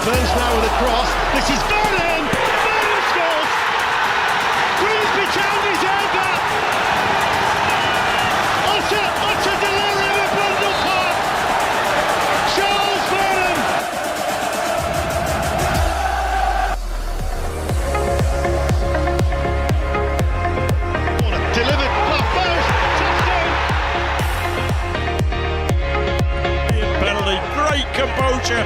Burns now with a cross. This is Vernon! Vernon scores! Grimsby Town is over! Utter delirium at Blundell Park! Charles Vernon! Delivered far post! Touchdown! Penalty, great composure!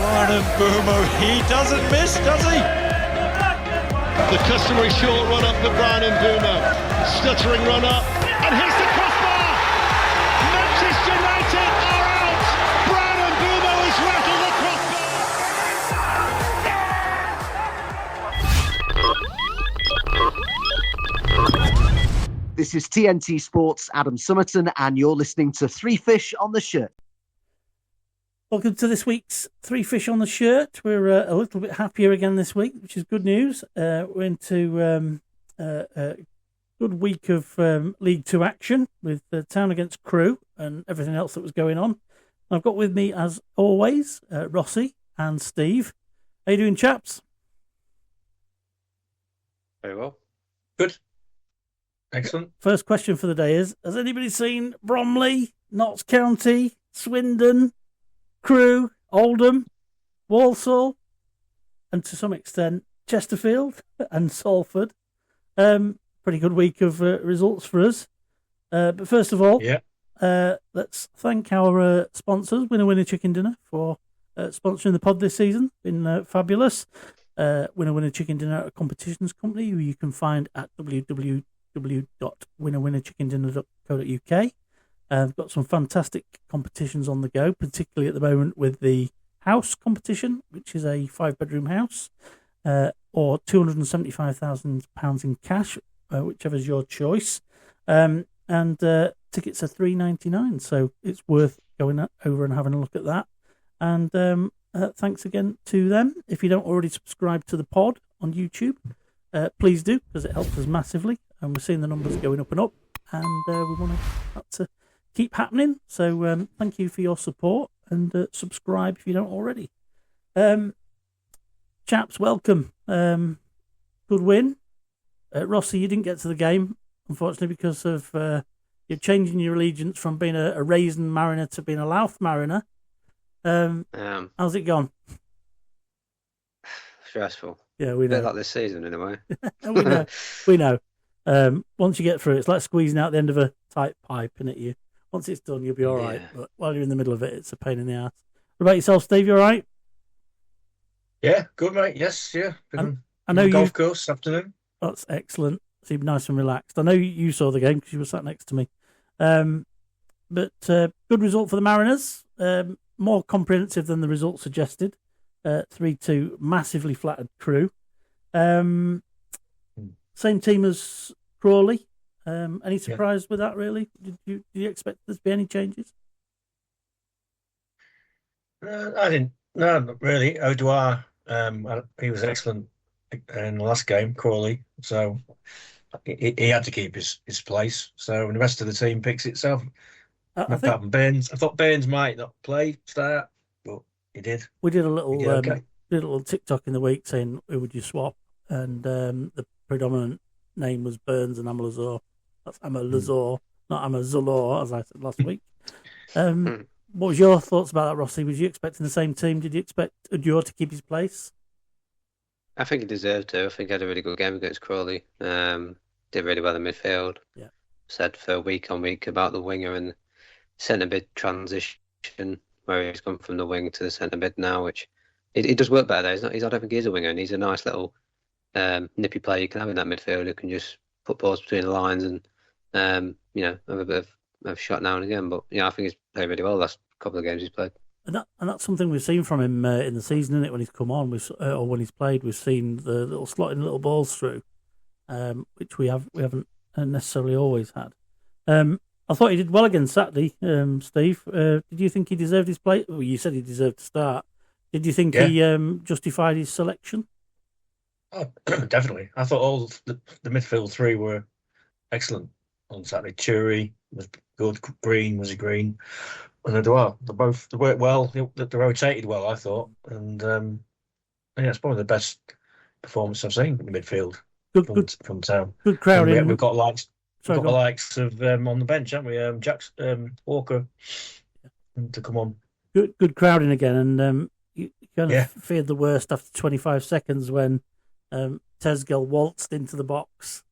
Ryan Mbeumo, he doesn't miss, does he? The customary short run up for Brian Mbeumo. Stuttering run up, and here's the crossbar! Manchester United are out! Brian Mbeumo has rattled the crossbar! This is TNT Sports' Adam Summerton, and you're listening to Three Fish on the Shirt. Welcome to this week's Three Fish on the Shirt. We're a little bit happier again this week, which is good news. We're into a good week of League Two action with Town against Crewe and everything else that was going on. I've got with me, as always, Rossi and Steve. How you doing, chaps? Very well. Good. Excellent. First question for the day is, has anybody seen Bromley, Notts County, Swindon, Crewe, Oldham, Walsall, and to some extent Chesterfield and Salford? Pretty good week of results for us. But first of all, let's thank our sponsors, Winner Chicken Dinner, for sponsoring the pod this season. Been fabulous. Winner Chicken Dinner, a competitions company who you can find at www.winnerchickendinner.co.uk. We've got some fantastic competitions on the go, particularly at the moment with the house competition, which is a 5-bedroom house, or £275,000 in cash, whichever's your choice. And tickets are $3.99, so it's worth going over and having a look at that. And thanks again to them. If you don't already subscribe to the pod on YouTube, please do, because it helps us massively. And we're seeing the numbers going up and up, and we want that to keep happening. So thank you for your support, and subscribe if you don't already. Chaps, welcome. Good win. Rossi, you didn't get to the game, unfortunately, because of you're changing your allegiance from being a Raisin Mariner to being a Louth Mariner. How's it gone? Stressful. Yeah, we know. A bit like this season, in a way. We know. Once you get through it, it's like squeezing out the end of a tight pipe, and you. Once it's done, you'll be all right. But while you're in the middle of it, it's a pain in the ass. What about yourself, Steve? You all right? Yeah, good, mate. Yes, yeah. I know golf course this afternoon. That's excellent. Seemed nice and relaxed. I know you saw the game because you were sat next to me. But good result for the Mariners. More comprehensive than the result suggested. 3-2, massively flattered Crewe. Same team as Crawley. Any surprise with that, really? Did you expect there to be any changes? I didn't. No, not really. O'Dwyer, he was excellent in the last game, Crawley. So he had to keep his place. So the rest of the team picks itself. Apart from Burns. I thought Burns might not start, but he did. We did a little TikTok in the week saying who would you swap, and the predominant name was Burns and Amalazor. That's Amalazor, not Amazolor, as I said last week. What was your thoughts about that, Rossi? Was you expecting the same team? Did you expect O'Dwyer to keep his place? I think he deserved to. I think he had a really good game against Crawley. Did really well in midfield. Yeah. Said for week on week about the winger and centre mid transition, where he's gone from the wing to the centre mid now, which he does work better. I don't think he's a winger, and he's a nice little nippy player you can have in that midfield who can just put balls between the lines and have a bit of a shot now and again. But I think he's played really well the last couple of games he's played. And that's something we've seen from him in the season, isn't it? When he's come on, or when he's played, we've seen the little slotting little balls through, which we haven't necessarily always had. I thought he did well against Saturday, Steve. Did you think he deserved his place? Well, you said he deserved to start. Did you think he justified his selection? Oh, definitely. I thought all the midfield three were excellent on Saturday. Churi was good. Green was a green. and Edouard. They worked well. They rotated well, I thought, and yeah, it's probably the best performance I've seen in the midfield from Town. Good crowd And in. we've got likes. Sorry, We've got the likes of on the bench, haven't we? Walker to come on. Good crowding again, and you kind of Yeah. feared the worst after 25 seconds when Tesgel waltzed into the box,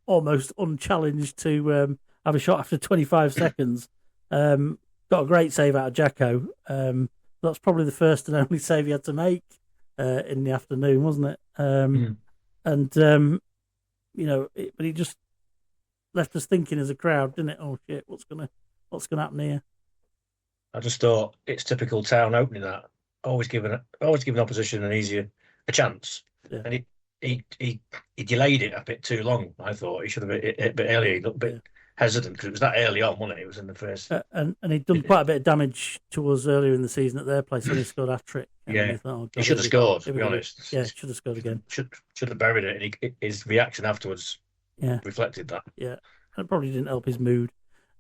almost unchallenged to have a shot after 25 seconds. Got a great save out of Jacko. That's probably the first and only save he had to make in the afternoon, wasn't it? And but he just left us thinking as a crowd, didn't it? Oh shit, what's gonna happen here? I just thought it's typical Town opening that, always giving opposition a chance, and he delayed it a bit too long. I thought he should have hit it a bit earlier. He looked a bit hesitant because it was that early on, wasn't it? It was in the first. And he'd done quite a bit of damage to us earlier in the season at their place when he scored a trick. Yeah, thought, he should have scored. To be honest, yeah, should have scored again. Should have buried it, and his reaction afterwards reflected that. Yeah, and it probably didn't help his mood.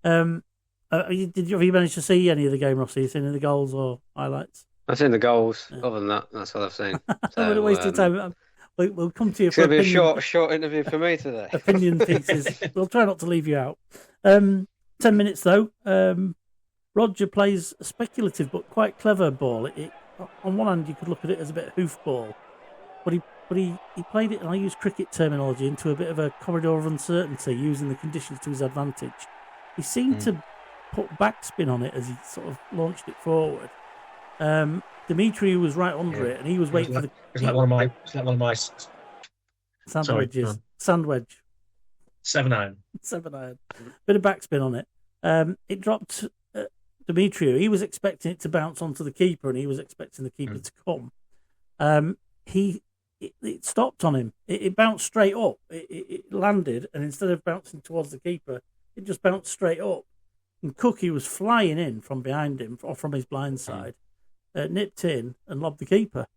Have you managed to see any of the game, Rossi? You seen any of the goals or highlights? I've seen the goals. Yeah. Other than that, that's what I've seen. So, we're wasting time. We'll come to you. It's going to be a short interview for me today. Opinion pieces. We'll try not to leave you out. 10 minutes though. Roger plays a speculative but quite clever ball. On one hand, you could look at it as a bit of hoofball, but he played it, and I use cricket terminology, into a bit of a corridor of uncertainty, using the conditions to his advantage. He seemed to put backspin on it as he sort of launched it forward. Dimitri was right under it, and he was waiting for the. It's like one of my sand wedges. Sand wedge. 7-iron. 7-iron. Bit of backspin on it. It dropped Dimitri. He was expecting it to bounce onto the keeper, and he was expecting the keeper to come. It stopped on him. It bounced straight up. It landed, and instead of bouncing towards the keeper, it just bounced straight up. And Cookie was flying in from behind him, or from his blind side, nipped in and lobbed the keeper.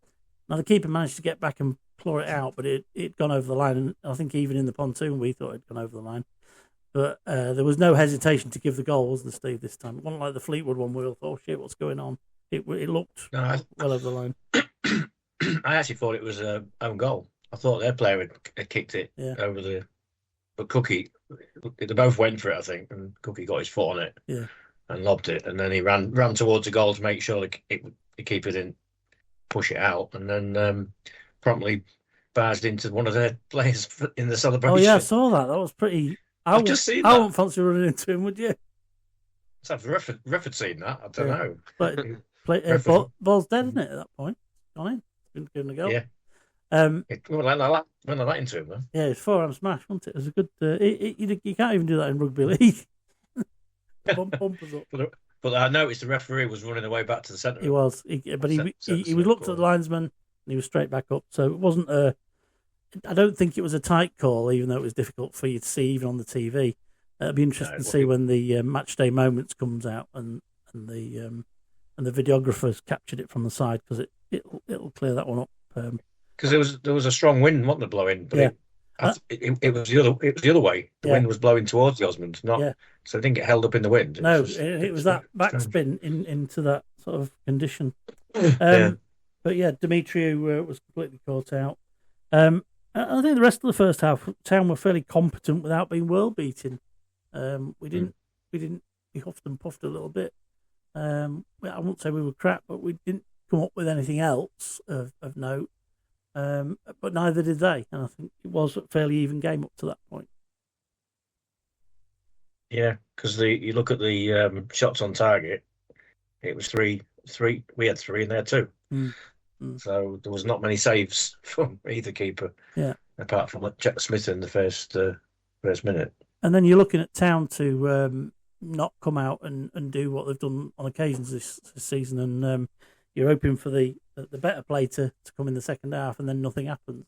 Now, the keeper managed to get back and claw it out, but it'd gone over the line. And I think even in the pontoon, we thought it'd gone over the line. But there was no hesitation to give the goal, was there, Steve, this time? It wasn't like the Fleetwood one where we thought, oh, shit, what's going on? It looked well over the line. I actually thought it was a own goal. I thought their player had kicked it over the... But Cookie, they both went for it, I think, and Cookie got his foot on it and lobbed it. And then he ran towards the goal to make sure the keeper didn't push it out. And then promptly barged into one of their players in the celebration. Oh, yeah, I saw that. That was pretty... I've just seen that. I wouldn't fancy running into him, would you? So if the ref had seen that, I don't know. But ball's dead, isn't it, at that point? Gone in. Been given a go. Yeah. It went like that into him, though. Yeah, it's forearm smash, wasn't it? It was a good... you can't even do that in rugby league. Bumpers up. But I noticed the referee was running away back to the centre. He was. But he looked at the linesman, and he was straight back up. So it wasn't a... I don't think it was a tight call, even though it was difficult for you to see even on the TV. It'll be interesting to see when the match day moments comes out and the videographers captured it from the side, because it'll clear that one up. Because there was a strong wind, wasn't there, blowing? But it was the other way. The wind was blowing towards the Osmond, so it didn't get held up in the wind. It was that backspin into that sort of condition. But yeah, Demetriou was completely caught out. I think the rest of the first half, Town were fairly competent without being world beating. We huffed and puffed a little bit. I won't say we were crap, but we didn't come up with anything else of note. But neither did they, and I think it was a fairly even game up to that point. Yeah, because you look at the shots on target, it was three. We had three, and they had two. So there was not many saves from either keeper. Yeah, apart from Jack Smith in the first minute. And then you're looking at Town to not come out and do what they've done on occasions this season, and you're hoping for the better play to come in the second half, and then nothing happens.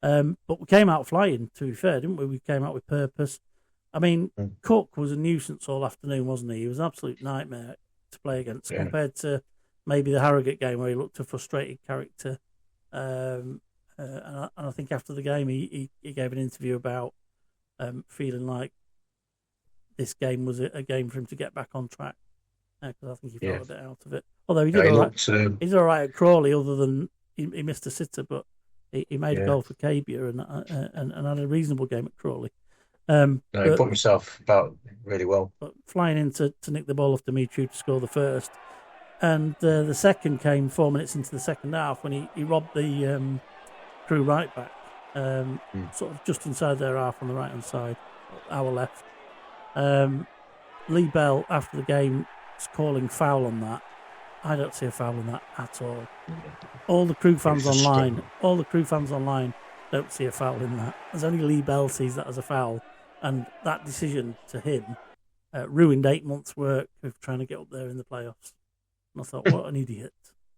But we came out flying, to be fair, didn't we? We came out with purpose. I mean, Cook was a nuisance all afternoon, wasn't he? He was an absolute nightmare to play against compared to maybe the Harrogate game where he looked a frustrated character. And I think after the game he gave an interview about feeling like this game was a game for him to get back on track. because I think he Yeah. felt a bit out of it. Although he Yeah, did he all right. looked, He's all right at Crawley, other than he missed a sitter, but he made a Yeah. goal for Cabia and had a reasonable game at Crawley. no, he but- put himself about really well. But flying in to nick the ball off Dimitri to score the first. And the second came 4 minutes into the second half when he robbed the Crewe right back, sort of just inside their half on the right-hand side, our left. Lee Bell, after the game, was calling foul on that. I don't see a foul on that at all. All the Crewe fans It's a online don't see a foul in that. There's only Lee Bell sees that as a foul. And that decision to him ruined 8 months' work of trying to get up there in the playoffs. And I thought, what an idiot.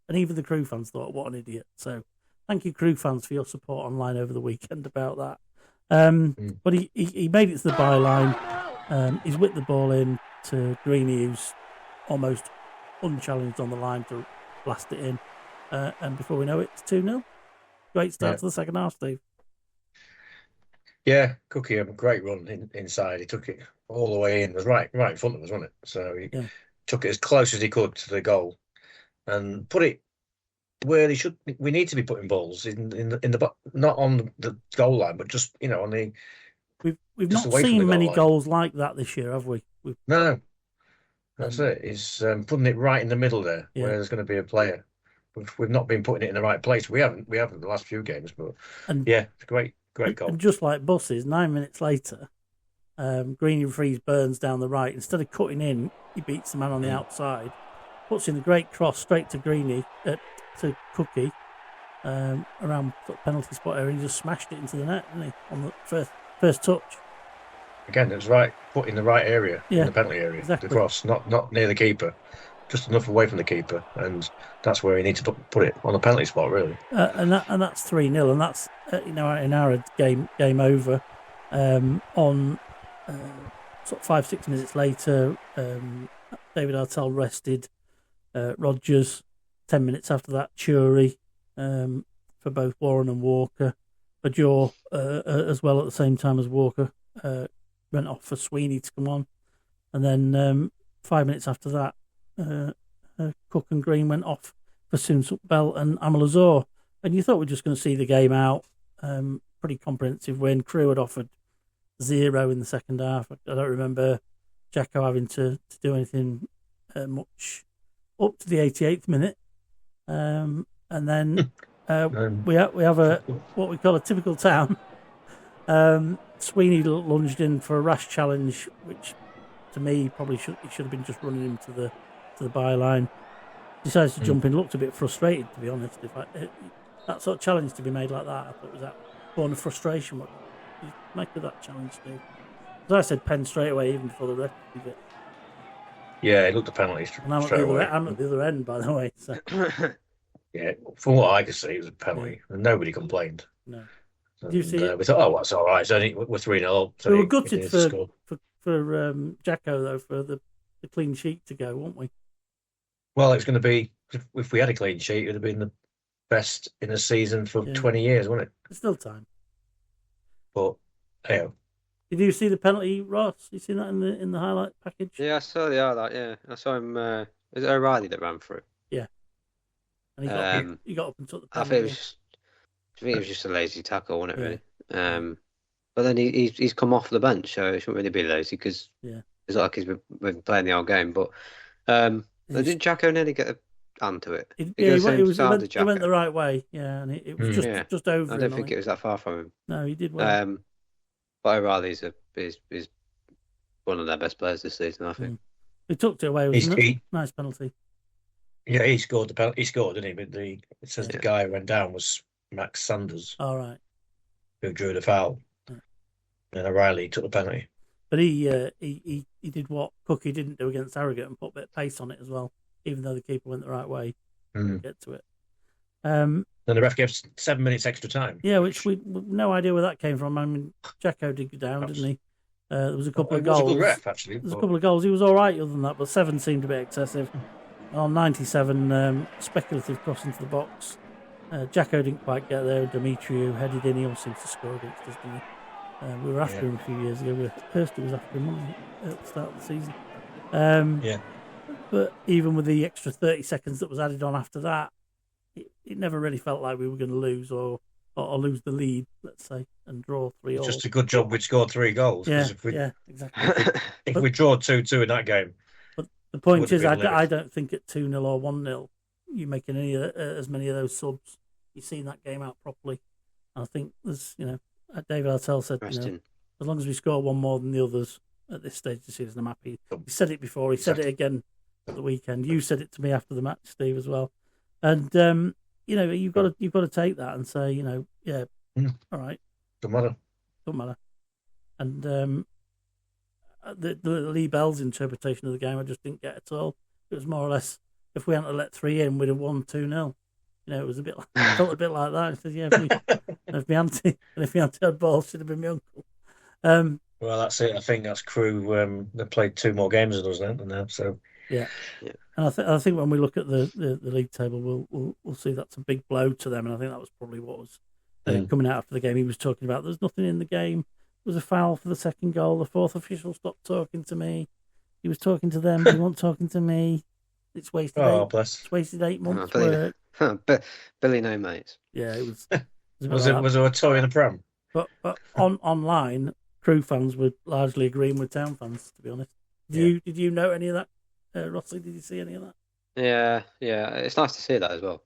And even the Crewe fans thought, what an idiot. So thank you, Crewe fans, for your support online over the weekend about that. But he made it to the byline. He's whipped the ball in to Greeny, who's almost unchallenged on the line to blast it in. And before we know it, it's 2-0. Great start to the second half, Steve. Yeah, Cookie had a great run inside. He took it all the way in. It was right in front of us, wasn't it? So he took it as close as he could to the goal and put it where he should. We need to be putting balls in the not on the goal line, but just on the. We've just not away from seen the many goal line. goals like that this year, have we? No, that's it. He's putting it right in the middle there, Yeah. where there's going to be a player. We've not been putting it in the right place. We haven't the last few games, but it's a great goal. And just like buses, 9 minutes later, Greeny frees Burns down the right. Instead of cutting in, he beats the man on the outside, puts in a great cross straight to Greeny, to Cookie, around the penalty spot area, and he just smashed it into the net, didn't he, on the first touch. Again, it was put in the right area, in the penalty area, exactly. the cross, not near the keeper, just enough away from the keeper, and that's where he needs to put it on the penalty spot, really. And that's 3-0, and that's in our game over. On sort of 5-6 minutes later, David Artell rested Rodgers. 10 minutes after that, Chury for both Warren and Walker. Bajor as well at the same time as Walker went off for Sweeney to come on, and then 5 minutes after that, Cook and Green went off for Soonsup Bell and Amal Azor. And you thought we were just going to see the game out. Pretty comprehensive win. Crewe had offered 0 in the second half. I don't remember Jacko having to do anything much up to the 88th minute. And then we have what we call a typical town. Sweeney lunged in for a rash challenge, which to me probably should have been just running him to the byline. Decides to jump in. Looked a bit frustrated, to be honest. That sort of challenge to be made like that, I thought was that born of frustration. What do you make of that challenge, Steve? As I said, pen straight away, even before the ref did it. Yeah, he looked at penalties And I'm at the other end, by the way. So. Yeah, from what I could see, it was a penalty, and nobody complained. No. And, Do you see it? we thought, that's all right. It's only we're 3-0. So We were gutted for Jacko, though, for the clean sheet to go, weren't we? Well, it's going to be, if we had a clean sheet, it would have been the best in a season for 20 years, wouldn't it? There's still time. But anyhow, Did you see the penalty, Ross? You seen that in the highlight package? Yeah, I saw the highlight. Yeah, I saw him. Was it O'Reilly that ran through? Yeah. And he got up and took the penalty. I think it was just a lazy tackle, wasn't it? Really. But then he's come off the bench, so it shouldn't really be lazy because it's not like he's been playing the whole game. But didn't Jacko nearly get a hand to it? He went the right way, and it was just over. I don't think it was that far from him. No, he did well. But O'Reilly's is one of their best players this season, I think. He tucked it away. It was a nice penalty. Yeah, he scored the penalty. He scored, didn't he? But it says the guy who went down was Max Sanders. All right. Who drew the foul. And O'Reilly took the penalty. But he did what Cookie didn't do against Harrogate and put a bit of pace on it as well, even though the keeper went the right way to get to it. Then the ref gave 7 minutes extra time. Yeah, which we no idea where that came from. I mean, Jacko did go down, didn't he? There was a couple of goals. It was a good ref, actually. There's a couple of goals. He was all right other than that, but 7 seemed a bit excessive. On 97, speculative cross into the box. Jacko didn't quite get there. Dimitri, who headed in, he also seems to score against us, didn't he? We were after him a few years ago. Hurst was after him, wasn't he, at the start of the season. But even with the extra 30 seconds that was added on after that, it never really felt like we were going to lose or lose the lead, let's say, and draw 3-3. It's just a good job we scored 3 goals. Yeah, If we, exactly. if we draw 2-2 in that game. But the point is, Wouldn't be I don't think at 2-0 or 1-0, you making as many of those subs, you've seen that game out properly. And I think there's, David Artell said, as long as we score one more than the others at this stage of the season, I'm happy. He said it before. He said it again at the weekend. You said it to me after the match, Steve, as well. And you've got to take that and say, all right, Don't matter. And the Lee Bell's interpretation of the game, I just didn't get at all. It was more or less, if we hadn't let 3 in, we'd have won 2-0. It was felt a bit like that. He said, yeah, if my auntie had balls, she'd have been my uncle. Well, that's it. I think that's Crewe. They played 2 more games than us now. So yeah. And I think when we look at the league table, we'll see that's a big blow to them. And I think that was probably what was coming out after the game. He was talking about there's nothing in the game. There was a foul for the second goal. The 4th official stopped talking to me. He was talking to them, but he wasn't talking to me. It's wasted. It's wasted 8 months' work. Billy no mates. Yeah, it was. Was there a toy in a pram? But online, Crewe fans were largely agreeing with Town fans. To be honest, did you note any of that, Rossley? Did you see any of that? Yeah. It's nice to see that as well.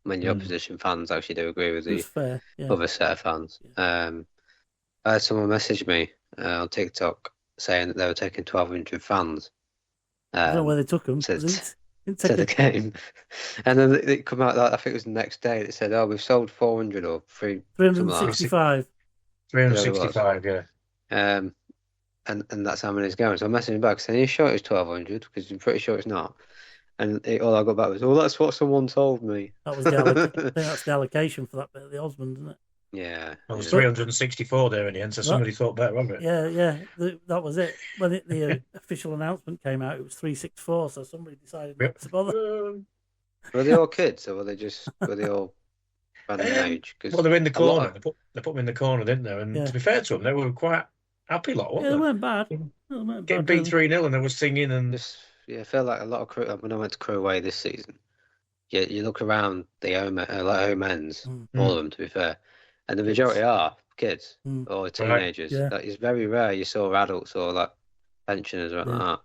When your opposition fans actually do agree with the other set of fans. Yeah. I had someone message me on TikTok saying that they were taking 1,200 fans. I don't know where they took them. To the game. And then it come out that I think it was the next day. It said, we've sold 400 or 365. 365, yeah. And that's how many is going. So I messaged him back saying, are you sure it's 1,200? Because I'm pretty sure it's not. And all I got back was, that's what someone told me. That was I think that's the allocation for that bit of the Osmond, isn't it? Yeah. Well, there's 364 there in the end, so somebody thought better of it. Yeah. That was it. When the official announcement came out, it was 364, so somebody decided not to bother. Were they all kids, or were they all random age? Well, they were in the corner. They put them in the corner, didn't they? And to be fair to them, they were quite happy lot, weren't they? They weren't bad. Getting beat 3-0 and they were singing and... I feel like a lot of Crewe, when I went to Crewe away this season, you look around the home ends, all of them, to be fair, and the majority are kids or teenagers. Right. It's very rare you saw adults or like pensioners or like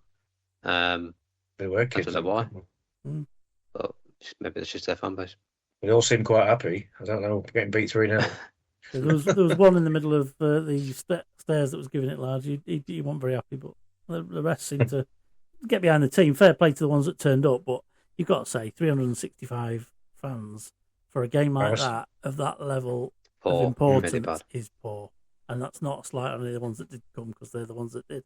that. They were kids. I don't know why. But maybe it's just their fan base. They all seemed quite happy. I don't know, getting beat 3-0. There was one in the middle of the stairs that was giving it large. He wasn't very happy, but the rest seemed to get behind the team. Fair play to the ones that turned up, but you've got to say 365 fans for a game like that of that level of importance is poor, and that's not a slight on the ones that did come because they're the ones that did.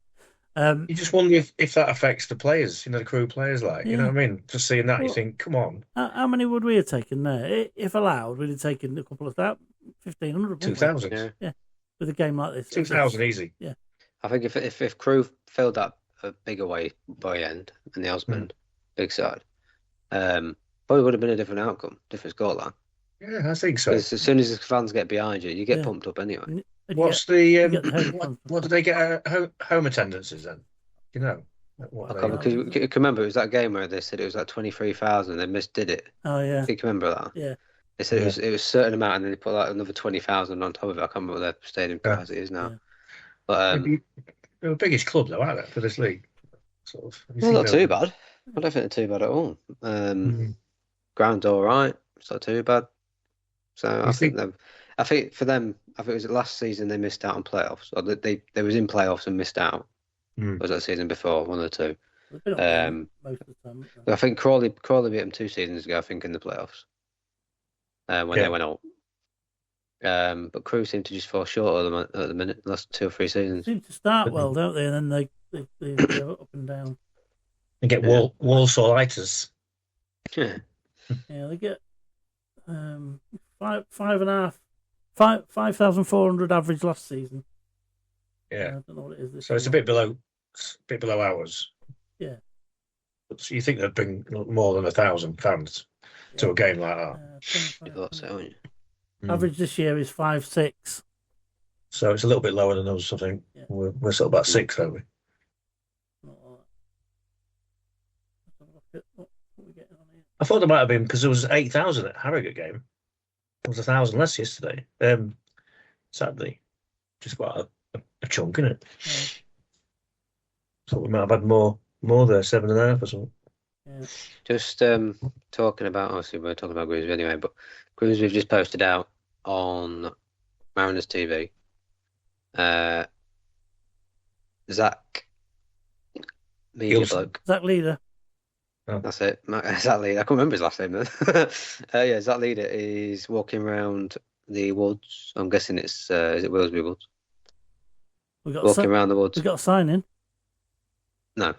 You just wonder if that affects the players, the Crewe players, you know what I mean? Just seeing that, you think, come on. How many would we have taken there? If allowed, we'd have taken a couple of 1,500. 2,000. Yeah, with a game like this. 2,000 easy. Yeah. I think if Crewe filled that a big away by end and the Osmond big side, probably would have been a different outcome, different scoreline. Yeah, I think so. Because as soon as the fans get behind you, you get pumped up anyway. What's what do they get home attendances then? You know, because you can remember it was that game where they said it was like 23,000. They misdid it. Oh yeah, you can remember that. Yeah, they said it was a certain amount, and then they put like another 20,000 on top of it. I can't remember what their stadium capacity is now. Yeah. But they're the biggest club though, aren't they, for this league? Sort of. Well, not too bad. I don't think they're too bad at all. Ground's all right. It's not too bad. So I think for them, I think it was last season they missed out on playoffs, or they was in playoffs and missed out. Was that season before, one or two? Most of the time. I think Crawley beat them 2 seasons ago. I think in the playoffs when they went up. But Crewe seem to just fall short of them at the minute. The last 2 or 3 seasons. They seem to start well, don't they? And then they go up and down. They get Walsall-itis. Yeah. Yeah, they get 5,400 average last season. Yeah, I don't know what it is. So it's a bit below ours. Yeah. But you think they'd bring more than 1,000 fans to a game like that? You thought so, wouldn't you? Average this year is 5,600. So it's a little bit lower than us. I think we're sort of about 6, aren't we? look at what we're getting on here. I thought there might have been because there was 8,000 at Harrogate game. There was 1,000 less yesterday. Saturday, just quite a chunk, isn't it? Yeah. Thought we might have had more there, 7.5 or something. Yeah. Just talking about, obviously we're talking about Grimsby anyway, but Grimsby have just posted out on Mariners TV. Zach, media Gilson. bloke. Zach Leader. That's it. Zach Leader. I can't remember his last name then. Yeah, Zach Leader is walking around the woods. I'm guessing it's is it Willesby Woods? Walking around the woods. We got a sign in. No.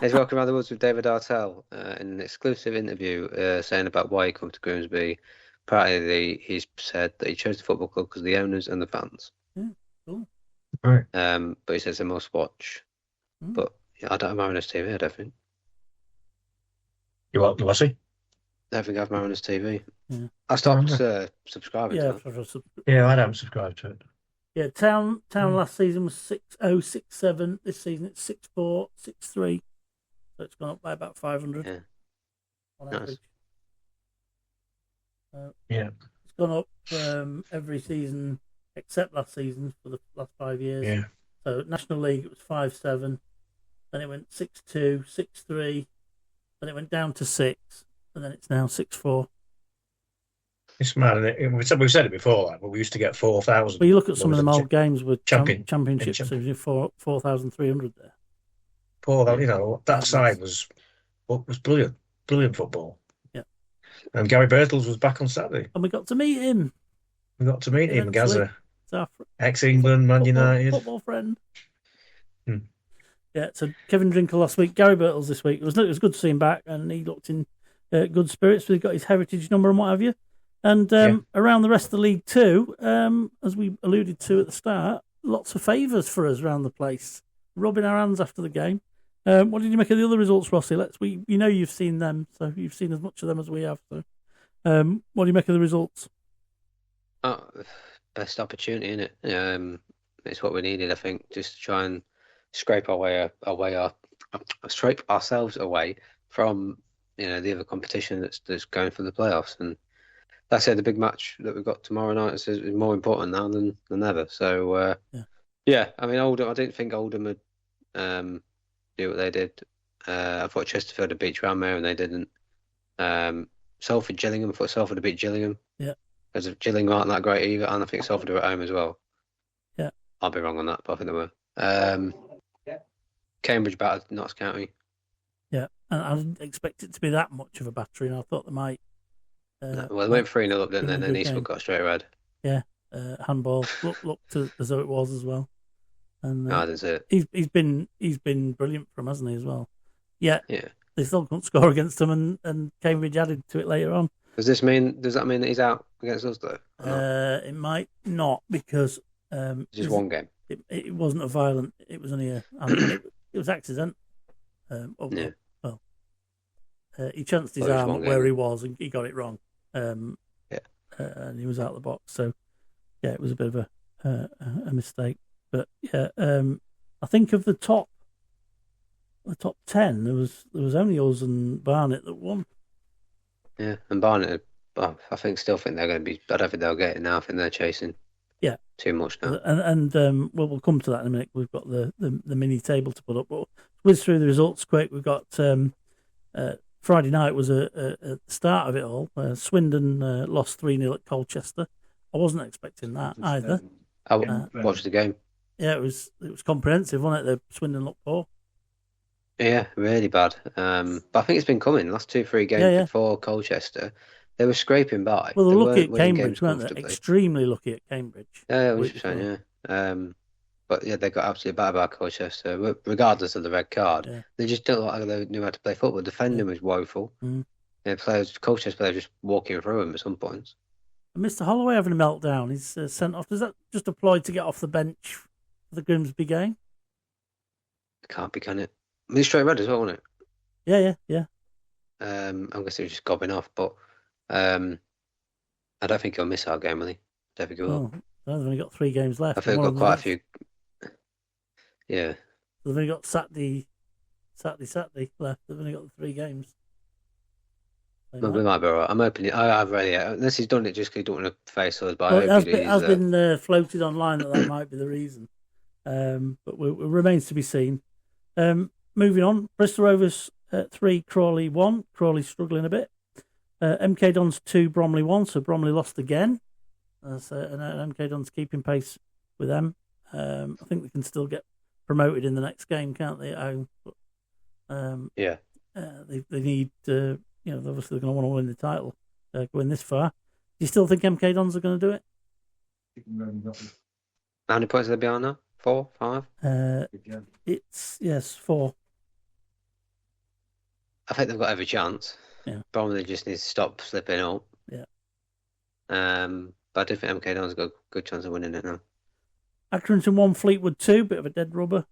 He's walking around the woods with David Artell in an exclusive interview saying about why he come to Grimsby. Apparently, he's said that he chose the football club because of the owners and the fans. Yeah, cool. Right. But he says they must watch. But yeah, I don't have Mariners TV, I don't think. You what, was he? I don't think I have Mariners TV. Yeah. I stopped subscribing to it. Yeah, I don't subscribe to it. Yeah, Town last season was 6,067. This season it's 6,463. So it's gone up by about 500 Yeah. on Nice. average. Yeah. It's gone up every season except last season for the last 5 years. Yeah. So National League it was 5-7, then it went 6-2, 6-3, then it went down to 6, and then it's now 6-4. It's mad, isn't it? We've said it before, but we used to get 4,000. But you look at some of them old games with Championships. championships, so you 4,300 there. That side was brilliant. Brilliant football. Yeah. And Gary Birtles was back on Saturday. And we got to meet him. We got to meet him, Eventually. Gaza. It's our Ex-England, Man United. football friend. Hmm. Yeah, so Kevin Drinkle last week, Gary Birtles this week. It was good to see him back, and he looked in good spirits. We've got his heritage number and what have you. And around the rest of the league too, as we alluded to at the start, lots of favours for us around the place, rubbing our hands after the game. What did you make of the other results, Rossi? You've seen them, so you've seen as much of them as we have. So, what do you make of the results? Oh, best opportunity, isn't it? It's what we needed, I think, just to try and scrape ourselves away from the other competition that's going for the playoffs. And like I said, the big match that we've got tomorrow night is more important now than ever. So yeah, I mean, Oldham. I didn't think Oldham would do what they did. I thought Chesterfield would beat Tranmere and they didn't. Salford Gillingham. I thought Salford would beat Gillingham. Yeah. Because Gillingham aren't that great either, and I think Salford are at home as well. Yeah. I'll be wrong on that, but I think they were. Cambridge battered Notts County. Yeah, and I didn't expect it to be that much of a battery, and I thought they might. No, well, they went 3-0 up, didn't they? And then Eastwood got straight red. Yeah, handball looked as though it was as well. And No, I didn't see it. He's been brilliant for him, hasn't he, as well? Yeah. Yeah. They still couldn't score against him, and Cambridge added to it later on. Does that mean that he's out against us though? It might not because just one game. It wasn't a violent. It was only it was accident. Yeah. Well, he chanced his arm up where he was and he got it wrong. And he was out of the box. So yeah, it was a bit of a mistake. But yeah, I think of the top 10, there was only us and Barnet that won. Yeah, and Barnet, I still think they're going to be. I don't think they'll get it now. I think they're chasing. Yeah. Too much now. And we'll come to that in a minute. We've got the mini table to put up. But whiz through the results quick. We've got Friday night was a start of it all. Swindon lost 3-0 at Colchester. I wasn't expecting that either. I watched the game. Yeah, it was comprehensive, wasn't it? The Swindon looked poor. Yeah, really bad. But I think it's been coming. The last 2-3 games before Colchester, they were scraping by. Well, they're lucky at Cambridge, weren't they? Extremely lucky at Cambridge. Yeah, which is fine, yeah. But yeah, they got absolutely bad about Colchester, regardless of the red card. Yeah. They just don't look like they knew how to play football. Defending was woeful. Colchester players just walking through them at some points. And Mr. Holloway having a meltdown. He's sent off. Does that just deploy to get off the bench for the Grimsby game? It can't be, can it? I mean, straight red as well, wasn't it? Yeah. I'm guessing he was just gobbing off, but I don't think he'll miss our game, will he? I don't think he will. They've only got 3 games left. I think they've got quite a few. Yeah. They've only got Saturday Saturday left. They've only got the 3 games. Well, we might be all right. I'm hoping. I've really, unless he's done it just because he don't want to face us. But Well, I it has been floated online that might be the reason. But it remains to be seen. Moving on, Bristol Rovers 3, Crawley 1. Crawley struggling a bit. MK Dons 2, Bromley 1. So Bromley lost again. And MK Dons keeping pace with them. I think they can still get promoted in the next game, can't they? At home? But, yeah. They need. Obviously they're going to want to win the title. Going this far, do you still think MK Dons are going to do it? How many points are they behind now? 4, 5? It's 4. I think they've got every chance. Yeah. Bromley just needs to stop slipping up. Yeah. But I do think MK Dons got a good chance of winning it now. Accrington 1, Fleetwood 2, bit of a dead rubber.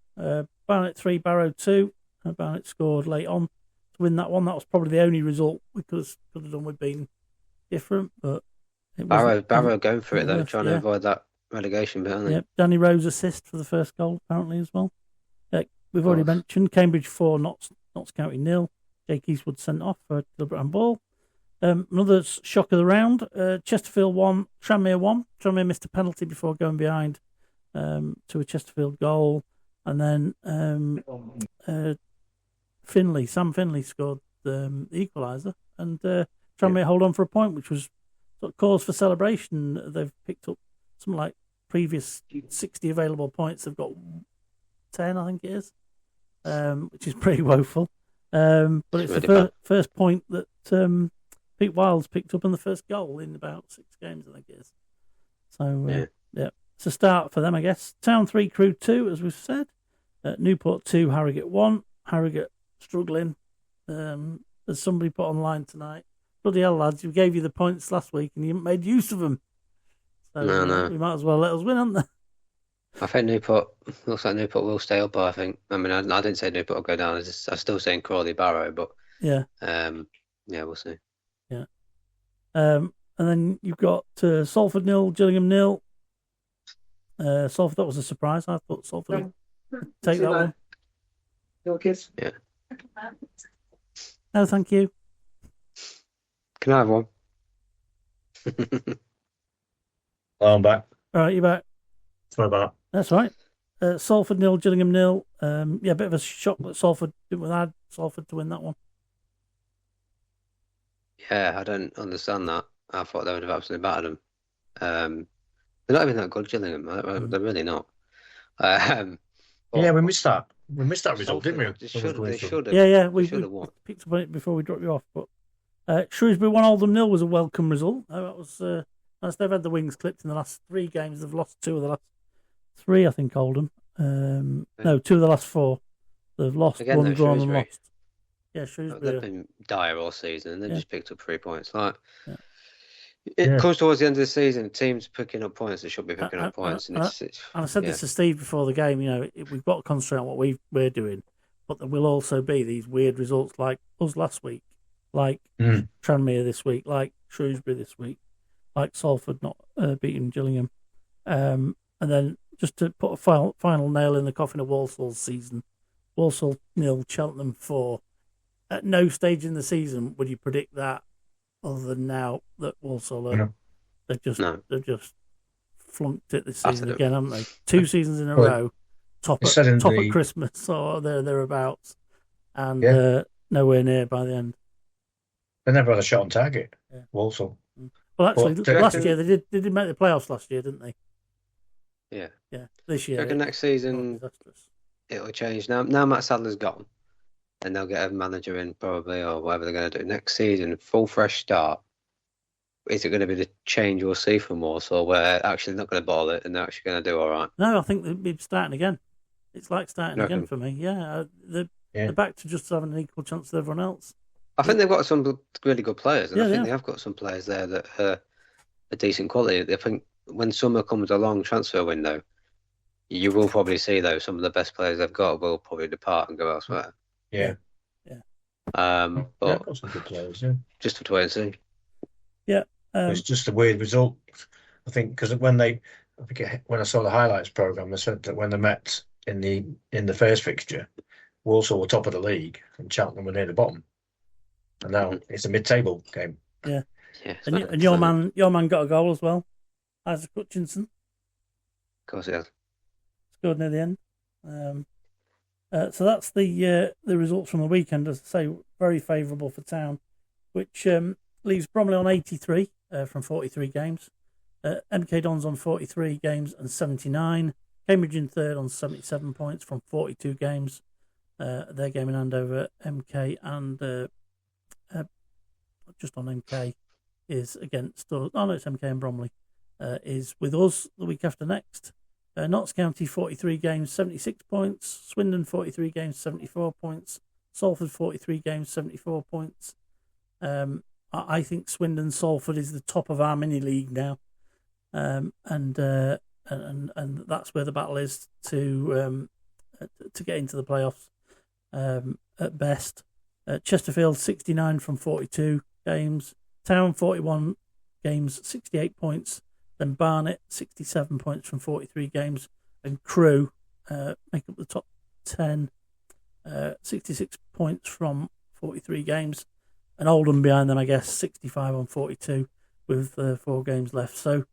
Barnet 3, Barrow 2. Barnet scored late on to win that one. That was probably the only result we could have done with being different. But Barrow going for it though, trying to avoid that relegation bit, aren't they? Yep. Danny Rose assist for the first goal apparently as well. We've already mentioned Cambridge 4, Notts County 0. Jake Eastwood sent off for deliberate handball. Another shock of the round. Chesterfield 1, Tranmere 1. Tranmere missed a penalty before going behind to a Chesterfield goal, and then Sam Finley scored the equaliser, and Tranmere hold on for a point, which was sort of cause for celebration. They've picked up something like previous 60 available points. They've got 10, I think it is, which is pretty woeful. But it's really the first point that Pete Wilds picked up in the first goal in about 6 games, I think it is. So, yeah, it's a start for them, I guess. Town 3, Crewe 2, as we've said. Newport 2, Harrogate 1. Harrogate struggling. As somebody put online tonight, bloody hell, lads, we gave you the points last week and you haven't made use of them. So no. We might as well let us win, haven't they? I think looks like Newport will stay up, I think. I mean, I didn't say Newport will go down. I was still saying Crawley Barrow, but yeah, we'll see. Yeah. And then you've got Salford 0, Gillingham 0. Salford, that was a surprise. I thought Salford would take that one. Your kids? Yeah. No, thank you. Can I have one? I'm back. All right, you're back. Sorry about That's right. Salford 0, Gillingham 0. A bit of a shock that Salford didn't add Salford to win that one. Yeah, I don't understand that. I thought they would have absolutely battered them. They're not even that good, Gillingham. They're really not. yeah, we missed that. We missed that result, didn't we? They should have. Yeah. We won. Picked up on it before we dropped you off. But Shrewsbury 1, Oldham 0 was a welcome result. That was nice. They've had the wings clipped in the last 3 games. They've lost 2 of the last 3, I think, Oldham. No, 2 of the last 4. They've lost, again, 1 drawn and lost. Yeah, Shrewsbury. They've been dire all season and they just picked up 3 points. Yeah. It comes towards the end of the season, teams picking up points. They should be picking up points. And I said this to Steve before the game. We've got to concentrate on what we're doing, but there will also be these weird results like us last week, like Tranmere this week, like Shrewsbury this week, like Salford not beating Gillingham, and then just to put a final nail in the coffin of Walsall's season, Walsall 0, Cheltenham 4. At no stage in the season would you predict that. Other than now that Walsall they've just flunked it this season again, haven't they? 2 seasons in a row, top of Christmas or thereabouts, and nowhere near by the end. They never had a shot on target. Yeah. Walsall. Well, actually, last year they did make the playoffs last year, didn't they? Yeah. Yeah. This year, I reckon next season it'll change. Now Matt Sadler's gone. And they'll get a manager in probably, or whatever they're going to do next season. Full fresh start. Is it going to be the change we'll see from Walsall, where they're actually not going to ball it and they're actually going to do all right? No, I think they'll be starting again. It's like starting again for me. Yeah, they're back to just having an equal chance with everyone else. I think they've got some really good players, and I think they have got some players there that are decent quality. I think when summer comes along, transfer window, you will probably see some of the best players they've got will probably depart and go elsewhere. Yeah. But some good players, just to wait and see. Yeah. It's just a weird result, I think, because when I saw the highlights program, they said that when they met in the first fixture, Walsall were top of the league and Cheltenham were near the bottom. And now it's a mid-table game. Yeah. Yeah, And your man got a goal as well, Isaac Hutchinson. Of course, it has. Scored near the end. So that's the results from the weekend. As I say, very favourable for Town, which leaves Bromley on 83 from 43 games. MK Dons on 43 games and 79. Cambridge in third on 77 points from 42 games. Their game in hand over MK and just on MK is against us. Oh no, it's MK and Bromley is with us the week after next. Notts County 43 games, 76 points. Swindon 43 games, 74 points. Salford 43 games, 74 points. I think Swindon Salford is the top of our mini league now, and that's where the battle is to get into the playoffs at best. Chesterfield 69 from 42 games. Town 41 games, 68 points. Then Barnet 67 points from 43 games, and Crewe make up the top 10, 66 points from 43 games, and Oldham behind them, I guess, 65 on 42 with 4 games left. So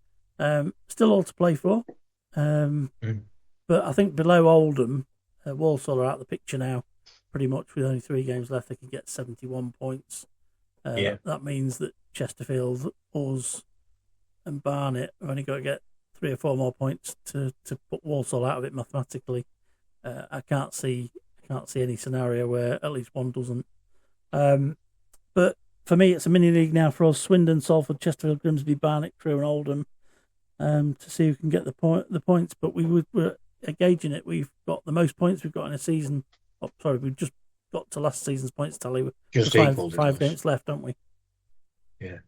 still all to play for. But I think below Oldham, Walsall are out of the picture now, pretty much with only 3 games left. They can get 71 points. That means that Chesterfield, us, and Barnet have only got to get 3 or 4 more points to put Walsall out of it mathematically. I can't see any scenario where at least one doesn't. But for me, it's a mini league now for us: Swindon, Salford, Chesterfield, Grimsby, Barnet, Crewe, and Oldham, to see who can get the points. But we're gauging it. We've got the most points we've got in a season. Oh, sorry, we've just got to last season's points tally with Just five games left, don't we? Yeah.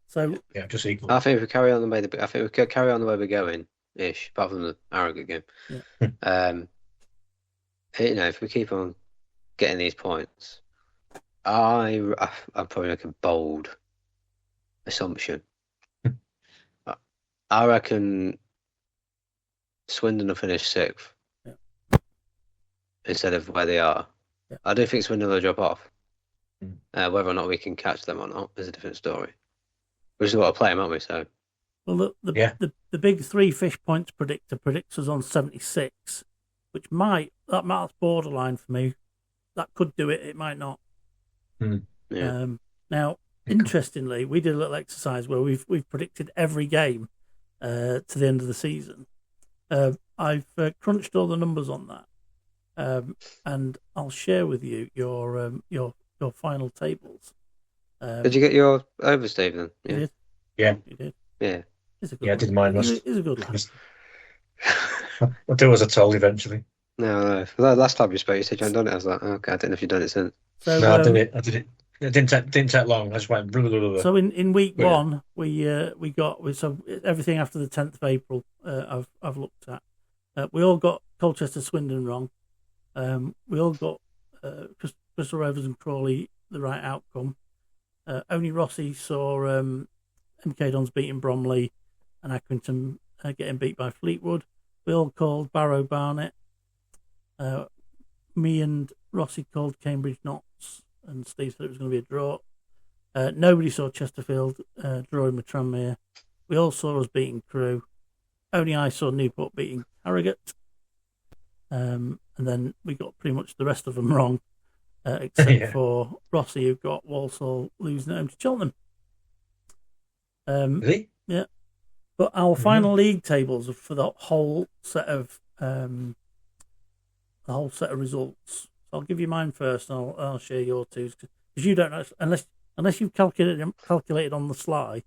So yeah, just equal. I think if we carry on the way we're going, ish, apart from the arrogant game. Yeah. If we keep on getting these points, I'm probably make a bold assumption. I reckon Swindon will finish 6th instead of where they are. Yeah. I do think Swindon will drop off. Whether or not we can catch them or not is a different story. We just got to play them, aren't we? So, well, the big 3 fish points predictor predicts us on 76, which that's borderline for me. That could do it. It might not. Yeah. Now, interestingly, we did a little exercise where we've predicted every game to the end of the season. I've crunched all the numbers on that, and I'll share with you your final tables. Did you get your over, Stephen? You did? Yeah. You did? Yeah. I did mine last. He's a good lad. I'll do as I told eventually. No. Last time you spoke, you said you hadn't done it. I was like, okay, I don't know if you've done it since. So, No, I did it. It didn't take long. I just went. Blah, blah, blah, blah. So in week 1, we got everything after the 10th of April. I've looked at. We all got Colchester Swindon wrong. We all got Bristol Rovers and Crawley the right outcome. Only Rossi saw MK Dons beating Bromley and Accrington getting beat by Fleetwood. We all called Barrow Barnet. Me and Rossi called Cambridge Notts, and Steve said it was going to be a draw. Nobody saw Chesterfield drawing with Tranmere. We all saw us beating Crewe. Only I saw Newport beating Harrogate. And then we got pretty much the rest of them wrong, except for Rossi, who got Walsall losing at home to Cheltenham. Really? Yeah. But our final league tables are for the whole set of results. So I'll give you mine first, and I'll share your two, because you don't know unless you've calculated on the sly,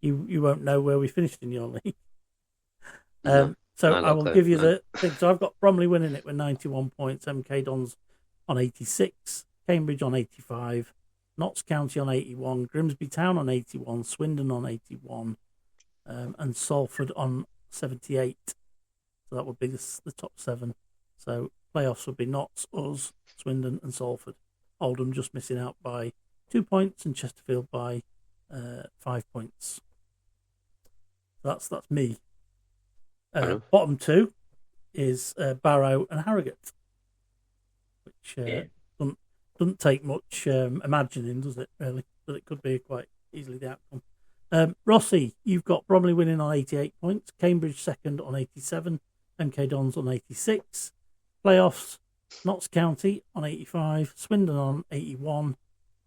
you won't know where we finished in your league. So I will give you the thing. So I've got Bromley winning it with 91 points, MK Dons on 86, Cambridge on 85, Notts County on 81, Grimsby Town on 81, Swindon on 81, and Salford on 78. So that would be the top 7. So playoffs would be Notts, us, Swindon, and Salford. Oldham just missing out by 2 points, and Chesterfield by 5 points. So that's me. Bottom 2 is Barrow and Harrogate, which doesn't take much imagining, does it, really? But it could be quite easily the outcome. Rossi, you've got Bromley winning on 88 points, Cambridge second on 87, MK Dons on 86. Playoffs, Notts County on 85, Swindon on 81,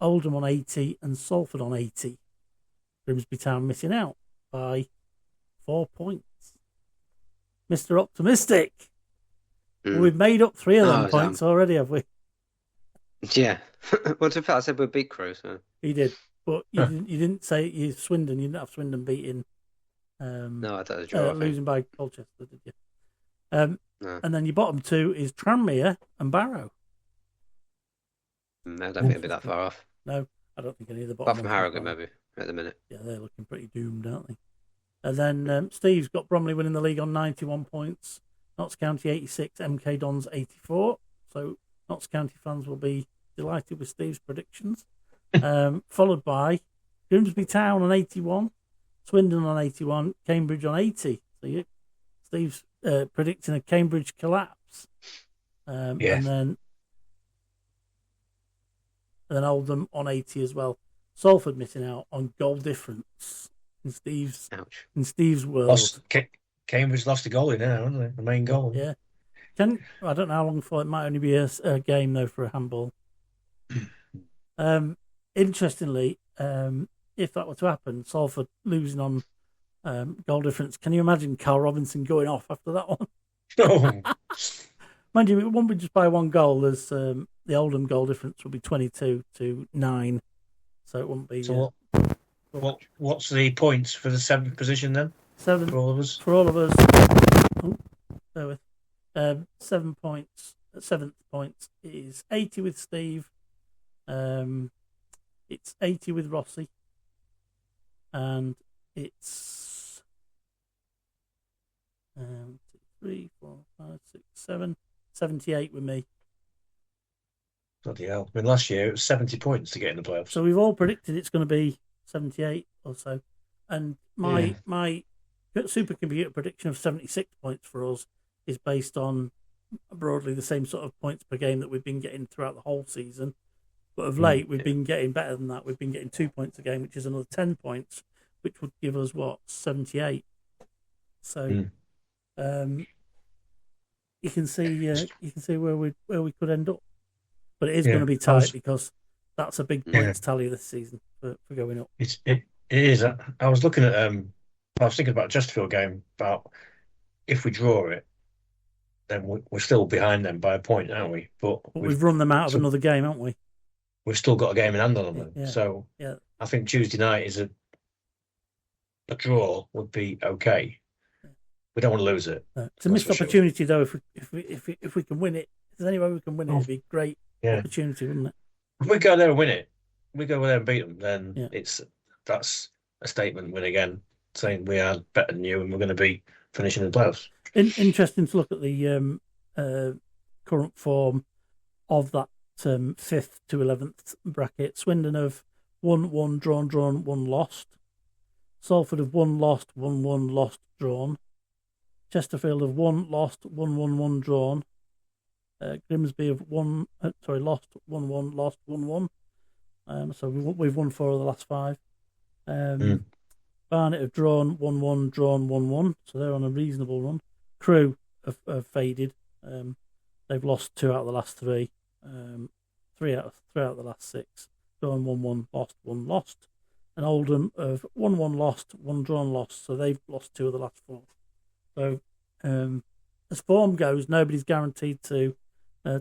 Oldham on 80, and Salford on 80. Grimsby Town missing out by 4 points. Mr. Optimistic. We've made up 3 of them points already, have we? Yeah. Well, to be fair, I said we'd beat Crewe, so. You did, but you didn't say Swindon. You didn't have Swindon beating. No, I thought it was a draw. Losing by Colchester, did you? No. And then your bottom 2 is Tranmere and Barrow. I don't think it'll be that far off. No, I don't think any of the bottom. Apart from Harrogate, maybe, at the minute. Yeah, they're looking pretty doomed, aren't they? And then Steve's got Bromley winning the league on 91 points, Notts County 86, MK Dons 84. So Notts County fans will be delighted with Steve's predictions. Followed by Grimsby Town on 81, Swindon on 81, Cambridge on 80. So Steve's predicting a Cambridge collapse. And then Oldham on 80 as well. Salford missing out on goal difference in Steve's world. Cambridge lost a goal in there, haven't they? The main goal. Yeah. I don't know how long for it. Might only be a game though for a handball. Interestingly, if that were to happen, Salford losing on goal difference, can you imagine Carl Robinson going off after that one? Oh. Mind you, it won't be just by 1 goal. There's the Oldham goal difference will be 22-9, so it won't be. So what's the points for the 7th position then? 7 for all of us. For all of us. Oh, bear with. 7 points. 7th point is 80 with Steve. It's 80 with Rossi, and it's 3, 4, 5, 6, 7, 78 with me. Bloody hell. I mean, last year it was 70 points to get in the playoffs. So we've all predicted it's going to be 78 or so. And my supercomputer prediction of 76 points for us is based on broadly the same sort of points per game that we've been getting throughout the whole season. But of late, we've been getting better than that. We've been getting 2 points a game, which is another 10 points, which would give us, 78. So you can see where we could end up. But it is going to be tight because that's a big points tally this season for going up. It is. I was looking at I was thinking about the Chesterfield game, about if we draw it, then we're still behind them by a point, aren't we? But we've run them out of another game, haven't we? We've still got a game in hand on them. Yeah. So I think Tuesday night is a draw would be okay. We don't want to lose it. No. It's a missed opportunity, though. If we can win it, if there's any way we can win it, it'd be a great opportunity, wouldn't it? If we go there and win it, we go there and beat them, then that's a statement win again, saying we are better than you and we're going to be finishing in the playoffs. Interesting to look at the current form of that 5th to 11th bracket. Swindon have 1-1, drawn, 1 lost. Salford have 1 lost, 1-1, lost, drawn. Chesterfield have 1 lost, 1-1, 1 drawn. Grimsby have lost 1-1, lost 1-1. So we've won 4 of the last 5. Barnet have drawn 1-1, drawn 1-1. So they're on a reasonable run. Crewe have faded. They've lost 2 out of the last 3. 3 out of the last 6. Drawn 1-1, lost 1 lost. And Oldham have 1-1 lost, 1 drawn lost. So they've lost 2 of the last 4. So as form goes, nobody's guaranteed to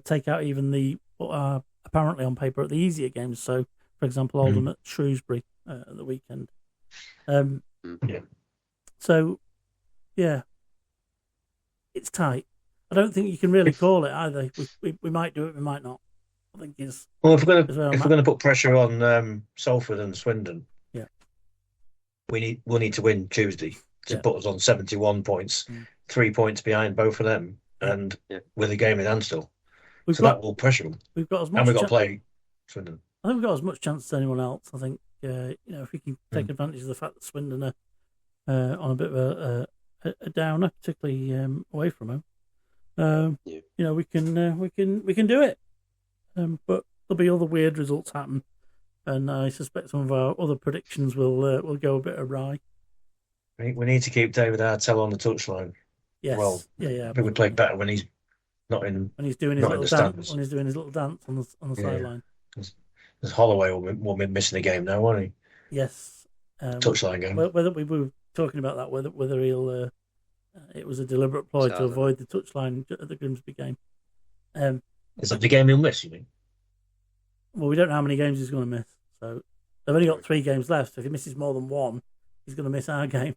take out even what are apparently on paper at the easier games. So, for example, Oldham at Shrewsbury at the weekend. So, it's tight. I don't think you can really call it either. We might do it, we might not. I think is well. If we're going to put pressure on Salford and Swindon, we'll need to win Tuesday to put us on 71 points, 3 points behind both of them, and with a game in hand still. That will pressure them. We've got as much. And we've got to play Swindon. I think we've got as much chance as anyone else. I think if we can take advantage of the fact that Swindon are on a bit of a downer, particularly away from home. We can do it. But there'll be other weird results happen, and I suspect some of our other predictions will go a bit awry. We need to keep David Artell on the touchline. Yes. Well, yeah. I think we play better when he's not in. When he's doing his not in little the dance. stands. When he's doing his little dance on the sideline. Because Holloway will be missing the game now, won't he? Yes. Touchline game. Whether we were talking about that, whether he'll. It was a deliberate ploy to avoid the touchline at the Grimsby game. Is that the game he'll miss, you mean? Well, we don't know how many games he's going to miss. So they've only got 3 games left. If he misses more than 1, he's going to miss our game.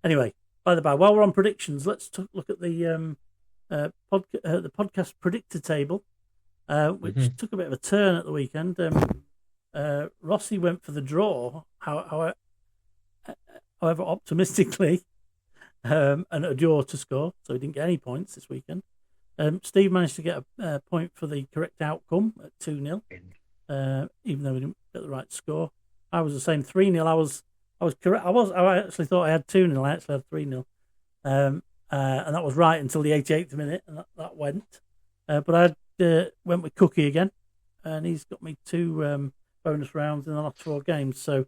Anyway, by the by, while we're on predictions, let's look at the podcast predictor table, which took a bit of a turn at the weekend. Rossi went for the draw, however optimistically, and a draw to score, so he didn't get any points this weekend. Steve managed to get a point for the correct outcome at 2-0, even though we didn't get the right score. I was the same, 3-0. I was correct. I actually thought I had 2-0. I actually had 3-0, and that was right until the 88th minute, and that went. But I went with Cookie again, and he's got me 2 bonus rounds in the last 4 games. So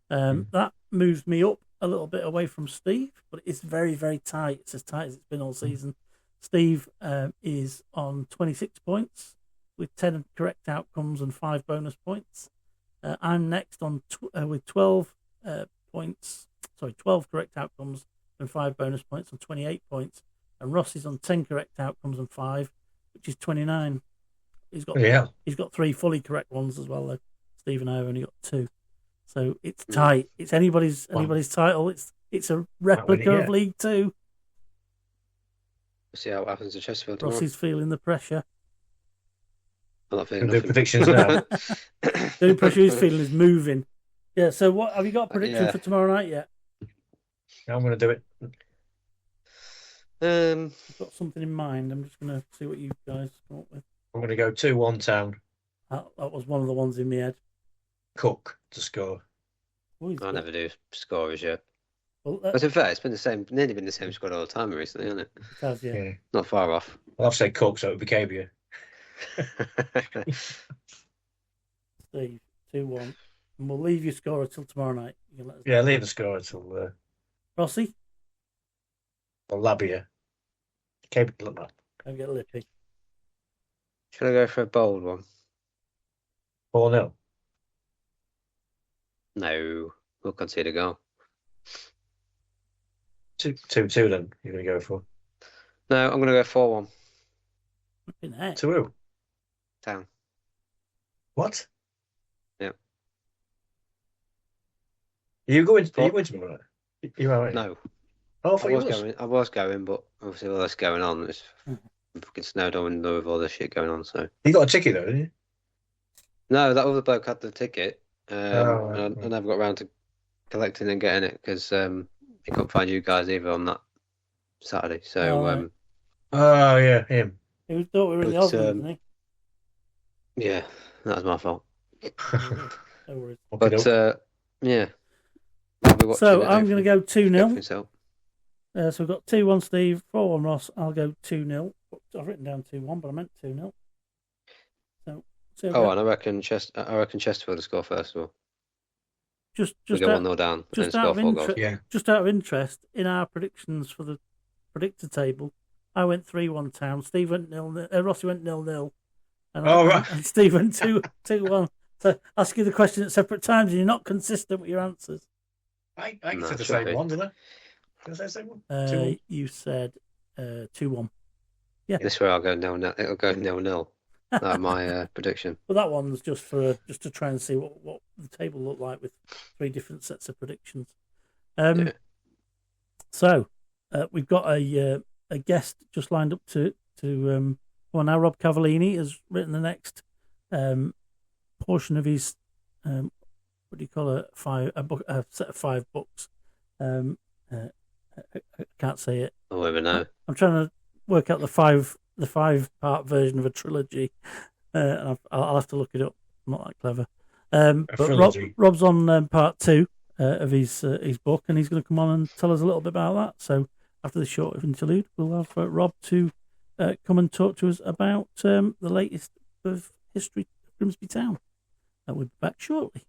that moves me up a little bit away from Steve, but it's very, very tight. It's as tight as it's been all season. Steve is on 26 points with 10 correct outcomes and 5 bonus points. I'm next on with 12 points. Sorry, 12 correct outcomes and 5 bonus points on 28 points. And Ross is on 10 correct outcomes and 5, which is 29. He's got 3 fully correct ones as well, though. Steve and I have only got 2. So it's tight. It's anybody's title. It's a replica of League 2. We'll see how it happens to Chesterfield tomorrow. Rossi's feeling the pressure. I'm not feeling the predictions now. The only pressure he's feeling is moving. Yeah, so what have you got a prediction for tomorrow night yet? I'm going to do it. I've got something in mind. I'm just going to see what you guys come up with. I'm going to go 2-1 Town. That was one of the ones in my head. Cook to score. I never do scorers yet. Well, but in fact, it's been nearly been the same squad all the time recently, hasn't it? It has, yeah. Not far off. I'll have to say Cook, so it became you. Steve, 2-1. And we'll leave your score until tomorrow night. You can let us know. Leave the score until... Rossi? Or Labia. Look that. Don't get lippy. Should I go for a bold one? 4-0. No, we'll concede a goal. 2-2 then, you're going to go for? No, I'm going to go 4-1. 2-0? Town. What? Yeah. Are you going tomorrow? You are, right? No. Oh, I was going, but obviously all this going on, it's fucking snowed on with all this shit going on, so... You got a ticket though, didn't you? No, that other bloke had the ticket. Right. I never got around to collecting and getting it because he couldn't find you guys either on that Saturday. So, oh yeah, him. He thought we were in the office, didn't he? Yeah, that was my fault. No worries. But yeah. So I'm going to go 2-0. So we've got 2-1 Steve, 4-1 Ross. I'll go 2-0. I've written down 2-1, but I meant 2-0. And I reckon Chesterfield to score first of all. Just we go 1-0 down and score 4 goals. Yeah. Just out of interest, in our predictions for the predictor table, I went 3-1 Town. Steve went 0-0. Rossi went 0-0. And Steve went 2-1. So ask you the question at separate times, and you're not consistent with your answers. I said the same one, didn't I? Did I say the same one? 2-1. You said 2-1. Yeah. This way I'll go 0-0. It'll go 0-0. That's my prediction. Well, that one's just to try and see what the table looked like with 3 different sets of predictions. So we've got a guest just lined up to well, now Rob Cavallini has written the next portion of his what do you call it? A set of 5 books. I can't say it. Oh, even know. I'm trying to work out the 5-part version of a trilogy. I'll have to look it up. I'm not that clever. But Rob's on part 2 of his book, and he's going to come on and tell us a little bit about that. So after this short interlude, we'll have Rob to come and talk to us about the latest of History of Grimsby Town. We'll be back shortly.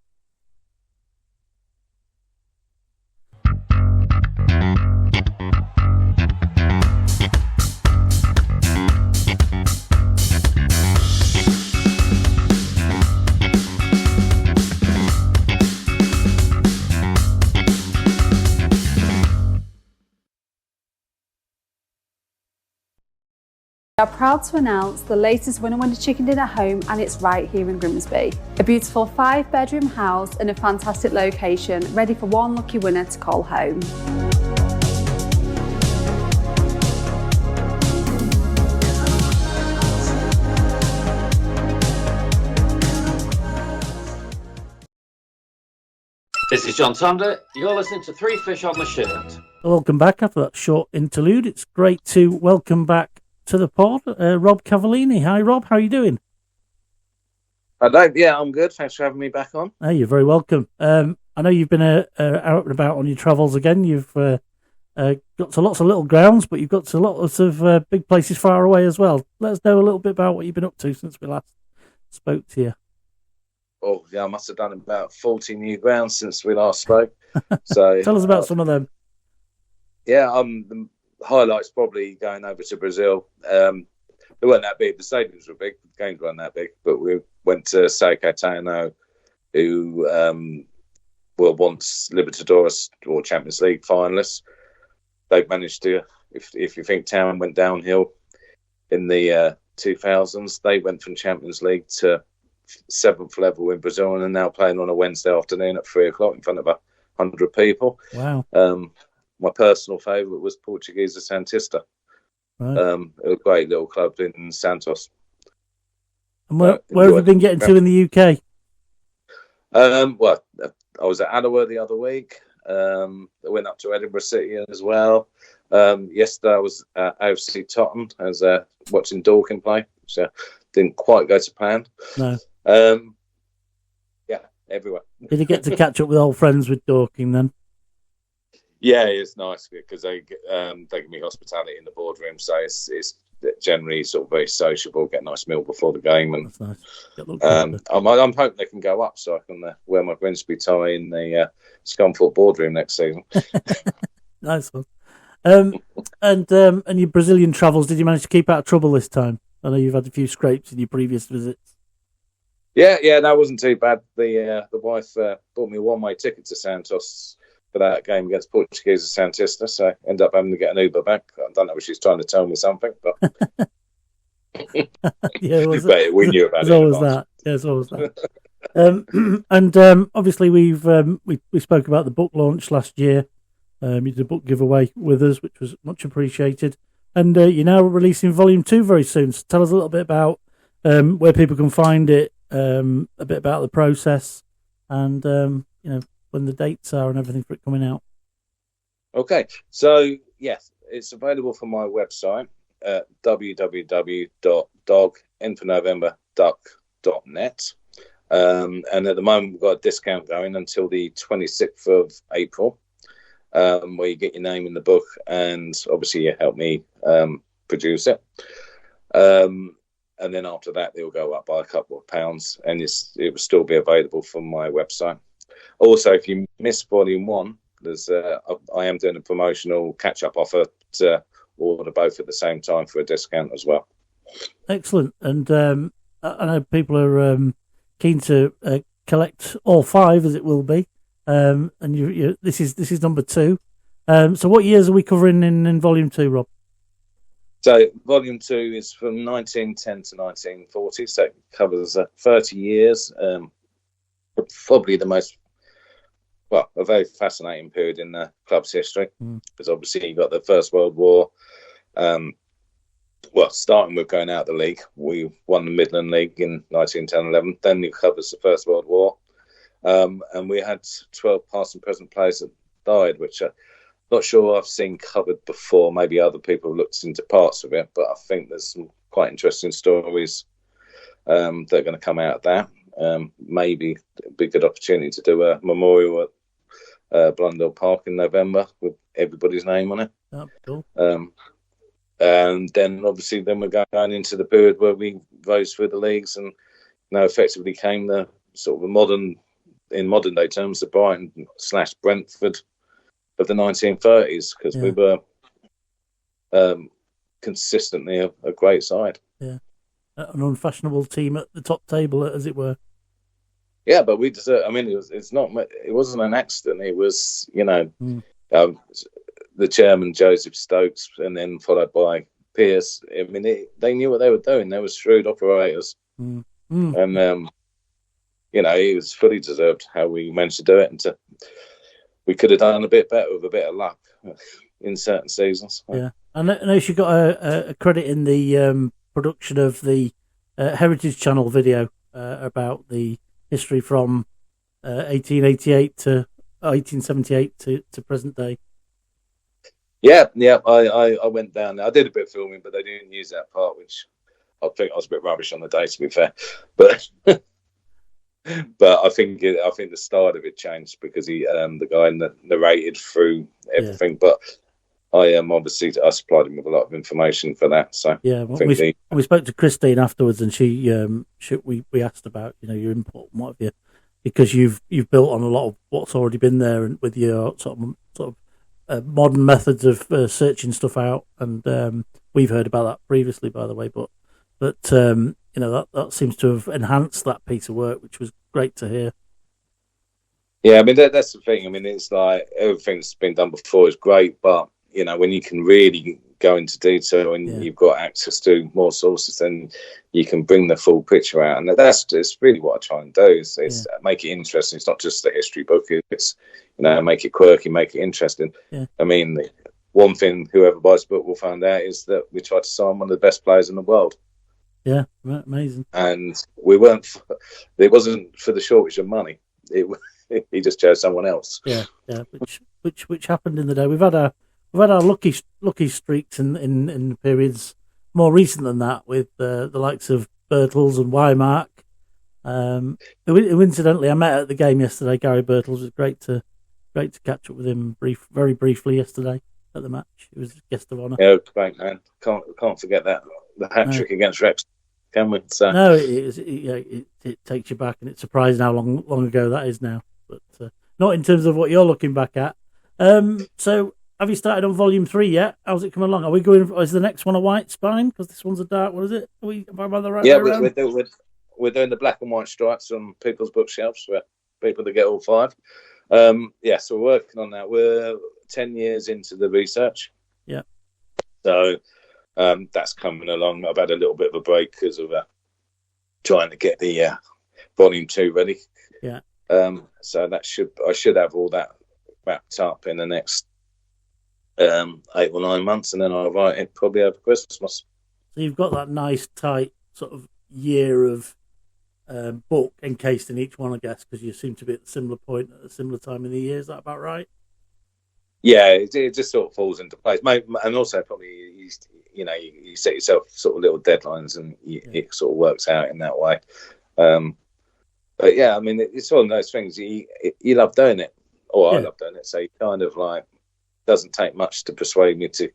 We are proud to announce the latest winner chicken dinner home, and it's right here in Grimsby. A beautiful 5-bedroom house in a fantastic location, ready for one lucky winner to call home. This is John Sander. You're listening to Three Fish on the Shirt. Welcome back after that short interlude. It's great to welcome back to the pod, Rob Cavallini. Hi, Rob. How are you doing? Hello. Yeah, I'm good. Thanks for having me back on. Hey, you're very welcome. I know you've been out and about on your travels again. You've got to lots of little grounds, but you've got to lots of big places far away as well. Let us know a little bit about what you've been up to since we last spoke to you. Oh, yeah, I must have done about 40 new grounds since we last spoke. So tell us about some of them. Yeah, the highlights probably going over to Brazil. They weren't that big. The stadiums were big. The games weren't that big. But we went to Sao Caetano, who were once Libertadores or Champions League finalists. They've managed to, if you think Town went downhill in the 2000s, they went from Champions League to 7th level in Brazil and are now playing on a Wednesday afternoon at 3:00 in front of 100 people. Wow. My personal favourite was Portuguesa Santista. Right. A great little club in Santos. And where have you been getting to in the UK? Well, I was at Alloa the other week. I went up to Edinburgh City as well. Yesterday I was at AFC Tottenham. I was watching Dorking play, which didn't quite go to plan. No. Yeah, everywhere. Did you get to catch up with old friends with Dorking then? Yeah, it's nice because they give me hospitality in the boardroom, so it's generally sort of very sociable. Get a nice meal before the game, and that's nice. I'm hoping they can go up so I can wear my Grimsby tie in the Scunthorpe boardroom next season. Nice one. And your Brazilian travels, did you manage to keep out of trouble this time? I know you've had a few scrapes in your previous visits. Yeah, that wasn't too bad. The wife bought me a one-way ticket to Santos for that game against Portuguesa Santista, so I ended up having to get an Uber back. I don't know if she's trying to tell me something, but yeah, we knew about it. There's always that. Yeah, there's always that. And obviously we spoke about the book launch last year. You did a book giveaway with us, which was much appreciated. And you're now releasing Volume 2 very soon. So tell us a little bit about where people can find it, a bit about the process, and when the dates are and everything for it coming out. Okay, so yes, it's available from my website at www.dog.net. And at the moment we've got a discount going until the 26th of April, where you get your name in the book and obviously you help me produce it. And then after that they'll go up by a couple of pounds, and it will still be available from my website. Also, if you miss Volume 1, there's I am doing a promotional catch-up offer to order both at the same time for a discount as well. Excellent. And I know people are keen to collect all 5, as it will be. And this is number 2. So what years are we covering in Volume 2, Rob? So Volume 2 is from 1910 to 1940, so it covers 30 years. Probably a very fascinating period in the club's history, because obviously you got the First World War. Starting with going out of the league, we won the Midland League in 1910-11. Then it covers the First World War, and we had 12 past and present players that died, which I'm not sure I've seen covered before. Maybe other people have looked into parts of it, but I think there's some quite interesting stories that are going to come out of that. Maybe it'd be a good opportunity to do a memorial at Blundell Park in November with everybody's name on it. Oh, cool. And then obviously we're going into the period where we rose through the leagues and effectively became the sort of in modern day terms, the Brighton/Brentford of the 1930s, because we were consistently a great side. Yeah, an unfashionable team at the top table, as it were. Yeah, but we deserve. I mean, it wasn't an accident. It was, the chairman Joseph Stokes, and then followed by Pierce. I mean, they knew what they were doing. They were shrewd operators, and it was fully deserved how we managed to do it. And we could have done a bit better with a bit of luck in certain seasons. Yeah, I know she got a credit in the production of the Heritage Channel video about the history from 1888 to 1878 to present day. Yeah. I went down there. I did a bit of filming, but they didn't use that part, which I think I was a bit rubbish on the day, to be fair. But but I think the start of it changed because the guy narrated through everything. Yeah. But I I supplied him with a lot of information for that. So yeah, we spoke to Christine afterwards, and we asked about your input and what have you, because you've built on a lot of what's already been there, and with your sort of modern methods of searching stuff out, and we've heard about that previously, by the way, but that seems to have enhanced that piece of work, which was great to hear. Yeah, I mean that's the thing. I mean, it's like everything that's been done before is great, but when you can really go into detail and you've got access to more sources, then you can bring the full picture out. And it's really what I try and do is make it interesting. It's not just a history book. It's, make it quirky, make it interesting. Yeah. I mean, one thing whoever buys the book will find out is that we tried to sign one of the best players in the world. Yeah, amazing. And it wasn't for the shortage of money. He just chose someone else. Yeah, which happened in the day. We've had our lucky streaks in periods more recent than that, with the likes of Birtles and Wymark. Who incidentally I met at the game yesterday. Gary Birtles. It was great to catch up with him very briefly yesterday at the match. He was a guest of honour. Yeah, great man. Can't forget that, the hat trick against Rex. Can we? So. No, it takes you back, and it's surprising how long ago that is now. But not in terms of what you're looking back at. So. Have you started on volume 3 yet? How's it coming along? Are we going? Is the next one a white spine? Because this one's a dark. What is it? Am I the right way around? We're doing the black and white stripes on people's bookshelves for people to get all 5. So we're working on that. We're 10 years into the research. Yeah. So that's coming along. I've had a little bit of a break because of trying to get the volume 2 ready. Yeah. So I should have all that wrapped up in the next 8 or 9 months, and then I'll write it probably over Christmas. So you've got that nice tight sort of year of book encased in each one, I guess, because you seem to be at a similar point at a similar time in the year. Is that about right? Yeah, it just sort of falls into place. And also probably you set yourself sort of little deadlines, and it sort of works out in that way. But yeah, I mean, it's one of those things. You love doing it, or I love doing it. So you kind of like. Doesn't take much to persuade me to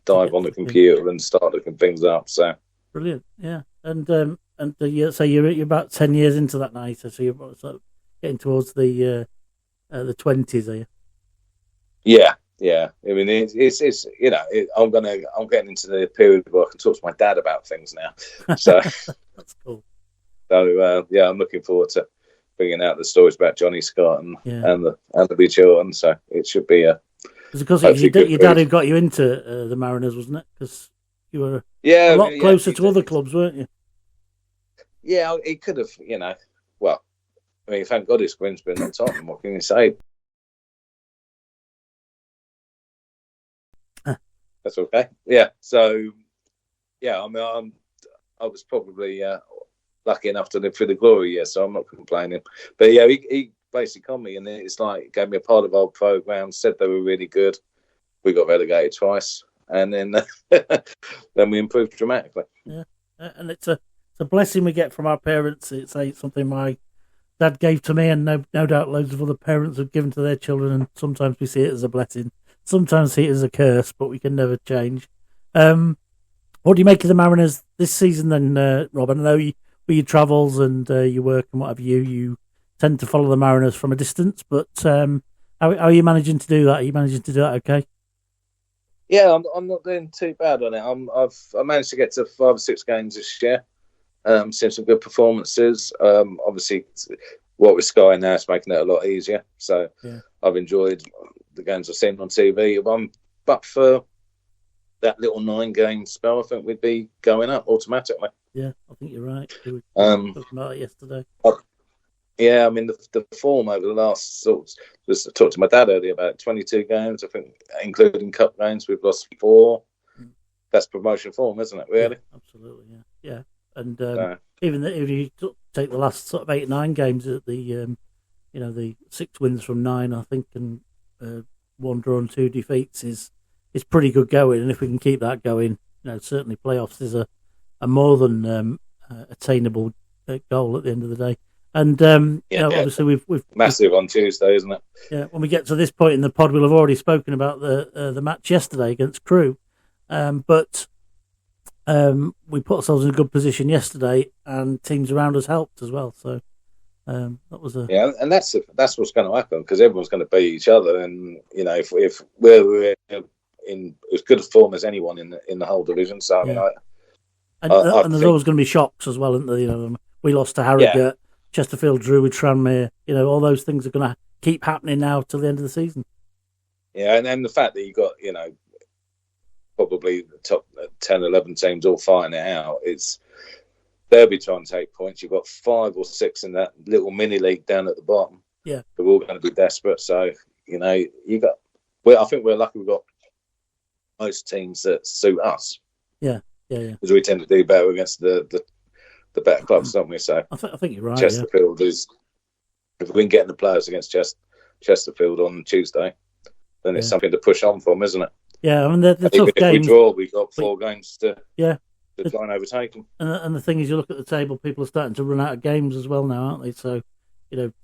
dive on the computer and start looking things up. So brilliant, yeah. And so you're about 10 years into that now. So you're sort of getting towards the 20s, are you? Yeah. I mean, it's I'm getting into the period where I can talk to my dad about things now. So that's cool. So I'm looking forward to bringing out the stories about Johnny Scott and the Be Children. So it should be a. Because your dad who got you into the Mariners, wasn't it? Because you were a lot closer to other clubs, weren't you? Yeah, he could have, well, I mean, thank God it's Grimsby and not Tottenham. What can you say? That's okay. Yeah, so, I mean, I was probably lucky enough to live through the glory years, so I'm not complaining. But yeah, he basically called me, and it's like gave me a part of our program, said they were really good. We got relegated twice, and then then we improved dramatically. Yeah, and it's a blessing we get from our parents. It's something my dad gave to me, and no doubt loads of other parents have given to their children. And sometimes we see it as a blessing, sometimes see it as a curse, but we can never change. What do you make of the Mariners this season then, Rob? I know with your travels and your work and what have you tend to follow the Mariners from a distance, but how are you managing to do that? Are you managing to do that okay? Yeah, I'm not doing too bad on it. I managed to get to 5 or 6 games this year. Seen some good performances. Obviously, what with Sky now is making it a lot easier. So I've enjoyed the games I've seen on TV. But for that little 9-game spell, I think we'd be going up automatically. Yeah, I think you're right. We were talking about it yesterday. Yeah, I mean, the form over the last just talked to my dad earlier about 22 games, I think, including cup games, we've lost 4. That's promotion form, isn't it, really? Yeah, absolutely, yeah. And even if you take the last sort of 8-9 games, at the the 6 wins from 9, I think, and 1 draw and 2 defeats is pretty good going. And if we can keep that going, certainly playoffs is a more than attainable goal at the end of the day. And obviously we've massive on Tuesday, isn't it? Yeah, when we get to this point in the pod, we'll have already spoken about the match yesterday against Crewe, but we put ourselves in a good position yesterday, and teams around us helped as well. So that was and that's what's going to happen, because everyone's going to beat each other, and if we're in as good a form as anyone in the whole division, so and there's always going to be shocks as well, isn't there? We lost to Harrogate. Chesterfield drew with Tranmere. All those things are going to keep happening now till the end of the season. Yeah, and then the fact that you got probably the top 10, 11 teams all fighting it out, they'll be trying to take points. You've got 5 or 6 in that little mini league down at the bottom. Yeah, they're all going to be desperate. So I think we're lucky we've got most teams that suit us. Yeah. Because we tend to do better against the better clubs, don't we? So I think you're right. Chesterfield is, if we can get in the players against Chesterfield on Tuesday, then it's something to push on from, isn't it? Yeah, I mean the tough even games. If we draw, we've got 4 games to try and overtake them. And the thing is, you look at the table, people are starting to run out of games as well now, aren't they? So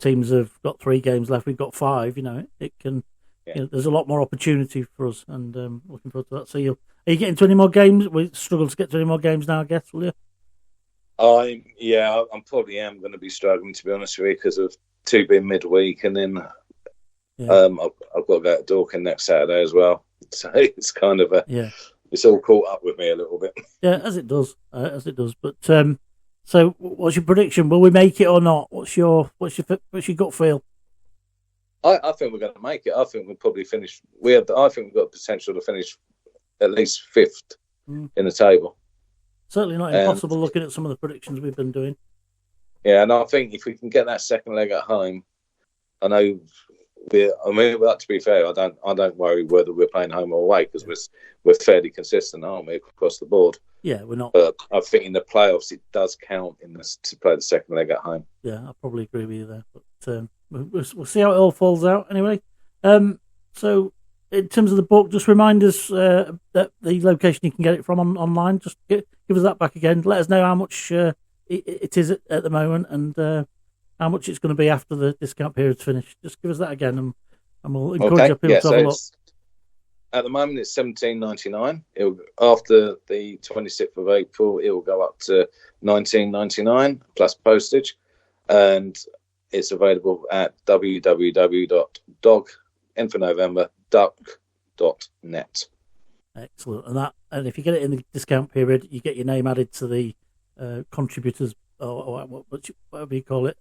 teams have got 3 games left. We've got 5. It can. There's a lot more opportunity for us, and looking forward to that. So are you getting to any more games? We struggle to get to any more games now, I guess, will you? I probably am going to be struggling, to be honest with you, because of 2 being midweek, and then I've got to go to Dorking next Saturday as well. So it's kind of it's all caught up with me a little bit. Yeah, as it does. But so what's your prediction? Will we make it or not? What's your gut feel? I think we're going to make it. I think we'll probably finish. I think we've got potential to finish at least 5th in the table. Certainly not impossible, looking at some of the predictions we've been doing. Yeah, and I think if we can get that second leg at home, I know to be fair, I don't worry whether we're playing home or away, because we're fairly consistent, aren't we, across the board? Yeah, we're not. But I think in the playoffs it does count to play the second leg at home. Yeah, I probably agree with you there. But we'll see how it all falls out anyway. So in terms of the book, just remind us that the location you can get it from online. Just give us that back again. Let us know how much it is at the moment, and how much it's going to be after the discount period's finished. Just give us that again, and we'll encourage our people to have a look. At the moment, it's $17.99. After the 26th of April, it will go up to $19.99 plus postage, and it's available at www.duck.net. Excellent. And if you get it in the discount period, you get your name added to the contributors, or whatever you call it,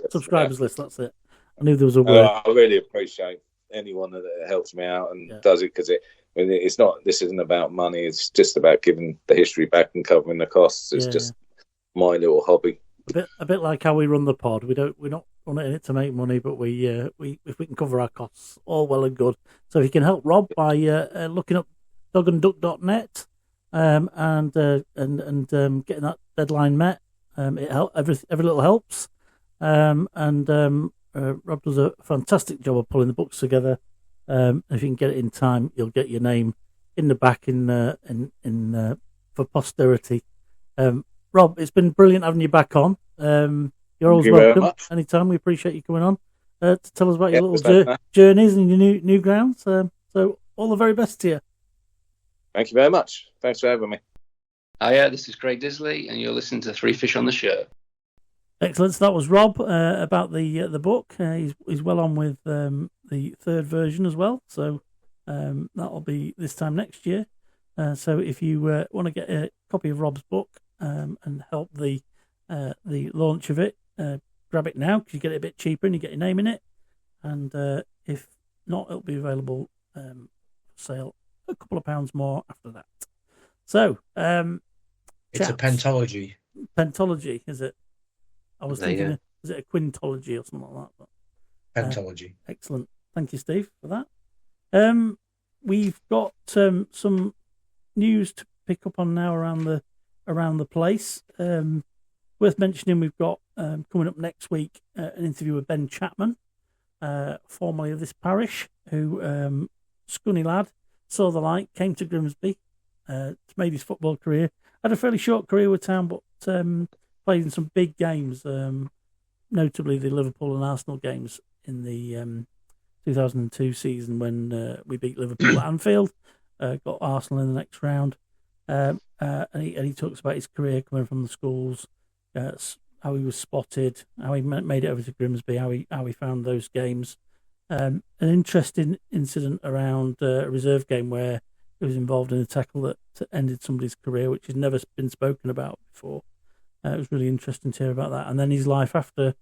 subscribers list. That's it. I knew there was a word. I really appreciate anyone that helps me out and does it, because it's not. This isn't about money. It's just about giving the history back and covering the costs. It's just my little hobby. A bit like how we run the pod. We're not running it to make money, but we if we can cover our costs, all well and good. So if you can help Rob by looking up dogandduck.net and getting that deadline met, it help every little helps. Rob does a fantastic job of pulling the books together. If you can get it in time, you'll get your name in the back for posterity. Rob, it's been brilliant having you back on. You're always welcome anytime. We appreciate you coming on to tell us about your little journeys and your new grounds. So all the very best to you. Thank you very much. Thanks for having me. Hiya, this is Craig Disley, and you're listening to Three Fish on the Show. Excellent. So that was Rob about the book. He's well on with the third version as well. So that'll be this time next year. So if you want to get a copy of Rob's book and help the launch of it, grab it now because you get it a bit cheaper and you get your name in it. And if not, it'll be available for sale a couple of pounds more after that. So it's a pentology. Pentology, is it? I was thinking, is it a quintology or something like that? But, pentology. Excellent. Thank you, Steve, for that. We've got some news to pick up on now around the place. Worth mentioning, we've got coming up next week an interview with Ben Chapman, formerly of this parish, who scunny lad, saw the light, came to Grimsby, made his football career, had a fairly short career with Town, but played in some big games, notably the Liverpool and Arsenal games in the 2002 season when we beat Liverpool at Anfield, got Arsenal in the next round, and he talks about his career coming from the schools, how he was spotted, how he made it over to Grimsby, how he found those games. An interesting incident around a reserve game where he was involved in a tackle that ended somebody's career, which has never been spoken about before. It was really interesting to hear about that. And then his life after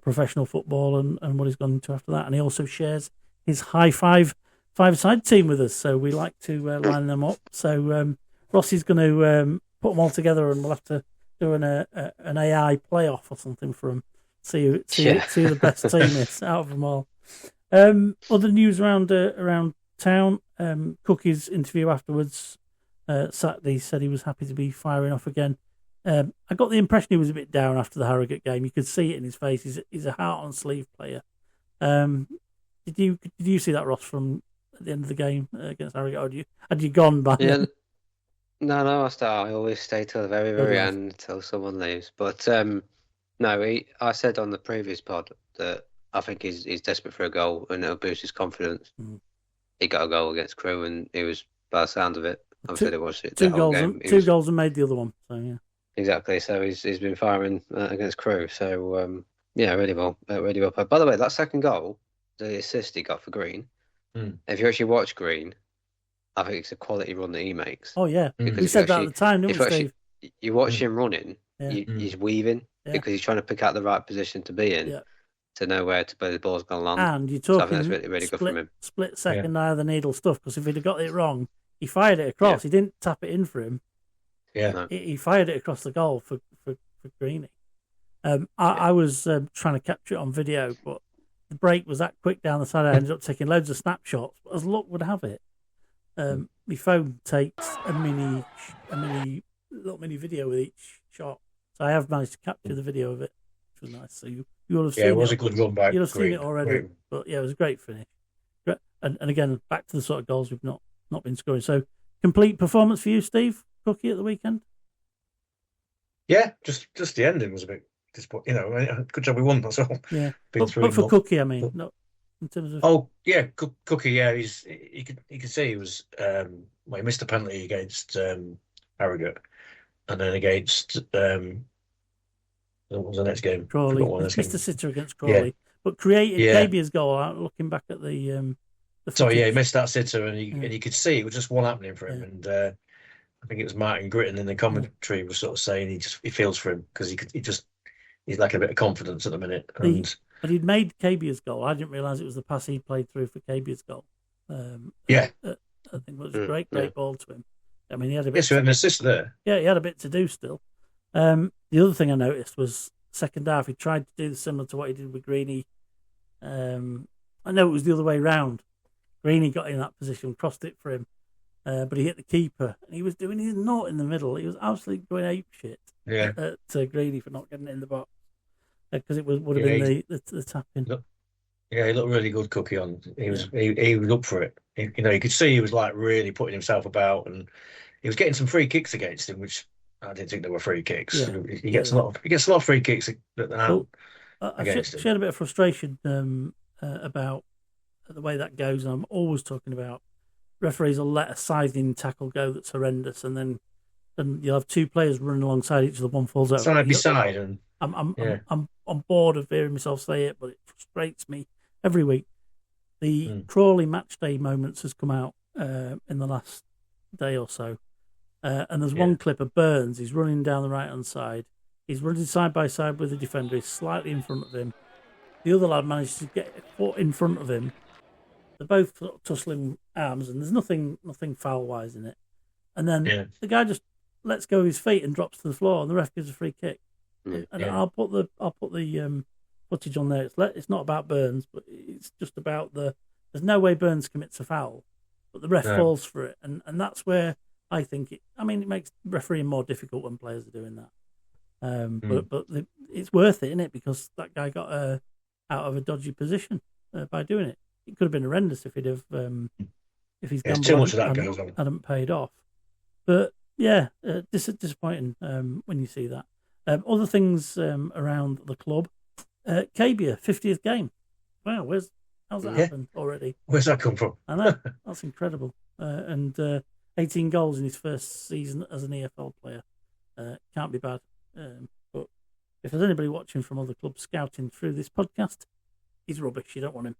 professional football and what he's gone into after that. And he also shares his high five-side team with us. So we like to line them up. So Rossi's going to put them all together, and we'll have to do an AI playoff or something for them. See who the best team is out of them all. Other news around Town. Cookie's interview afterwards. Saturday said he was happy to be firing off again. I got the impression he was a bit down after the Harrogate game. You could see it in his face. He's a heart on sleeve player. Did you see that, Ross, from at the end of the game against Harrogate? Or had you gone by? Yeah. No. I always stay till the very, very end until someone leaves. But no, I said on the previous pod that I think he's desperate for a goal and it'll boost his confidence. Mm. He got a goal against Crewe, and he was, by the sound of it, obviously they watched it. Two goals and made the other one. So yeah. Exactly. So he's been firing against Crewe. So yeah, really well played. By the way, that second goal, the assist he got for Green. If you actually watch Green, I think it's a quality run that he makes. Oh yeah, we said that at the time, didn't we, Steve? You watch him running, he's weaving because he's trying to pick out the right position to be in, to know where the ball's going to land. And you're talking, so I think that's really, really good from him. Split second eye of the needle stuff, because if he'd have got it wrong, he fired it across. He didn't tap it in for him. Yeah, no. He fired it across the goal for Greeny. I was trying to capture it on video, but the break was that quick down the side. I ended up taking loads of snapshots. But as luck would have it, my phone takes a mini video with each shot. So I have managed to capture the video of it, which was nice. So you would have seen it. Yeah, it was a good run back. You'll have seen it already. But yeah, it was a great finish. And again, back to the sort of goals we've not been scoring. So complete performance for you, Steve Cookie, at the weekend? Yeah, just the ending was a bit disappointing. Good job we won, that's all. Yeah, but for Cookie, I mean, not in terms of. Oh yeah, Cookie. Yeah, you could see he was. He missed a penalty against Harrogate, and then against what was the next game? Crawley. Missed a sitter against Crawley, but created Cabier's goal. Looking back at the. He missed that sitter, and you could see it was just one happening for him, and. I think it was Martin Gritton in the commentary was sort of saying he feels for him because he's like a bit of confidence at the minute. But he'd made Cabier's goal. I didn't realise it was the pass he played through for Cabier's goal. I think it was a great ball to him. I mean, he had a bit. Yes, he had an assist there. Yeah, he had a bit to do still. The other thing I noticed was second half. He tried to do similar to what he did with Greeny. I know it was the other way round. Greeny got in that position, crossed it for him. But he hit the keeper, and he was doing his knot in the middle. He was absolutely going ape shit at Greeny for not getting it in the box because it would have been the tap in. He looked really good, Cookie. On he was up for it. You could see he was like really putting himself about, and he was getting some free kicks against him, which I didn't think they were free kicks. Yeah. He gets a lot of free kicks against him. I shared a bit of frustration about the way that goes, and I'm always talking about referees will let a siding tackle go that's horrendous, and you'll have two players running alongside each other. One falls over. Side beside, and I'm bored of hearing myself say it, but it frustrates me every week. The Crawley match day moments has come out in the last day or so, and there's one clip of Burns. He's running down the right hand side. He's running side by side with the defender. He's slightly in front of him. The other lad manages to get a foot in front of him. They're both sort of tussling arms, and there's nothing foul wise in it. And then the guy just lets go of his feet and drops to the floor, and the ref gives a free kick. And I'll put the footage on there. It's not about Burns, but it's just about there's no way Burns commits a foul, but the ref falls for it, and that's where I think it makes refereeing more difficult when players are doing that. But it's worth it, isn't it? Because that guy got out of a dodgy position by doing it. It could have been horrendous if he'd have if his gamble hadn't paid off. But disappointing when you see that. Other things around the club. Cabia, 50th game. Wow, how's that happened already? Where's that come from? I know, that's incredible. And 18 goals in his first season as an EFL player. Can't be bad. But if there's anybody watching from other clubs scouting through this podcast, he's rubbish. You don't want him.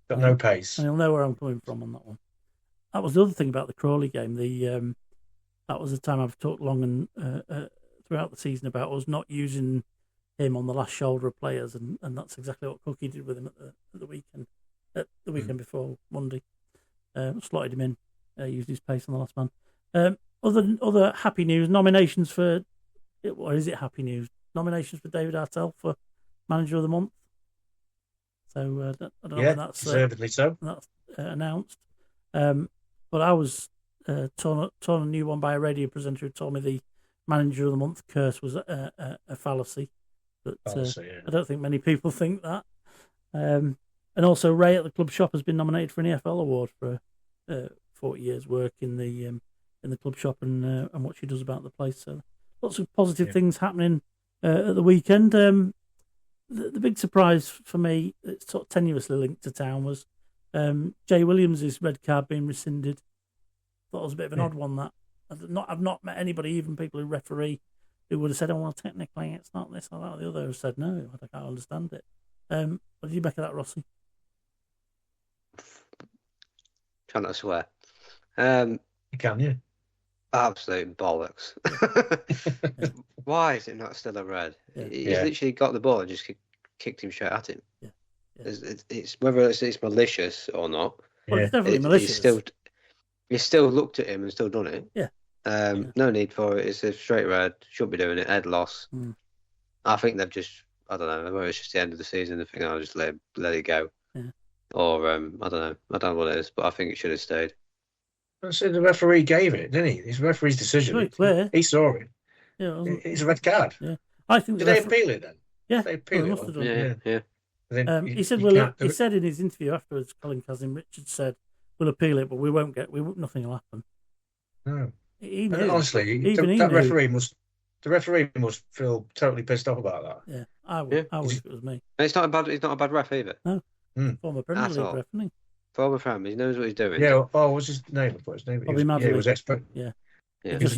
Got no pace. And he'll know where I'm coming from on that one. That was the other thing about the Crawley game. That was the time I've talked long and throughout the season about us not using him on the last shoulder of players, and that's exactly what Cookie did with him at the weekend. The weekend before Monday, slotted him in, used his pace on the last man. Other happy news: nominations for, or is it happy news? Nominations for David Artell for Manager of the Month. So I don't know when that's deservedly so. That's announced. But I was torn a new one by a radio presenter who told me the Manager of the Month curse was a fallacy. But I don't think many people think that. And also, Ray at the club shop has been nominated for an EFL award for 40 years' work in the club shop and what she does about the place. So lots of positive things happening at the weekend. The big surprise for me, it's sort of tenuously linked to town, was Jay Williams' red card being rescinded. Thought it was a bit of an odd one, that. I've not met anybody, even people who referee, who would have said, "Oh, well, technically it's not this or that or the other," who said, "No, I can't understand it." What did you make of that, Rossi? Try not to swear. You can, yeah. Absolute bollocks. Why is it not still a red? He's literally got the ball and just kicked him straight at him. Yeah. It's whether it's malicious or not. Well, it's definitely malicious. He still looked at him and still done it. Yeah. No need for it. It's a straight red. Should be doing it. Head loss. I think they've just, I don't know, whether it's just the end of the season, they think I'll just let it go. Yeah. Or, I don't know. I don't know what it is, but I think it should have stayed. So the referee gave it, didn't he? It's the referee's decision. Very clear. He saw it. Yeah, it's a red card. Yeah. I think Did they appeal it then? Yeah. They appeal it. Yeah. He said, he said in his interview afterwards, Colin Kazim Richards said, "We'll appeal it, but nothing will happen." No. He knew. Honestly, the referee must feel totally pissed off about that. Yeah, I would if it was me. And he's not a bad ref either. No. Former Premier League ref, isn't he? Former Premier, he knows what he's doing. Yeah. What's his name? His name. He was expert. Yeah. Yeah. He was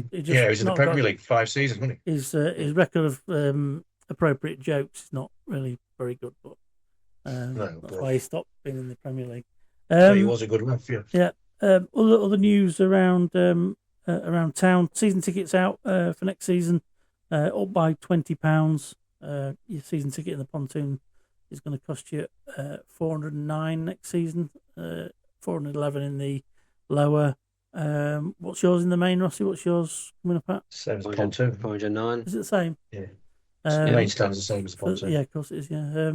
in the Premier League 5 seasons, wasn't he? His record of appropriate jokes is not really very good, but that's why he stopped being in the Premier League. He was a good ref, yeah. Yeah. Other news around town. Season tickets out for next season, up by £20. Your season ticket in the Pontoon is going to cost you $409 next season, $411 in the lower. What's yours in the main, Rossi? What's yours coming up at? Same as Pontoon. 409. Is it the same? Yeah. The main stand's the same as Pontoon. Yeah, of course it is. Yeah.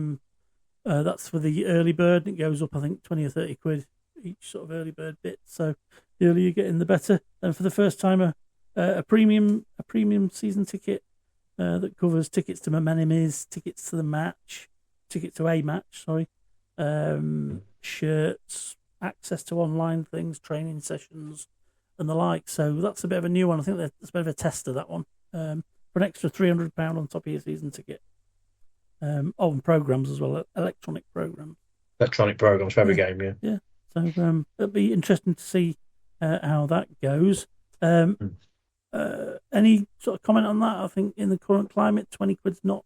That's for the early bird. It goes up, I think, 20 or 30 quid each sort of early bird bit. So the earlier you get in, the better. And for the first time, a premium season ticket that covers tickets to my enemies, tickets to the match, ticket to a match. Sorry, shirts, access to online things, training sessions, and the like. So that's a bit of a new one. I think that's a bit of a tester, that one. For an extra £300 on top of your season ticket. And programmes as well, electronic programmes. Electronic programmes for every game, yeah. Yeah. So it'll be interesting to see how that goes. Any sort of comment on that? I think in the current climate, 20 quid's not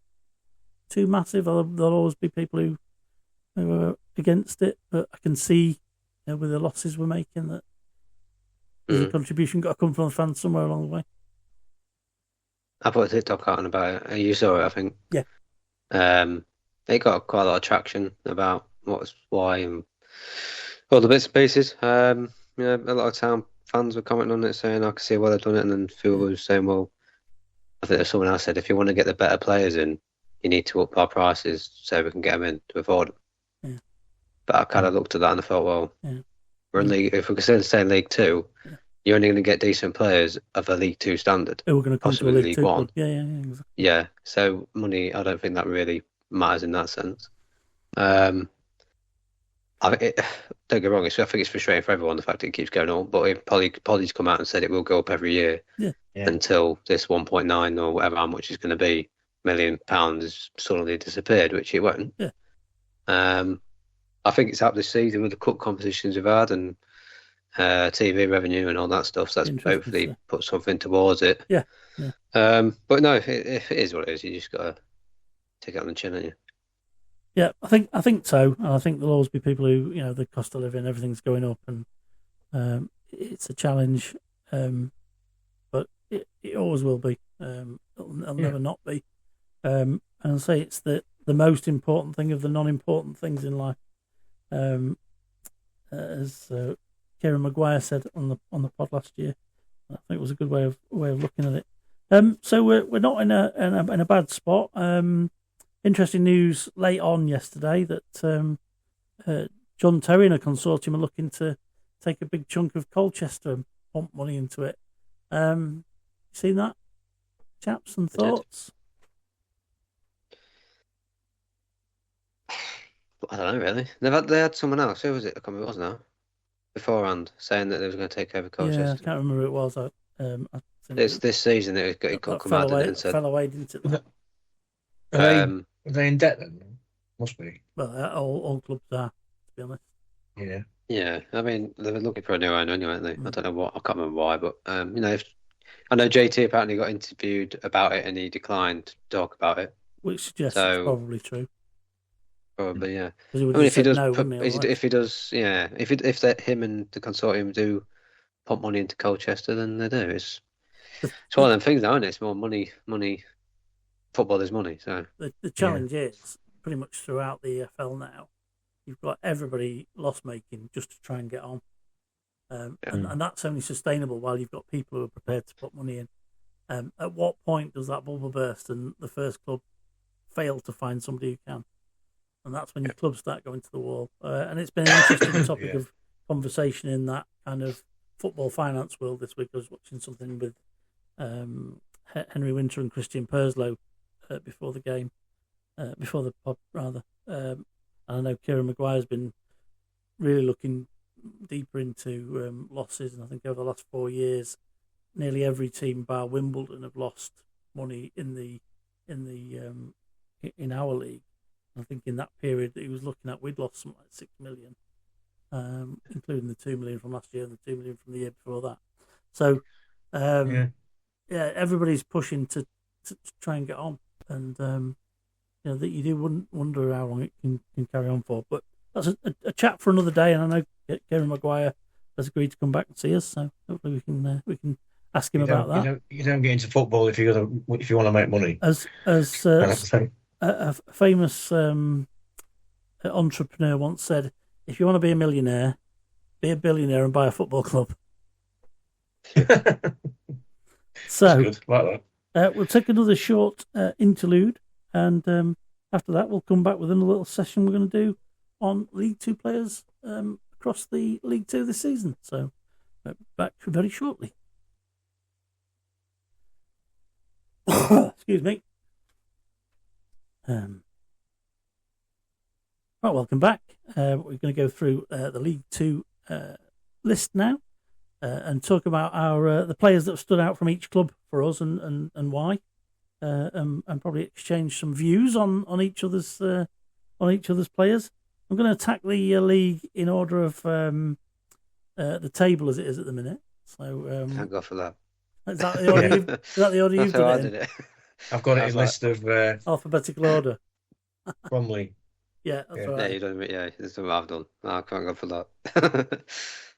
too massive. There'll always be people who are against it, but I can see with the losses we're making that there's a contribution got to come from the fans somewhere along the way. I put a TikTok out about it. You saw it, I think. Yeah. It got quite a lot of traction about why and all the bits and pieces. A lot of town fans were commenting on it, saying I can see why they've done it, and then Phil was saying, well, I think there's someone else said, if you want to get the better players in, you need to up our prices so we can get them in to afford them. Yeah. But I kind of looked at that and I thought, well, we're in League. If we're considering staying League Two, you're only going to get decent players of a League Two standard. Who are going to come possibly to a League Two One. Club. Yeah, exactly. Yeah. So money, I don't think that really matters in that sense. Don't get me wrong. I think it's frustrating for everyone the fact it keeps going on. But Polly's come out and said it will go up every year until this 1.9 or whatever how much it's going to be £1 million has suddenly disappeared, which it won't. Yeah. I think it's up this season with the cup competitions we've had and TV revenue and all that stuff. So that's hopefully put something towards it. Yeah. But no, if it is what it is, you just got to take it on the chin, haven't you? Yeah, I think so. And I think there'll always be people who, the cost of living, everything's going up, and it's a challenge. But it always will be. It'll never not be. And I'll say it's the most important thing of the non-important things in life. As Kieran Maguire said on the pod last year, I think it was a good way of looking at it. So we're not in a bad spot. Interesting news late on yesterday that John Terry and a consortium are looking to take a big chunk of Colchester and pump money into it. Seen that, chaps, and thoughts? I don't know really. They had someone else. Who was it? I can't remember who it was now. Beforehand, saying that they was going to take over Colchester. Yeah, I can't remember who it was. I think it's this season that it got come out and said. Fell away, didn't it? Are they in debt then? Must be. Well, all clubs are, to be honest. Yeah. Yeah, I mean they were looking for a new owner anyway, aren't they? I don't know what. I can't remember why, but I know JT apparently got interviewed about it and he declined to talk about it, which suggests it's probably true. Probably, yeah. I mean, if he does, if him and the consortium do pump money into Colchester, then they do. It's one of them things, now, isn't it? It's more money. Football is money. So the challenge is pretty much throughout the EFL now. You've got everybody loss making just to try and get on, and that's only sustainable while you've got people who are prepared to put money in. At what point does that bubble burst and the first club fail to find somebody who can? And that's when your clubs start going to the wall. And it's been an interesting topic of conversation in that kind of football finance world this week. I was watching something with Henry Winter and Christian Perslow before the game, before the pod, rather. And I know Kieran Maguire's been really looking deeper into losses. And I think over the last 4 years, nearly every team bar Wimbledon have lost money in our league. I think in that period that he was looking at, we'd lost something like 6 million, including the 2 million from last year and the 2 million from the year before that. So, everybody's pushing to try and get on, and that you do wonder how long it can carry on for. But that's a chat for another day, and I know Kieran Maguire has agreed to come back and see us, so hopefully we can ask him about that. You don't get into football if you want to make money. As a famous entrepreneur once said, if you want to be a millionaire, be a billionaire and buy a football club. So, good. Like that. We'll take another short interlude, and after that we'll come back with another little session we're going to do on League Two players across the League Two this season. So, back very shortly. Excuse me. Right, welcome back. We're going to go through the League Two list now and talk about our the players that have stood out from each club for us and why, and probably exchange some views on each other's players. I'm going to attack the league in order of the table as it is at the minute. So Thank God for that. Is that the order? Is that the order you've That's how I done did it. I've got it in list of alphabetical order. Bromley. Yeah, that's Yeah. all right. Yeah, you done it. Yeah, that's what I've done. I can't go for that.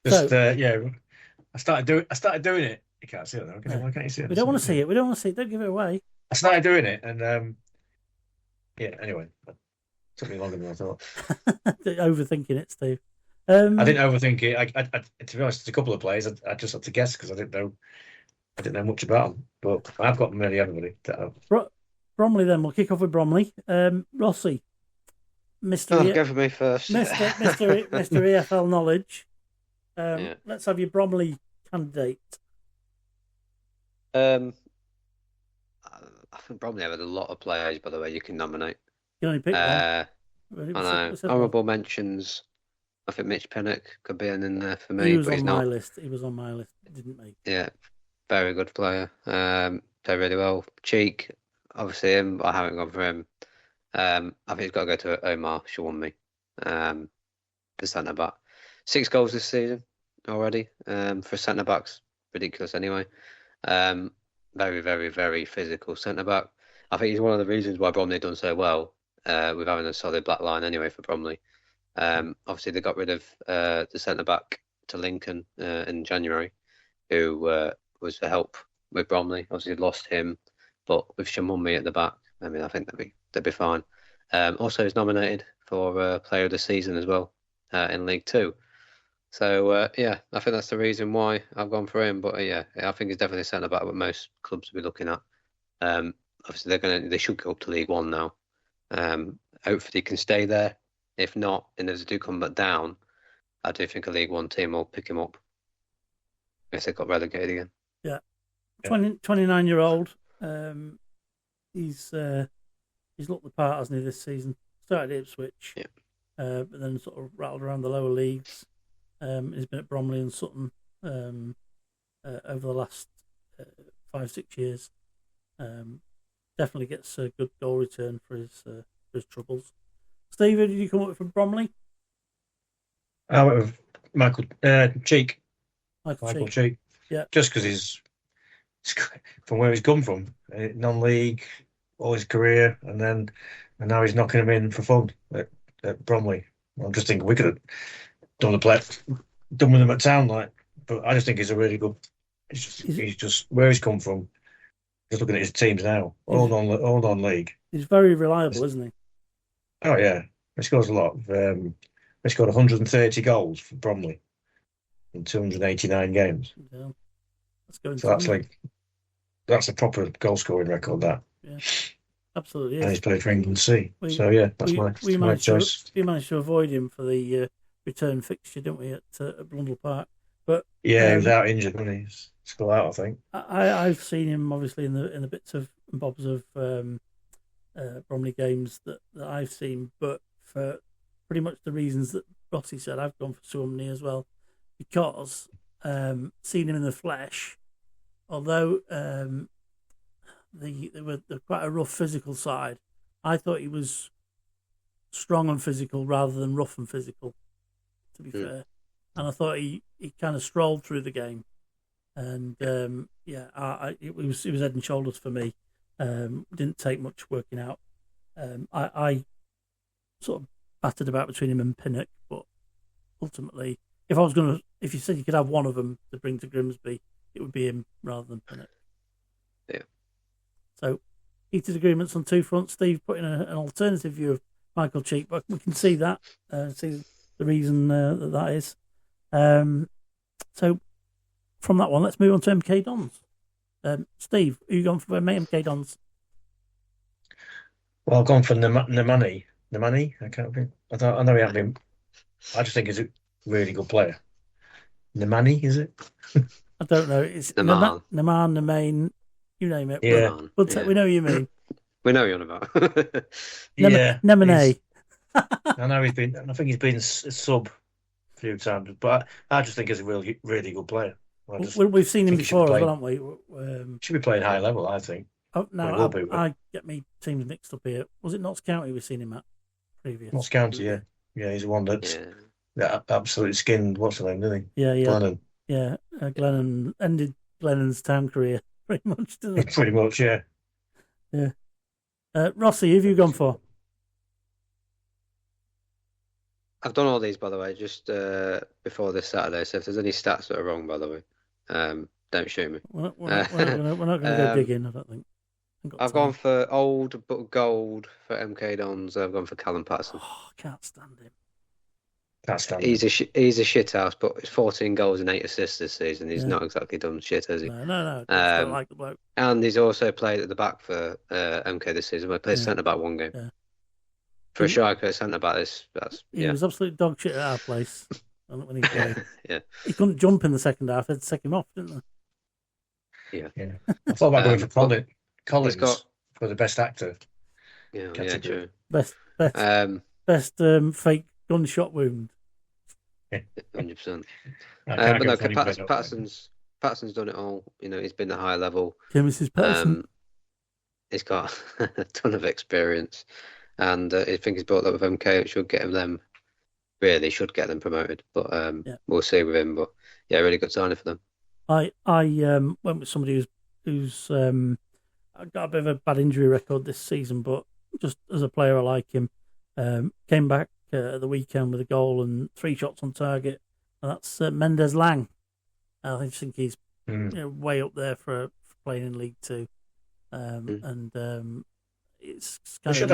Just I started doing it. You can't see it though. Why can't you see it? We don't want to see it. We don't want to see it. Don't give it away. I started doing it, and anyway, it took me longer than I thought. Overthinking it, Steve. I didn't overthink it. I to be honest, there's a couple of players I just had to guess because I didn't know much about them. But I've got nearly everybody. Bromley. Then we'll kick off with Bromley. Rossi, Mr. Go for me first. Mr. EFL knowledge. Let's have your Bromley candidate. I think Bromley have a lot of players, by the way, you can nominate. You can only pick one. I know. Honourable mentions. I think Mitch Pinnock could be in there for me. He was but on he's my not. list. He was on my list. Didn't make it. Yeah, very good player. Played really well. Cheek, obviously him. I haven't gone for him. I think he's got to go to Omar Shawumi, the centre back. 6 goals this season already for centre backs. Ridiculous anyway. Very, very, very physical centre back. I think he's one of the reasons why Bromley done so well with having a solid black line anyway for Bromley. Obviously, they got rid of the centre back to Lincoln in January, who was a help with Bromley. Obviously, lost him, but with Shawumi at the back, I mean, I think they'd be fine. Also, he's nominated for Player of the Season as well in League Two. So I think that's the reason why I've gone for him. But I think he's definitely centre back what most clubs will be looking at. Obviously, they should go up to League One now. Hopefully, he can stay there. If not, and if they do come back down, I do think a League One team will pick him up if they got relegated again. Yeah, 29-year-old. He's looked the part, hasn't he, this season? Started at Ipswich, but then sort of rattled around the lower leagues. He's been at Bromley and Sutton over the last 5-6 years. Definitely gets a good goal return for his troubles. Steve, who did you come up with from Bromley? I went with Michael Cheek. Michael Cheek. Yeah. Just because he's from where he's come from, non-league, all his career, and now he's knocking him in for fun at Bromley. I'm just thinking we could have done with him at Town, but I just think he's a really good. He's just where he's come from. Just looking at his teams now, all non-league. He's very reliable, isn't he? Oh yeah, he scores a lot. He scored 130 goals for Bromley in 289 games. Yeah, that's a proper goal scoring record. That. Yeah, absolutely. And he's played for England C. That's my choice. We managed to avoid him for the return fixture, didn't we, at Blundell Park? But he was out injured when he's still out, I think. I've seen him obviously in the bits of and bobs of Bromley games that I've seen, but for pretty much the reasons that Rossi said, I've gone for Suomi as well, because seeing him in the flesh, although they were quite a rough physical side, I thought he was strong and physical rather than rough and physical, to be fair. And I thought he kind of strolled through the game, and it was head and shoulders for me. Didn't take much working out. I sort of battered about between him and Pinnock, but ultimately, if you said you could have one of them to bring to Grimsby, it would be him rather than Pinnock. Yeah. So, heated agreements on two fronts. Steve put in an alternative view of Michael Cheek, but we can see that, see the reason that is. So, from that one, let's move on to MK Dons. Steve, who you gone for MK Dons? Well, I've gone for Nemani. Nemani? I can't think. I know he hasn't been. I just think he's a really good player. Nemani, is it? I don't know. It's Neman. Nemain, you name it. Yeah. We know what you mean. We know you're on about. Nemane. I know he's been. I think he's been a sub a few times, but I just think he's a really, really good player. We've seen him before, haven't we? Should be playing high level, I think. Oh no, I get me teams mixed up here. Was it Notts County we've seen him at previous? Notts County, yeah. Yeah, he's the one that absolutely skinned. What's the name? Didn't he? Yeah, Glennon. Yeah, Glennon ended Glennon's town career pretty much, didn't it? Pretty much, yeah. Yeah. Rossi, who have you gone for? I've done all these, by the way, just before this Saturday. So if there's any stats that are wrong, by the way, don't shoot me. We're not going to go digging, I don't think. I've gone for old but gold for MK Dons. I've gone for Callum Patterson. Oh, can't stand him. Can't stand He's him. He's a shithouse, but it's 14 goals and 8 assists this season. He's not exactly done shit, has he? No. Don't like the bloke. And he's also played at the back for MK this season. He played centre back one game. Yeah. For a striker, centre back, He was absolute dog shit at our place when he played. Yeah. He couldn't jump in the second half. They had to take him off, didn't they? Yeah. I thought about going for Collins for the best actor. Yeah, category. true. Best fake gunshot wound. 100%. But no, Patterson's done it all. You know, he's been at a high level. Mrs. Patterson. He's got a ton of experience, and I think he's brought that with MK. It should get them promoted. But we'll see with him. But yeah, really good signing for them. I went with somebody who's got a bit of a bad injury record this season, but just as a player, I like him. Came back at the weekend with a goal and 3 shots on target, and that's Mendes Lang. I just think he's way up there for playing in League Two, and it's kind of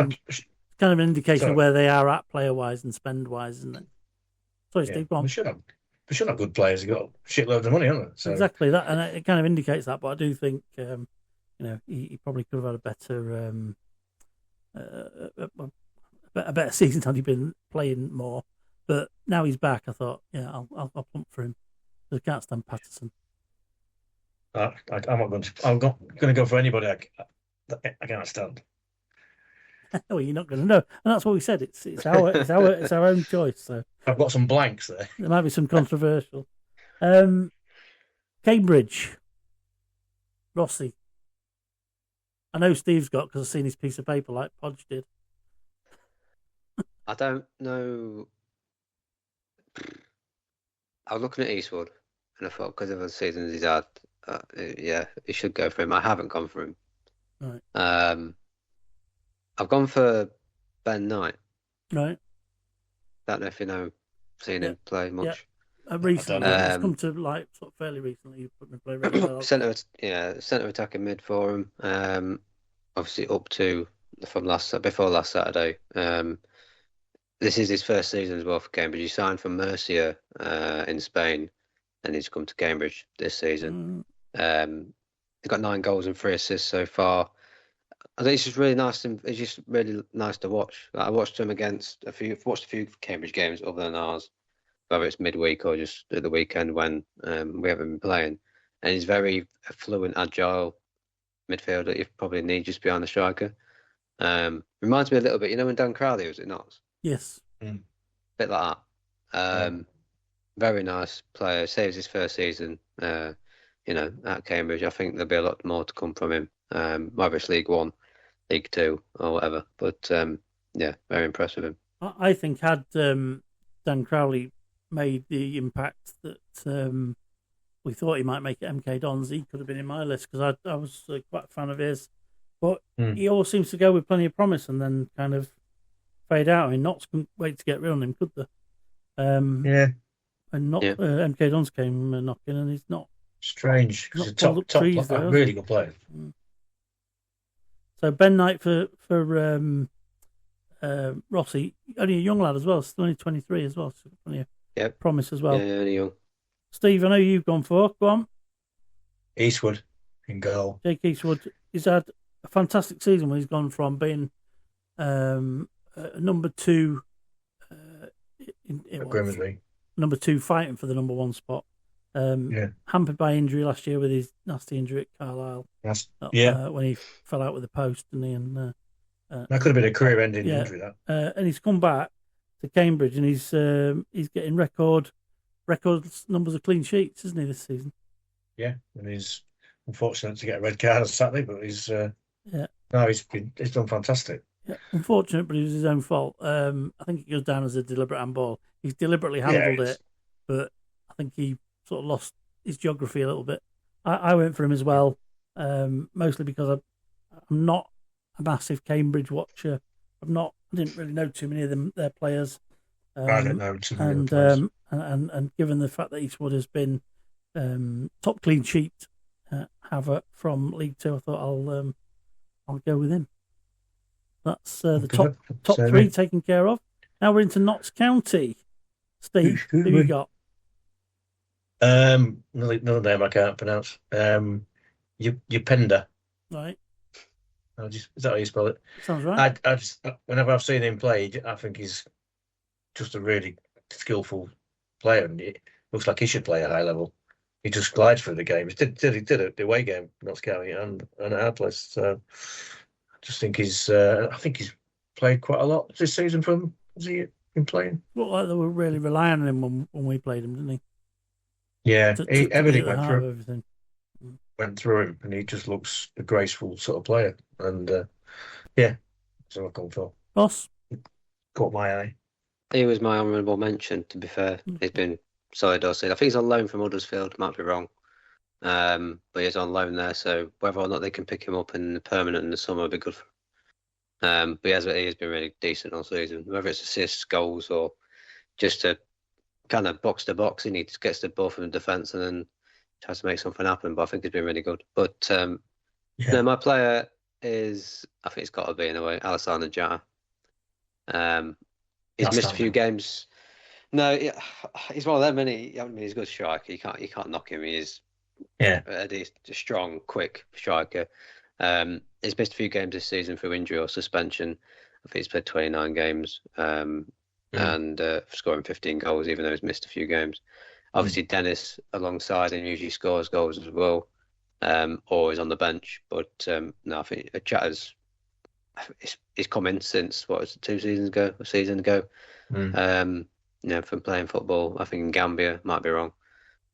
an indication of where they are at player wise and spend wise, isn't it? Sorry, Steve, go on. They should have good players. They've got shitloads of money, haven't they? So. Exactly that, and it kind of indicates that. But I do think he probably could have had a better season had he been playing more. But now he's back. I thought, I'll plump for him. I can't stand Patterson. I'm not going to. I'm not going to go for anybody I can't stand. Well, you're not going to know, and that's what we said. It's our own choice. So I've got some blanks there. There might be some controversial. Cambridge, Rossi. I know Steve's got because I've seen his piece of paper like Podge did. I don't know. I was looking at Eastwood, and I thought because of the seasons he's had, he should go for him. I haven't gone for him. Right. I've gone for Ben Knight. Right. Don't know if seen him play much. Recently, it's come to light sort of fairly recently. You put him in play really well. Centre attacking mid for him. Obviously up to before last Saturday. This is his first season as well for Cambridge. He signed from Murcia in Spain, and he's come to Cambridge this season. He's got 9 goals and 3 assists so far. I think it's just really nice. It's just really nice to watch. I watched him against watched a few Cambridge games other than ours, whether it's midweek or just at the weekend when we haven't been playing. And he's very fluent, agile midfielder that you probably need just behind the striker. Reminds me a little bit, when Dan Crowley was at Notts? Yes. Bit like that. Very nice player. Saves his first season, at Cambridge. I think there'll be a lot more to come from him. Whether it's League One, League Two, or whatever. But very impressed with him. I think had Dan Crowley made the impact that we thought he might make at MK Dons, he could have been in my list because I was quite a fan of his. But he always seems to go with plenty of promise and then kind of fade out. I mean, Notts couldn't wait to get rid of him, could they? And MK Dons came knocking, and he's not. Strange, because he's a top really good player. So Ben Knight for Rossi, only a young lad as well, still only 23 as well, so plenty of promise as well. Yeah, only young. Steve, I know you've gone for. Go on. Eastwood in goal. Jake Eastwood. He's had a fantastic season when he's gone from being number 2 at Grimsby. Number 2 fighting for the number 1 spot. Hampered by injury last year with his nasty injury at Carlisle. When he fell out with the post, didn't he? And that could have been a career-ending injury. That and he's come back to Cambridge, and he's getting record numbers of clean sheets, isn't he, this season? Yeah, and he's unfortunate to get a red card on Saturday, but he's done fantastic. Yeah, unfortunate, but it was his own fault. I think it goes down as a deliberate handball. He's deliberately handled it, but I think he sort of lost his geography a little bit. I went for him as well, mostly because I'm not a massive Cambridge watcher. I didn't really know too many of their players. I don't know too many of the players. And given the fact that Eastwood has been top clean sheet haver from League Two, I thought I'll go with him. That's the top three taken care of. Now we're into Notts County. Steve, who you got? Another name I can't pronounce. Upenda. Right. Is that how you spell it? Sounds right. I just, whenever I've seen him play, I think he's just a really skillful player, and it looks like he should play at a high level. He just glides through the games. Did the away game, Notts County, and at our place. So I just think I think he's played quite a lot this season. Has he been playing? Looked like they were really relying on him when we played him, didn't he? Yeah, everything went through him, and he just looks a graceful sort of player. And that's what I've gone for. Ross? Caught my eye. He was my honourable mention, to be fair. He's been solid all season. I think he's on loan from Huddersfield, might be wrong. But he's on loan there, so whether or not they can pick him up in the permanent in the summer would be good for him. But he has been really decent all season. Whether it's assists, goals, or just to kind of box to box, he gets the ball from the defence and then tries to make something happen. But I think he's been really good. But no, my player is, I think it's got to be in a way, Alexander Jatta. He's missed a few games. No, he's one of them, isn't he? I mean, he's a good striker. You can't knock him. He is a strong, quick striker. He's missed a few games this season through injury or suspension. I think he's played 29 games and scoring 15 goals, even though he's missed a few games. Obviously, Dennis alongside him usually scores goals as well, or is on the bench. But no, I think Chatta's he's come in since a season ago. From playing football. I think in Gambia, might be wrong,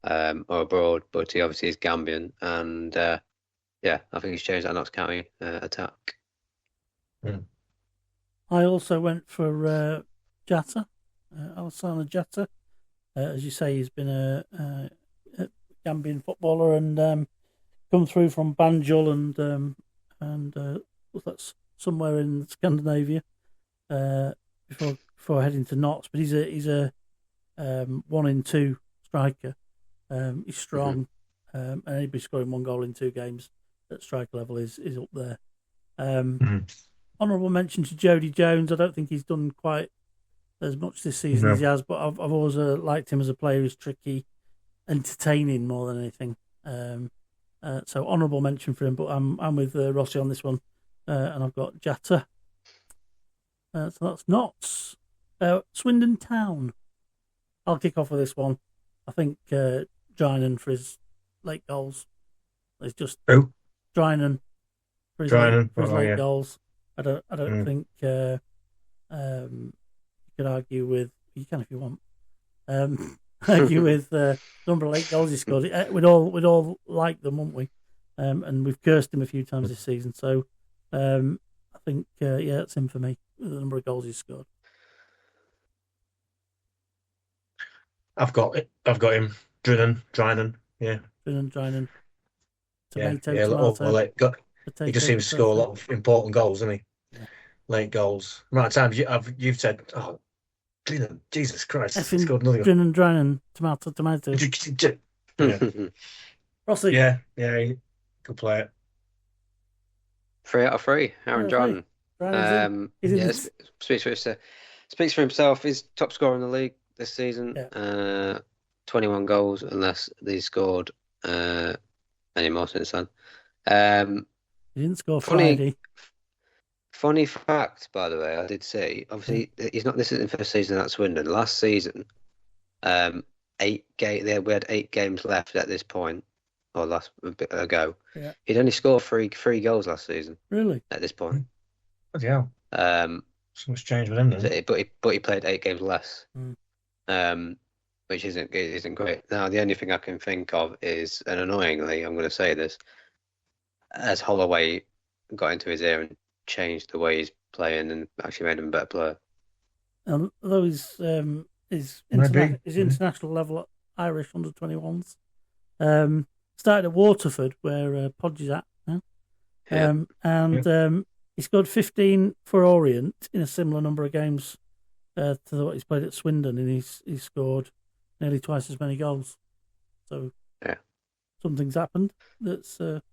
or abroad, but he obviously is Gambian, and I think he's changed that Notts County attack. I also went for Jatta, Alexander Jatta. As you say, he's been a Gambian footballer and come through from Banjul and that's somewhere in Scandinavia before heading to Notts. But he's a 1-in-2 striker. He's strong, and anybody scoring 1 goal in 2 games at striker level is up there. Honourable mention to Jody Jones. I don't think he's done quite as much this season as he has, but I've always liked him as a player who's tricky, entertaining more than anything. So honourable mention for him, but I'm with Rossi on this one, and I've got Jatta. So that's Notts. Swindon Town. I'll kick off with this one. I think Drinan for his late goals. It's just Drinan for his late goals. I don't think you could argue with. You can if you want. Argue with the number of late goals he scored. We'd all like them, wouldn't we? And we've cursed him a few times this season. So I think that's him for me. The number of goals he scored. I've got him. Drinan. Yeah. Drinan. Tomato. He just seems to score a lot of important goals, doesn't he? Yeah. Late goals. Right at times you've said, oh, Drinan, Jesus Christ, he scored another goal. Drinan, tomato. Rossi. Yeah, good player. 3 out of 3. Aaron Drinan. Speaks for himself. He's top scorer in the league this season. 21 goals, unless they scored any more since then. He didn't score Friday. Funny fact, by the way, I did see. Obviously, he's not. This isn't first season at Swindon. Last season, we had 8 games left at this point, or a bit ago. Yeah. He'd only scored three goals last season. Really? At this point. Bloody hell. So much changed with him then. But he played 8 games less. Which isn't great. Now the only thing I can think of is, and annoyingly, I'm going to say this, as Holloway got into his ear and changed the way he's playing and actually made him a better player. Although his international level at Irish under-21s. Started at Waterford, where Podge is at now. He scored 15 for Orient in a similar number of games to what he's played at Swindon, and he's scored nearly twice as many goals. So something's happened that's got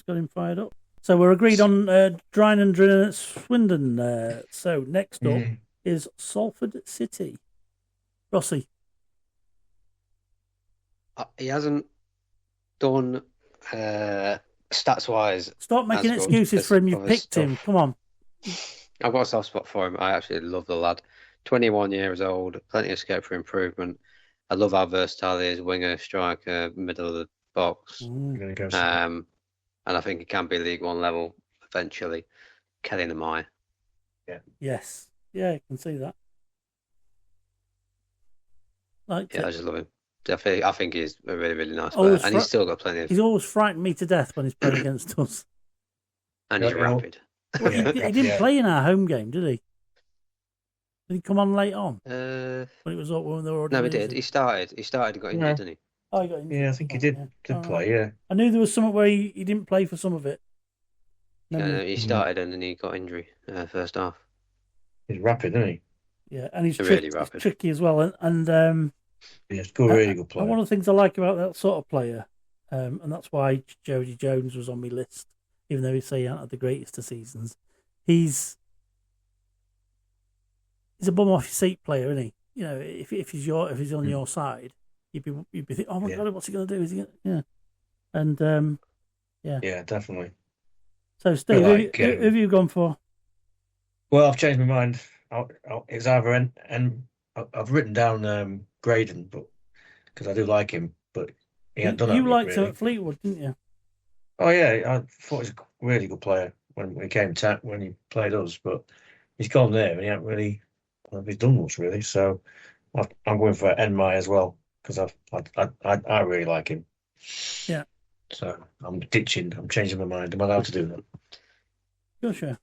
him fired up. So we're agreed on Drine and Drin at Swindon. So next up is Salford City. Rossi. He hasn't done stats-wise. Stop making excuses for him. You've picked him. Come on. I've got a soft spot for him. I actually love the lad. 21 years old, plenty of scope for improvement. I love how versatile he is, winger, striker, middle of the box. And I think he can be League One level eventually. Kelly Namai. Yeah. Yes. Yeah, I can see that. I just love him. I think he's a really, really nice player. And he's still got plenty of... He's always frightened me to death when he's playing against us. And he's rapid. Well, he didn't play in our home game, did he? Did he come on late on? When it was when they were already No, he did. He started and got injured, didn't he? Oh, he got injured. Yeah, I think he did play, yeah. I knew there was something where he didn't play for some of it. He started and then he got injury first half. He's rapid, isn't he? Yeah, and he's really rapid. He's tricky as well. And he's a really good player. And one of the things I like about that sort of player, and that's why Jody Jones was on my list, even though he say he hadn't had the greatest of seasons, he's a bum off your seat player, isn't he? You know, if he's on your side, you'd be thinking, oh my god, what's he going to do? Is he gonna... And yeah, definitely. So Steve, who have you gone for? Well, I've changed my mind. It's either I've written down Graydon, but because I do like him, but he hadn't done it. You liked him at Fleetwood, didn't you? Oh yeah, I thought he was a really good player when he played us, but he's gone there and he hasn't really he's done much really. So I'm going for Enmai as well because I really like him. Yeah. So I'm changing my mind. Am I allowed to do that? Sure.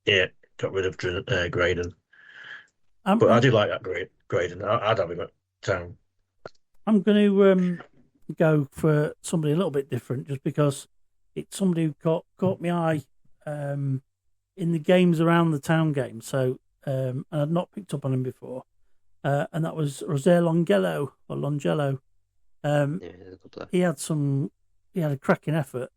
Yeah, got rid of Graydon. But I do like that Graydon. I'd have him at Town. I'm going to go for somebody a little bit different just because it's somebody who caught my eye in the games around the Town game. So, and I'd not picked up on him before. And that was José Longello. He had a cracking effort.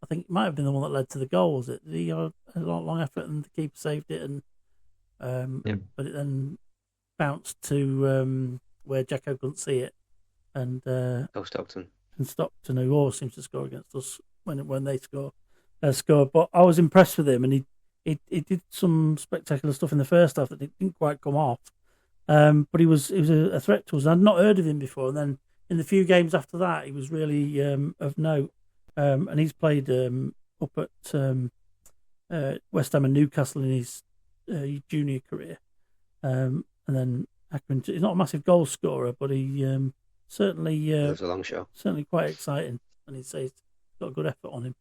I think it might have been the one that led to the goal. Was it? He had a long effort and the keeper saved it, and but it then bounced to where Jacko couldn't see it, and Stockton, who always seems to score against us when they score. But I was impressed with him, and he did some spectacular stuff in the first half that didn't quite come off. But he was a threat to us. I'd not heard of him before, and then in the few games after that, he was really of note. And he's played up at West Ham and Newcastle in his junior career. And then he's not a massive goal scorer, but he certainly it was a long shot. Certainly quite exciting, and he's got a good effort on him.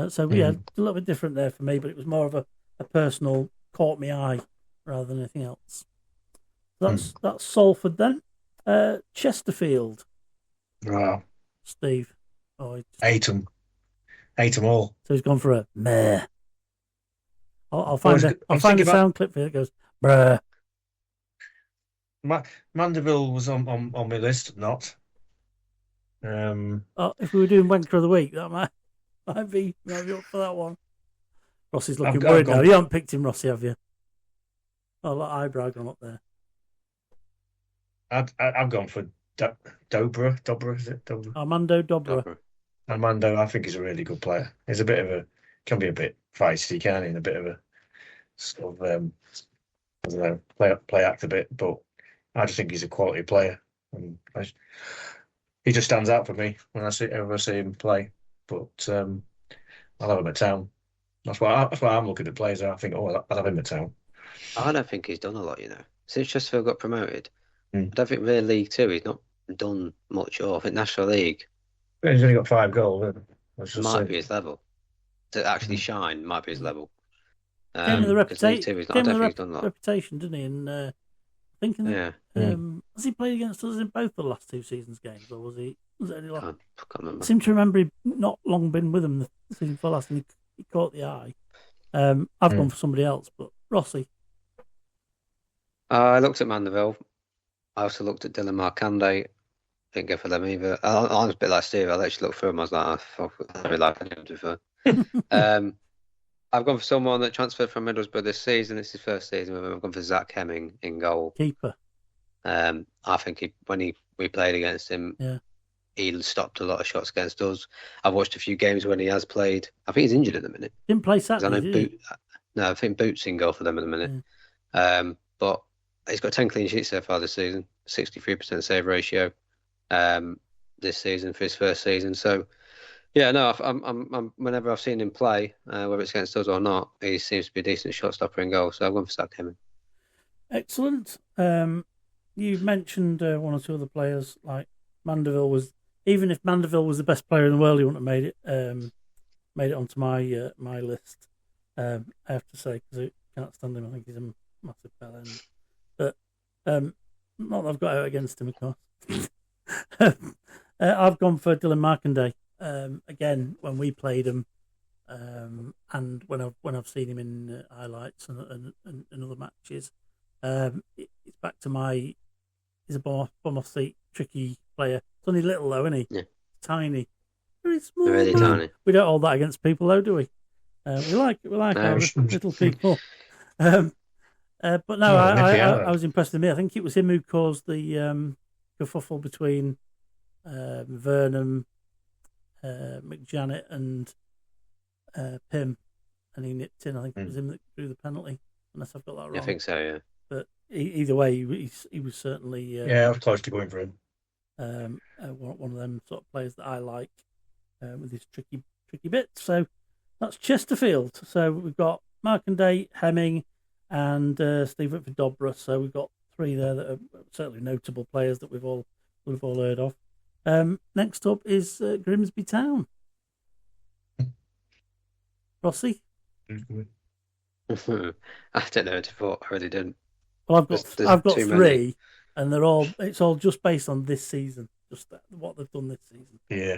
So a little bit different there for me, but it was more of a personal caught me eye rather than anything else. That's Salford then. Chesterfield. Wow. Steve. Ate them all. So he's gone for a meh. I'll find a sound clip for it that goes bruh. Mandeville was on my list, not. If we were doing Wanker of the Week, that might be up for that one. Rossi's looking worried now. You haven't picked him, Rossi, have you? Oh, look, eyebrow gone up there. I've gone for Dobra, is it? Dobra? Armando Dobra. Armando, I think he's a really good player. He's can be a bit feisty, can he? And a bit of a sort of, I don't know, play act a bit, but I just think he's a quality player. And he just stands out for me when I see him play. But I'll have him at Town. That's why I'm looking at players. I think, I'll have him at Town. I don't think he's done a lot, Since Chesterfield got promoted, I don't think really League Two he's not done much. Or I think National League. He's only got 5 goals. Might be his level. To actually shine might be his level. Came with the because these two, I don't think he's done that. reputation, didn't he? And thinking that, has he played against us in both the last 2 seasons games, or was it only I can't remember. I seem to remember he'd not long been with them the season before last, and he caught the eye. I've gone for somebody else, but Rossi. I looked at Mandeville. I also looked at Dylan Markande. Didn't go for them either. I was a bit like Steve. I actually looked through them. I was like, I really like him, to be fair. I've gone for someone that transferred from Middlesbrough this season. It's his first season with him. I've gone for Zach Hemming in goal. Keeper. I think when we played against him, he stopped a lot of shots against us. I've watched a few games when he has played. I think he's injured at the minute. Didn't play Saturday, No, I think Boots in goal for them at the minute. But he's got 10 clean sheets so far this season, 63% save ratio this season for his first season. So, yeah, no, I'm whenever I've seen him play, whether it's against us or not, he seems to be a decent shot stopper in goal. So I've gone for Zach Hemming. Excellent. You mentioned one or two other players, like Mandeville was. Even if Mandeville was the best player in the world, he wouldn't have made it onto my my list. I have to say, because I can't stand him. I think he's a massive bell end. But not that I've got out against him, of course. I've gone for Dylan Markande. Again, when we played him, and when I've seen him in highlights and other matches, it's back to he's a bomb off seat, tricky player. It's only little though, isn't he? Yeah. Tiny, very small. Really tiny. We don't hold that against people, though, do we? We like our little people. But no, I was impressed with me. I think it was him who caused the kerfuffle between Vernon, McJanet, and Pym, and he nipped in. I think it was him that drew the penalty, unless I've got that wrong. I think so, yeah. But either way, he was certainly I was close to going for him. One of them sort of players that I like with his tricky bits. So that's Chesterfield. So we've got Markande, Hemming, and Steve Whitford Dobra. So we've got 3 there that are certainly notable players that we've all heard of. Next up is Grimsby Town. Rossi? I don't know what I really didn't. Well, I've got 3, and it's all just based on this season, just what they've done this season. Yeah.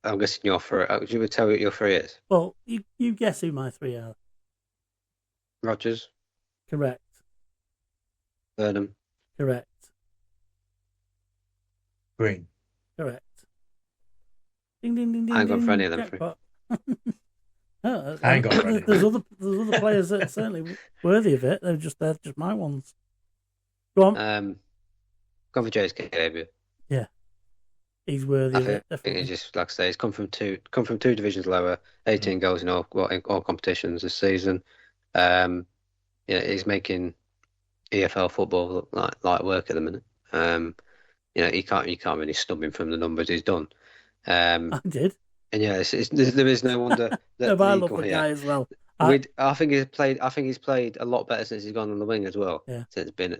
I'm guessing your 3. Would you tell me what your 3 is? Well, you guess who my 3 are. Rodgers. Correct. Burnham. Correct. Green. Correct. Ding ding ding ding. I ain't gone for any of them jackpot. I ain't got for any. There's other players that are certainly worthy of it. They're just my ones. Go on. Gone for James Cabia. Yeah. He's worthy of it, I think definitely. he's just, like I say, he's come from two divisions lower, 18 goals in all competitions this season. He's making EFL football look like work at the minute. You can't really snub him from the numbers he's done. I did. And yeah, there is no wonder that I love the guy as well. I think he's played a lot better since he's gone on the wing as well. Yeah. Since been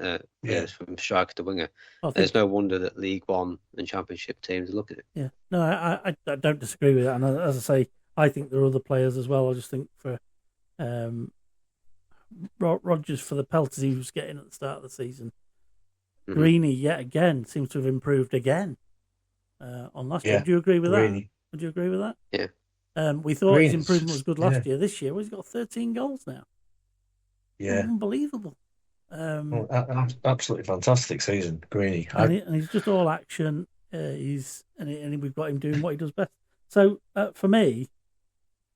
from striker to winger. There's no wonder that League One and Championship teams look at it. Yeah, no, I don't disagree with that. And as I say, I think there are other players as well. I just think for Rodgers, for the pelters he was getting at the start of the season, Greeny yet again seems to have improved again on last year. Do you agree with that? Would you agree with that? Yeah. We thought his improvement was good last year. This year, he's got 13 goals now. Yeah. Unbelievable. Absolutely fantastic season, Greeny. And he's just all action. We've got him doing what he does best. So for me,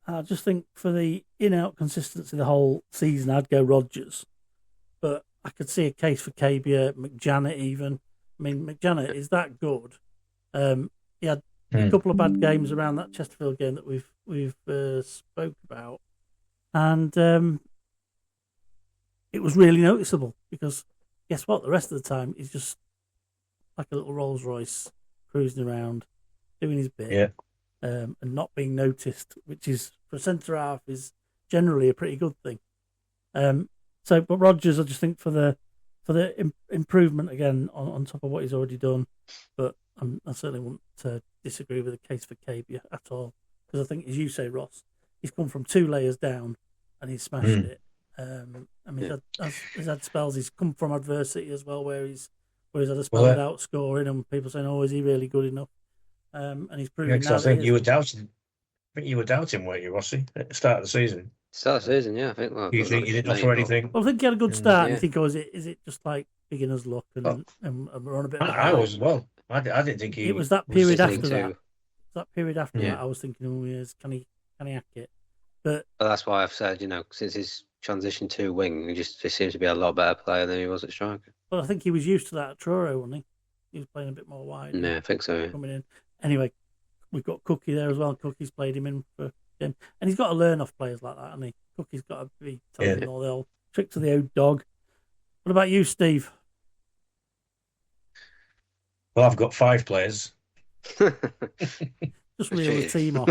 I just think for the in-out consistency the whole season, I'd go Rodgers. But I could see a case for Cabia, McJanet even. I mean, McJanet is that good. He had a couple of bad games around that Chesterfield game that we've spoke about, and it was really noticeable because guess what? The rest of the time he's just like a little Rolls Royce cruising around, doing his bit, and not being noticed, which is for a centre half is generally a pretty good thing. But Rodgers, I just think for the improvement again on top of what he's already done, but I certainly won't disagree with the case for Cabia at all, because I think, as you say, Ross, he's come from 2 layers down and he's smashed it. I mean, he's had spells. He's come from adversity as well, where he's had a spell without scoring, and people saying, "Oh, is he really good enough?" And he's proven. I think you were doubting. I think you were doubting, weren't you, Rossi, at the start of the season? Start of the season, yeah. I think. Well, you think you didn't offer anything? Well, I think he had a good start. And you think, is it just like beginner's luck and we're on a bit? I was as well. I didn't think he. It was that period after that. That period after that, I was thinking, oh, yes, can he hack it? But that's why I've said, since his transition to wing, he seems to be a lot better player than he was at striker. Well, I think he was used to that at Truro, wasn't he? He was playing a bit more wide. Yeah, I think so. Yeah. Coming in. Anyway, we've got Cookie there as well. Cookie's played him in for him. And he's got to learn off players like that, hasn't he? Cookie's got to be telling all the old tricks of the old dog. What about you, Steve? Well, I've got 5 players. Just reel the team off.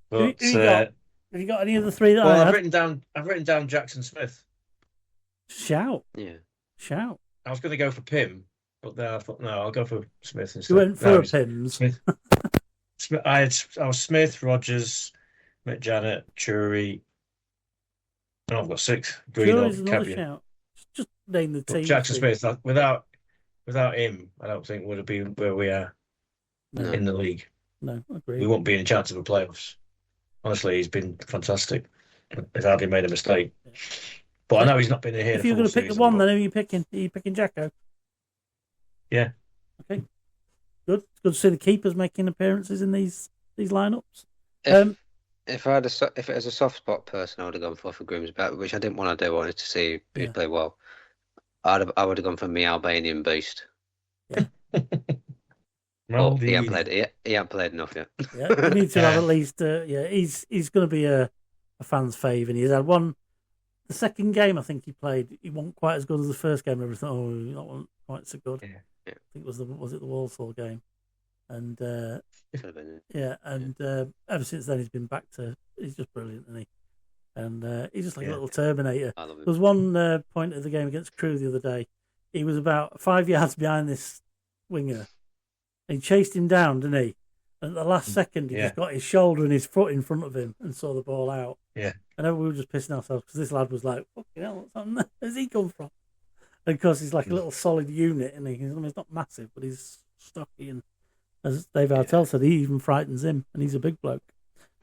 But, have you got any of the 3 that I had? I've written down Jackson Smith. Shout. Yeah. Shout. I was going to go for Pym, but then I thought, no, I'll go for Smith instead. You went for Pims. Smith. I was Smith, Rogers, McJanet, Chury. And I've got 6. Chury's another shout. Just name the team. Jackson Smith, without him, I don't think would have been where we are in the league. No, I agree. We won't be in a chance of the playoffs. Honestly, he's been fantastic. He's hardly made a mistake. But I know he's not been in here. If you're going to pick the one, then who are you picking? Are you picking Jacko? Yeah. Okay. Good. It's good to see the keepers making appearances in these lineups. If it was a soft spot person, I would have gone for Grimsby, which I didn't want to do. I wanted to see who play well. I would have gone for me Albanian Beast. Yeah. Oh, he hadn't played enough yet. Yeah, we need to have at least. He's going to be a fan's fave, and he's had one. The second game I think he played, he wasn't quite as good as the first game. Everything, he's not quite so good. Yeah. I think it was it the Walsall game, and ever since then he's been back to. He's just brilliant, isn't he? And he's just like a little Terminator. There was one point of the game against Crewe the other day. He was about 5 yards behind this winger. He chased him down, didn't he? And at the last second, he just got his shoulder and his foot in front of him and saw the ball out. Yeah. And we were just pissing ourselves because this lad was like, fucking hell, where's he come from? And of course, he's like a little solid unit, and he's not massive, but he's stocky. And as Dave Artell said, he even frightens him, and he's a big bloke.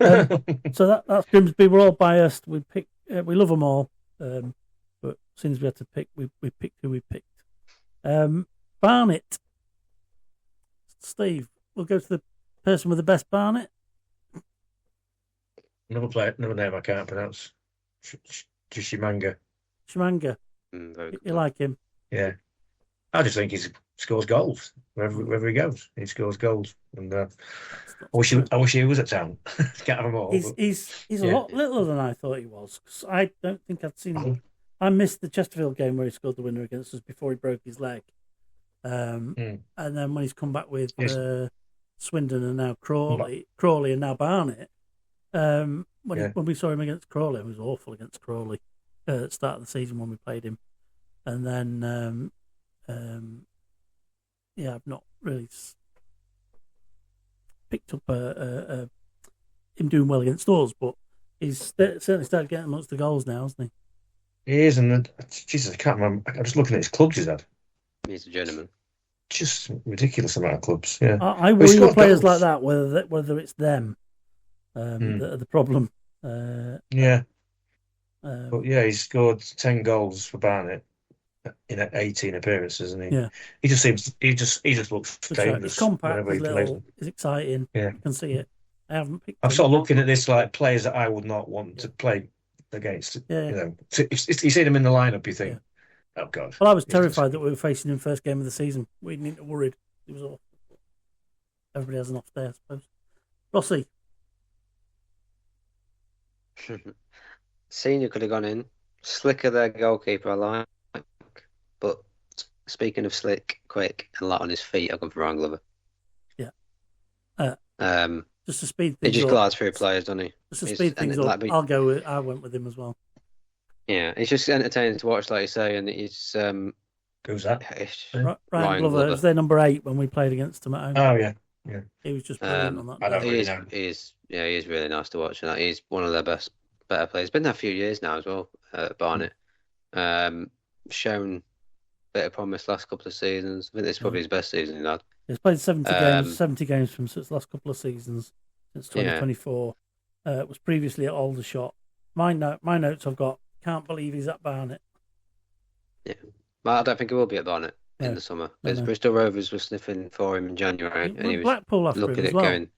So that's Grimsby. We're all biased. We love them all. But since we had to pick, we picked who we picked. Barnet. Steve, we'll go to the person with the best Barnet. Another name I can't pronounce. Shimanga. Shimanga. You like him? Yeah. I just think he scores goals wherever he goes. He scores goals, and I wish he was at town. Get them all. He's a lot littler than I thought he was. Cause I don't think I'd seen him. I missed the Chesterfield game where he scored the winner against us before he broke his leg. And then when he's come back with Swindon and now Crawley and now Barnet. When we saw him against Crawley, it was awful against Crawley at the start of the season when we played him. And then, I've not really picked up him doing well against us, but he's certainly started getting amongst the goals now, hasn't he? He is, and Jesus, I can't remember. I'm just looking at his clubs he's had. He's a journeyman. Just ridiculous amount of clubs. Yeah, I worry with players like that, whether it's them that are the problem. But he's scored 10 goals for Barnet in 18 appearances, and he just looks dangerous. He's compact, he's little, he's exciting. Yeah, you can see it. I haven't picked. I'm sort of looking at this like players that I would not want to play against. You see them in the lineup, you think. Oh God! Well, I was terrified that we were facing him first game of the season. We didn't need to worried. It was awful. Everybody has an off day, I suppose. Rossi. Senior could have gone in. Slicker, their goalkeeper, I like. But speaking of slick, quick, and light on his feet, I've gone for Ryan Glover. Yeah. Just to speed things up. He just glides through players, doesn't he? Just to speed things up. I went with him as well. Yeah, it's just entertaining to watch, like you say, and it's who's that? Ryan Glover. It was their number 8 when we played against them at home. Oh yeah. Yeah. He was just brilliant on that. I don't day. really know. He is really nice to watch, and he's one of their better players. Been there a few years now as well, Barnett. Shown a bit of promise last couple of seasons. I think this is probably his best season he's had. He's played 70 games from the last couple of seasons since 2024. Was previously at Aldershot. My notes I've got. Can't believe he's at Barnet. Yeah, well, I don't think he will be at Barnet in the summer. Because Bristol Rovers were sniffing for him in January, and he was Blackpool after looking him at as well. going.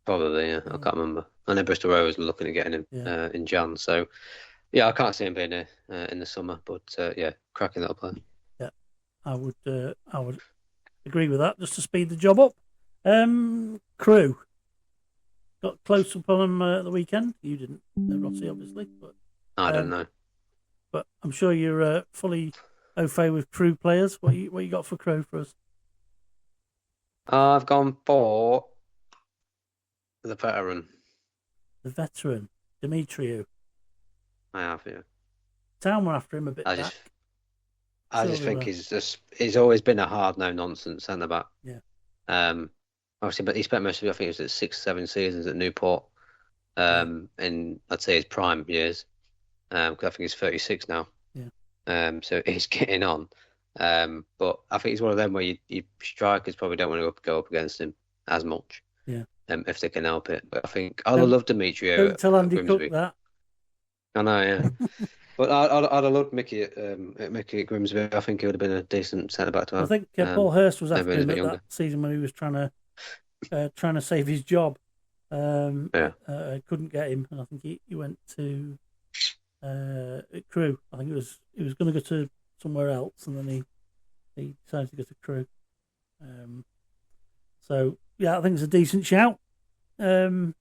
Probably, yeah. I can't remember. I know Bristol Rovers were looking at getting him in Jan. So, yeah, I can't see him being here in the summer. But yeah, cracking little player. Yeah, I would agree with that. Just to speed the job up. Crewe got close up on him at the weekend. You didn't, Rossi, obviously. But I don't know. But I'm sure you're fully au fait with Crewe players. What you got for Crewe for us? I've gone for the veteran. The veteran, Dimitriou. I have, yeah. Town were after him a bit I back. just think he's always been a hard no nonsense centre back. Yeah. Obviously, but he spent most of it. I think it was at 6-7 seasons at Newport. In I'd say his prime years. Because I think he's 36 now. Yeah. So he's getting on. But I think he's one of them where you strikers probably don't want to go up against him as much. Yeah. If they can help it. But I think I'd have loved Dimitriou. Don't tell Andy Grimsby. Cook that. I know, yeah. But I'd have loved Mickey at Grimsby. I think he would have been a decent centre back to have. I think Paul Hurst was after him at younger. that season when he was trying to save his job. Couldn't get him, and I think he went to Crewe. I think he was going to go to somewhere else, and then he decided to go to Crewe. So yeah, I think it's a decent shout. So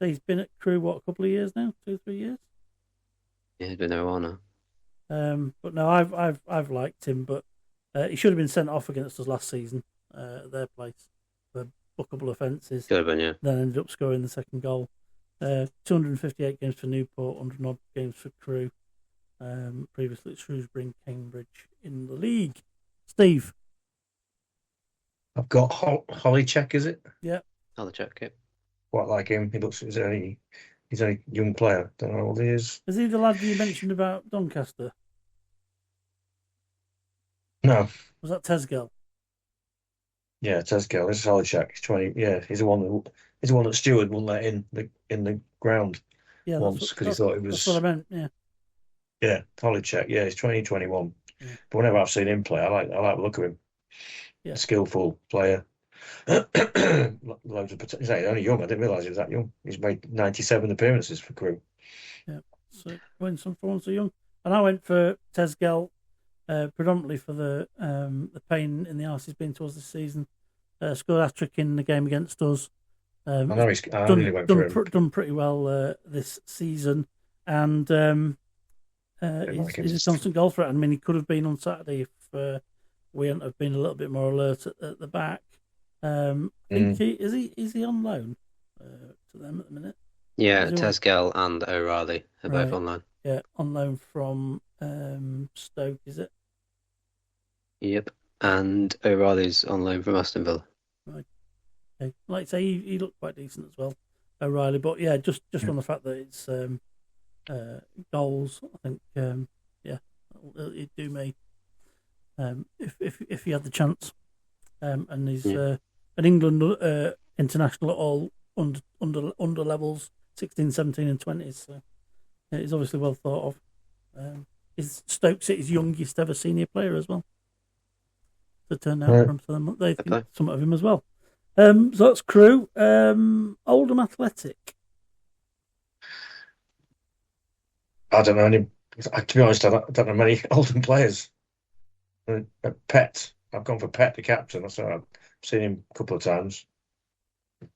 he's been at Crewe a couple of years now, 2-3 years. Yeah, he's been there a while now. But no, I've liked him, but he should have been sent off against us last season at their place for bookable offences. Should have been, yeah. Then ended up scoring the second goal. 258 games for Newport, 100 odd games for Crewe. Previously at Shrewsbury and Cambridge in the league. Steve. I've got Holycheck, is it? Yeah. Holycheck, yeah. Quite like him. He's a young player. Don't know how old he is. Is he the lad you mentioned about Doncaster? No. Was that Tesgel? Yeah, Tesco. This is Holycheck. He's 20. Yeah, he's the one that Stewart wouldn't let in the ground once because he thought it was. That's what I meant. Yeah. Yeah, Holycheck. Yeah, he's 21. Yeah. But whenever I've seen him play, I like the look of him. Yeah. Skillful player. Loads of potential. He's only young. I didn't realise he was that young. He's made 97 appearances for Crewe. Yeah. So went some for one so young, and I went for Tesgel. Predominantly for the pain in the arse he's been to us this season. Scored a hat-trick in the game against us. I know he's done pretty well this season, and he's a constant goal threat. I mean, he could have been on Saturday if we hadn't have been a little bit more alert at the back. I think is he on loan to them at the minute? Yeah, Tesgel and O'Reilly are both on loan. Yeah, on loan from Stoke, is it? Yep, and O'Reilly's on loan from Aston Villa. Right. Okay. Like I say, he looked quite decent as well, O'Reilly. But yeah, just on the fact that it's goals, I think it'd do me if he had the chance. And he's an England international at all under levels 16, 17, and 20s. So he's obviously well thought of. He's Stoke City's youngest ever senior player as well. To turn out from them, they think some of him as well. So that's Crewe. Oldham Athletic. I don't know any. To be honest, I don't know many Oldham players. Pet. I've gone for Pet, the captain. So I've seen him a couple of times.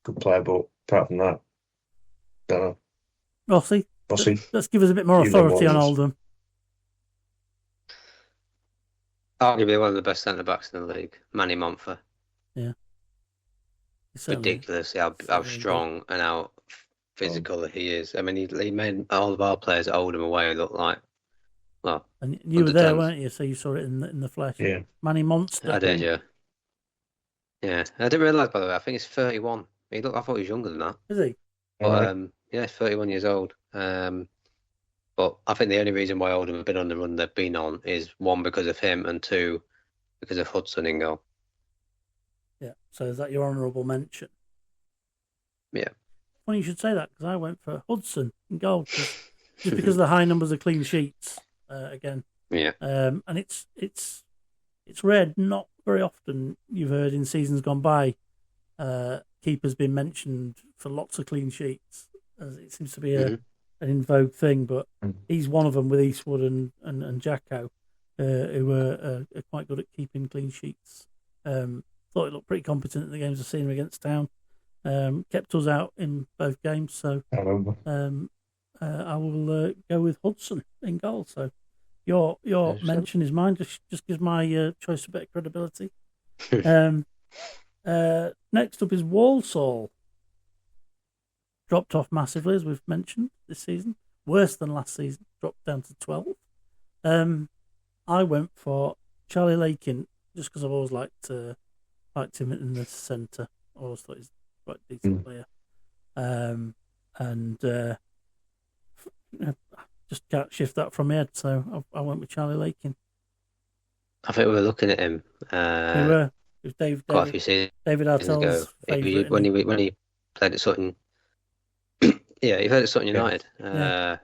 Good player, but apart from that, don't know. Rossi. Let's give us a bit more authority on Oldham. Arguably one of the best centre backs in the league, Manny Montfort. Yeah. Ridiculous how strong and how physical he is. I mean, he made all of our players at Oldham away look like, well. And you were there, weren't you? So you saw it in the flesh. Yeah. Manny Monster. I did, yeah. Yeah, I didn't realise, by the way. I think he's 31. I thought he was younger than that. Is he? But yeah, 31 years old. But I think the only reason why Oldham have been on the run they've been on is one, because of him, and two, because of Hudson in goal. Yeah. So is that your honourable mention? Yeah. Funny you should say that, because I went for Hudson in goal just because of the high numbers of clean sheets again. Yeah. And it's rare. Not very often you've heard in seasons gone by keepers been mentioned for lots of clean sheets. As it seems to be an in vogue thing, but he's one of them with Eastwood and Jacko, who are quite good at keeping clean sheets. Thought he looked pretty competent in the games I've seen him against Town. Kept us out in both games, so I will go with Hudson in goal. So your mention is mine. Just gives my choice a bit of credibility. Next up is Walsall. Dropped off massively, as we've mentioned, this season. Worse than last season. Dropped down to 12. I went for Charlie Lakin, just because I've always liked him in the centre. I always thought he's quite a decent player. Just can't shift that from my head, so I went with Charlie Lakin. I think we were looking at him. We were. It was quite a few seasons Artell's favourite. When he played at Sutton. Yeah, he played at Sutton United for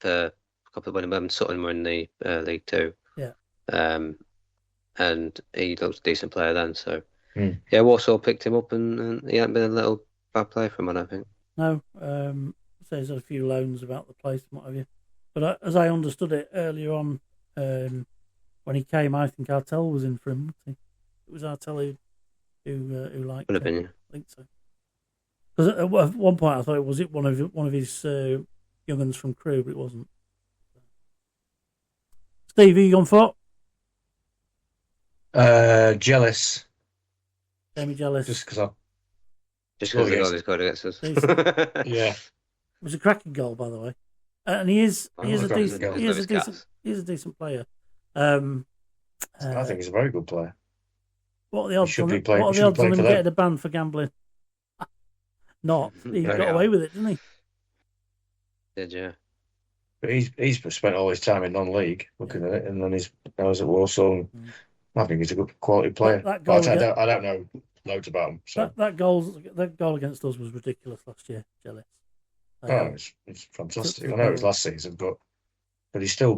a couple of when Sutton were in the League Two. Yeah. And he looked a decent player then. So yeah, Walsall picked him up, and he hadn't been a little bad player for him, I don't think. No. So there's a few loans about the place and what have you. But as I understood it earlier on, when he came, I think Artell was in for him. It was Artell who liked Would have been. I think so. Because at one point I thought it was one of his young uns from Crewe, but it wasn't. Steve, who you gone for? Jealous. Jamie Jealous. Just because he scored against us. Yeah. It was a cracking goal, by the way, and he is a decent player. I think he's a very good player. What are the odds on him getting a ban for gambling? Not. He got away with it, didn't he? Did, yeah. But he's spent all his time in non-league looking at it, and then I was at Walsall. I think he's a good quality player. I don't know loads about him. So. That goal against us was ridiculous last year. Jealous. It's fantastic. I know it was last season, but he's still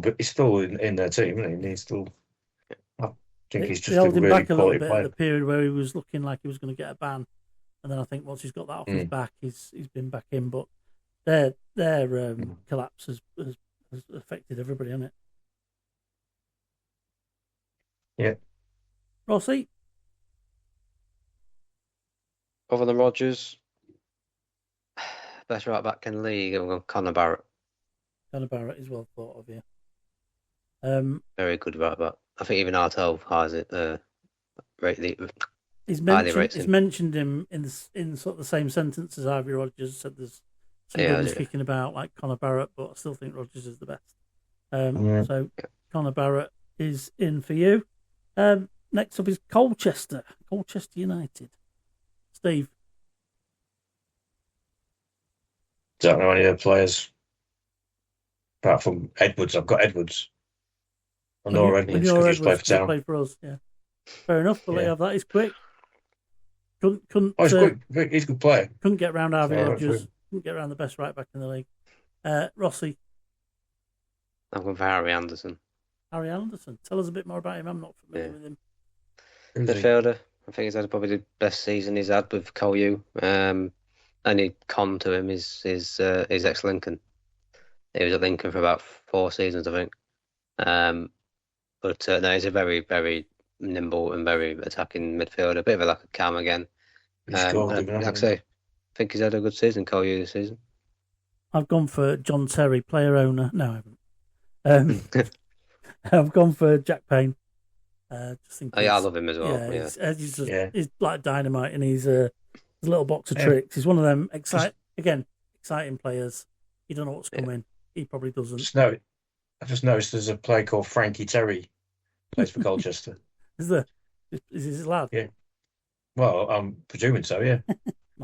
in their team, isn't he? And he's still. I think he's just a really back a little quality bit player. at the period where he was looking like he was going to get a ban, and then I think once he's got that off his back, he's been back in. But their collapse has affected everybody, hasn't it? Yeah. Rossi? Other than Rodgers, best right back in the league, I'm going Conor Barrett. Conor Barrett is well thought of, yeah. Very good right back. I think even Artell has it. He's mentioned him in sort of the same sentence as Ivy Rodgers. Said there's some good speaking about like Conor Barrett, but I still think Rodgers is the best. So Conor Barrett is in for you. Next up is Colchester United. Steve. Don't know any of the players apart from Edwards. I've got Edwards. I know Edwards because he's played for Town. Played for us, yeah. Fair enough. We'll let you have that. He's quick. Couldn't. He's quick. He's a good player. Couldn't get round Harvey Rodgers. Couldn't get around the best right back in the league. Rossi. I'm going for Harry Anderson. Harry Anderson. Tell us a bit more about him. I'm not familiar with him. Midfielder. I think he's had probably the best season he's had with Colu. Only con to him is ex-Lincoln. He was at Lincoln for about 4 seasons, I think. But no, he's a very, very nimble and very attacking midfielder. A bit of a Cam again. Like I say, I think he's had a good season, Colu, this season. I've gone for John Terry, player owner. No, I haven't. I've gone for Jack Payne. Just think I love him as well. Yeah, he's like dynamite, and he's a little box of tricks. He's one of them exciting players. You don't know what's coming. He probably doesn't. I just noticed there's a player called Frankie Terry, plays for Colchester. Is there? Is his lad? Yeah. Well, I'm presuming so, yeah.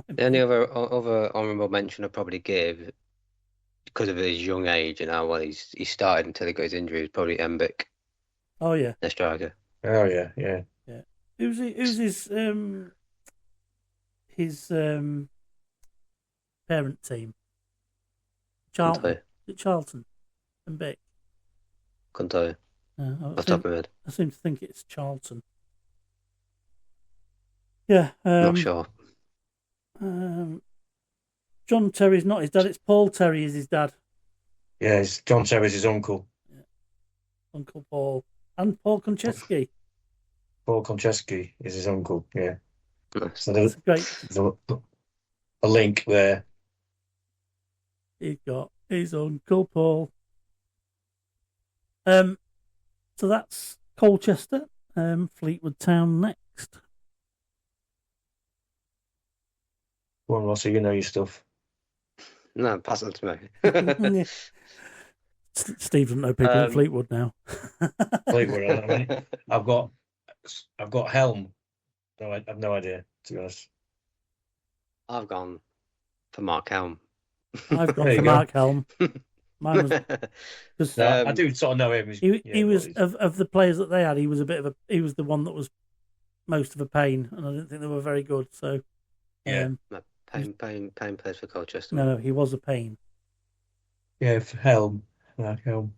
The only other honourable mention I'd probably give, because of his young age and how well he started until he got his injury, was probably Embick, Oh yeah, the striker. Oh, yeah, yeah. who's his parent team? Charlton. Couldn't Is it Charlton and Bick? tell you. Off the top of my head. I seem to think it's Charlton. Yeah. Not sure. John Terry's not his dad. It's Paul Terry is his dad. Yeah, John Terry's his uncle. Yeah. Uncle Paul. And Paul Konchesky. Paul Konchesky is his uncle, yeah. Nice. So That's great. there's a link there. He got his Uncle Paul. So that's Colchester. Fleetwood Town next. Go on, Rossi, you know your stuff. No, pass it to me. Yeah. Steve doesn't know people in Fleetwood now. Fleetwood, I mean, I've got Helm. No, I've no idea, to be honest. I've gone for Mark Helm. I've gone for Mark Helm. Mine was I do sort of know him. He was of the players that they had. He was he was the one that was most of a pain, and I didn't think they were very good. So no, Payne plays for Colchester. No, he was a pain. Yeah, for Helm. Mark Helm.